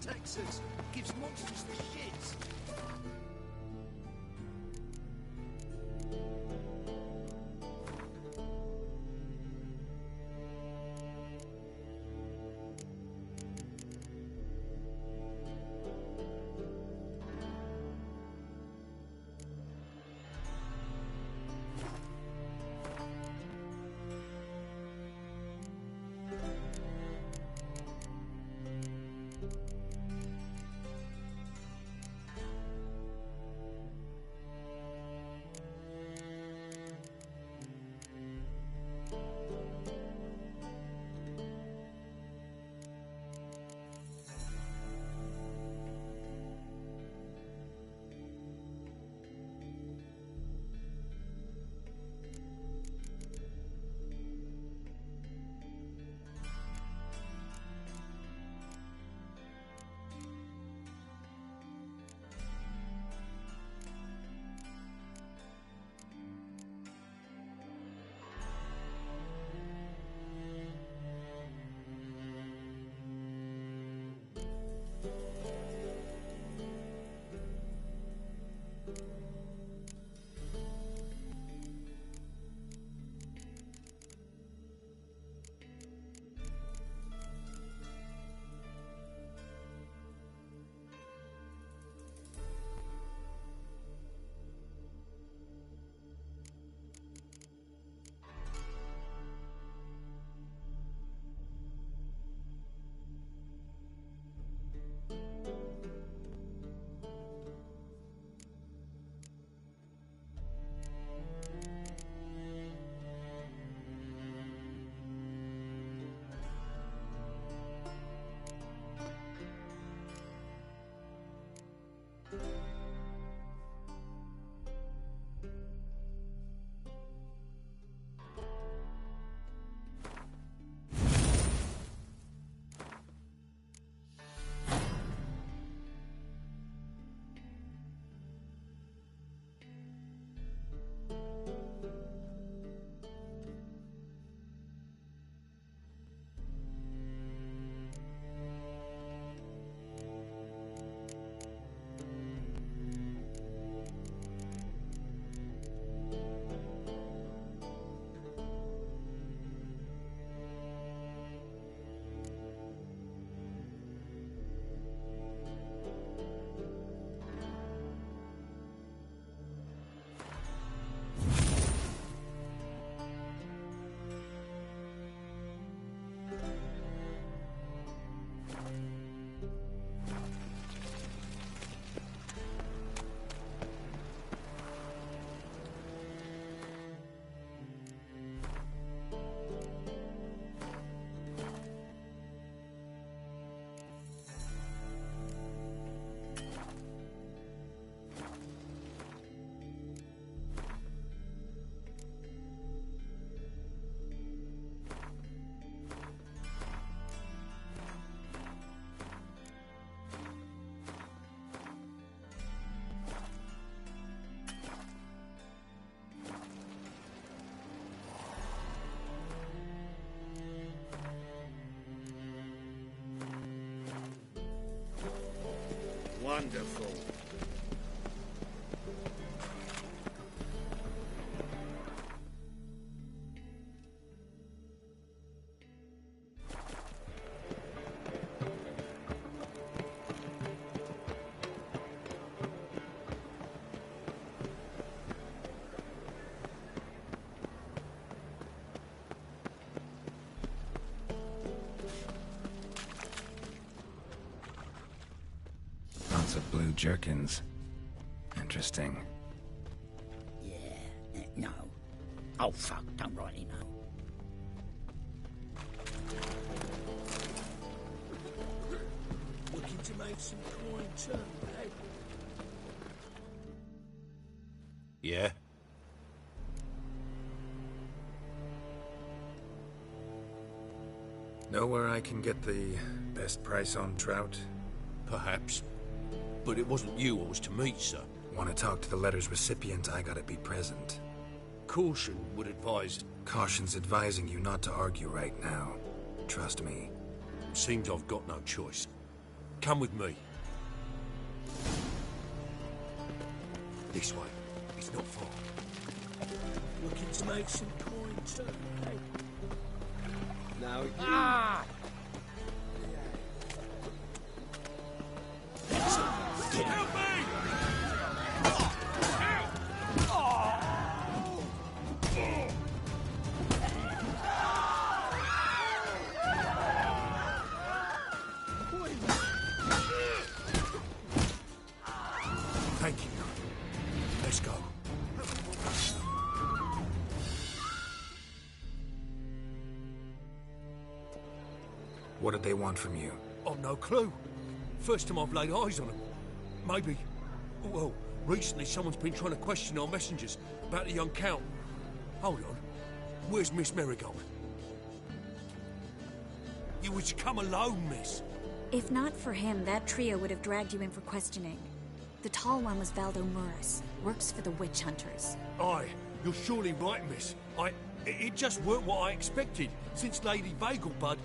Texas. Gives monsters the shits. Wonderful. Lots of blue jerkins. Interesting. Yeah, no. Oh, fuck, don't rightly know. Looking to make some coin turn, eh? Yeah? Know where I can get the best price on trout? Perhaps. But it wasn't you I was to meet, sir. Want to talk to the letter's recipient, I gotta be present. Caution would advise... Caution's advising you not to argue right now. Trust me. Seems I've got no choice. Come with me. This way. It's not far. Looking to make some coin too, eh? Now you... Ah! Help me! Thank you. Let's go. What did they want from you? I've no clue. First time I've laid eyes on them. Maybe... Well, recently someone's been trying to question our messengers about the young Count. Hold on. Where's Miss Marigold? You was to come alone, miss. If not for him, that trio would have dragged you in for questioning. The tall one was Valdo Muris, works for the witch hunters. Aye, you're surely right, miss. It just weren't what I expected, since Lady Vegelbud...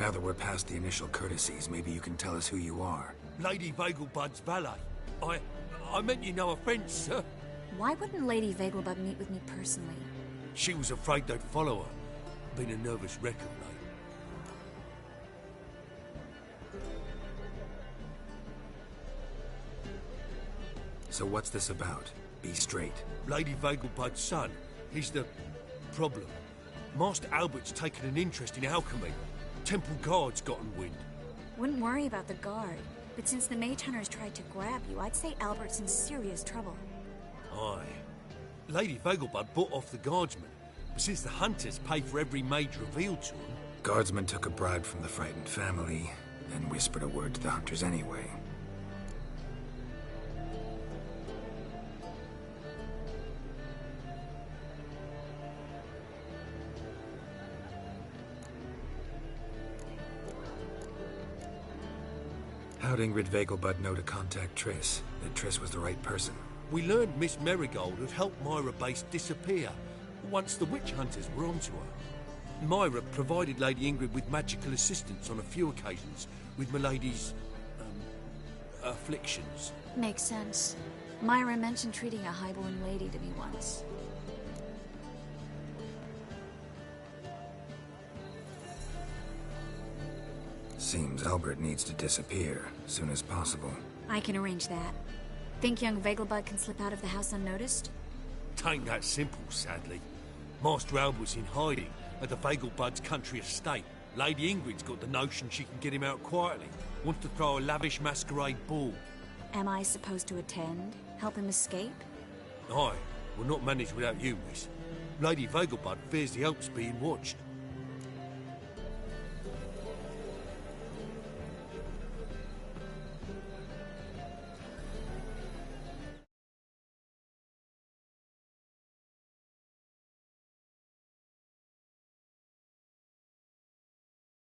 Now that we're past the initial courtesies, maybe you can tell us who you are. Lady Vegelbud's valet. I meant you no offence, sir. Why wouldn't Lady Vegelbud meet with me personally? She was afraid they'd follow her. Been a nervous wreck of late. So what's this about? Be straight. Lady Vegelbud's son. He's the... problem. Master Albert's taken an interest in alchemy. Temple Guard's gotten wind. Wouldn't worry about the guard, but since the mage hunters tried to grab you, I'd say Albert's in serious trouble. Aye. Lady Vegelbud bought off the guardsmen, but since the hunters pay for every mage revealed to them... Guardsmen took a bribe from the frightened family, and whispered a word to the hunters anyway. How'd Ingrid Vegelbud know to contact Triss? That Triss was the right person? We learned Miss Marigold had helped Myra Base disappear once the witch hunters were onto her. Myra provided Lady Ingrid with magical assistance on a few occasions with Milady's... afflictions. Makes sense. Myra mentioned treating a highborn lady to me once. Seems Albert needs to disappear as soon as possible. I can arrange that. Think young Vegelbud can slip out of the house unnoticed? Tain't that simple, sadly. Master Albert's in hiding at the Vegelbud's country estate. Lady Ingrid's got the notion she can get him out quietly. Wants to throw a lavish masquerade ball. Am I supposed to attend? Help him escape? Aye, we'll not manage without you, miss. Lady Vegelbud fears the Alps being watched.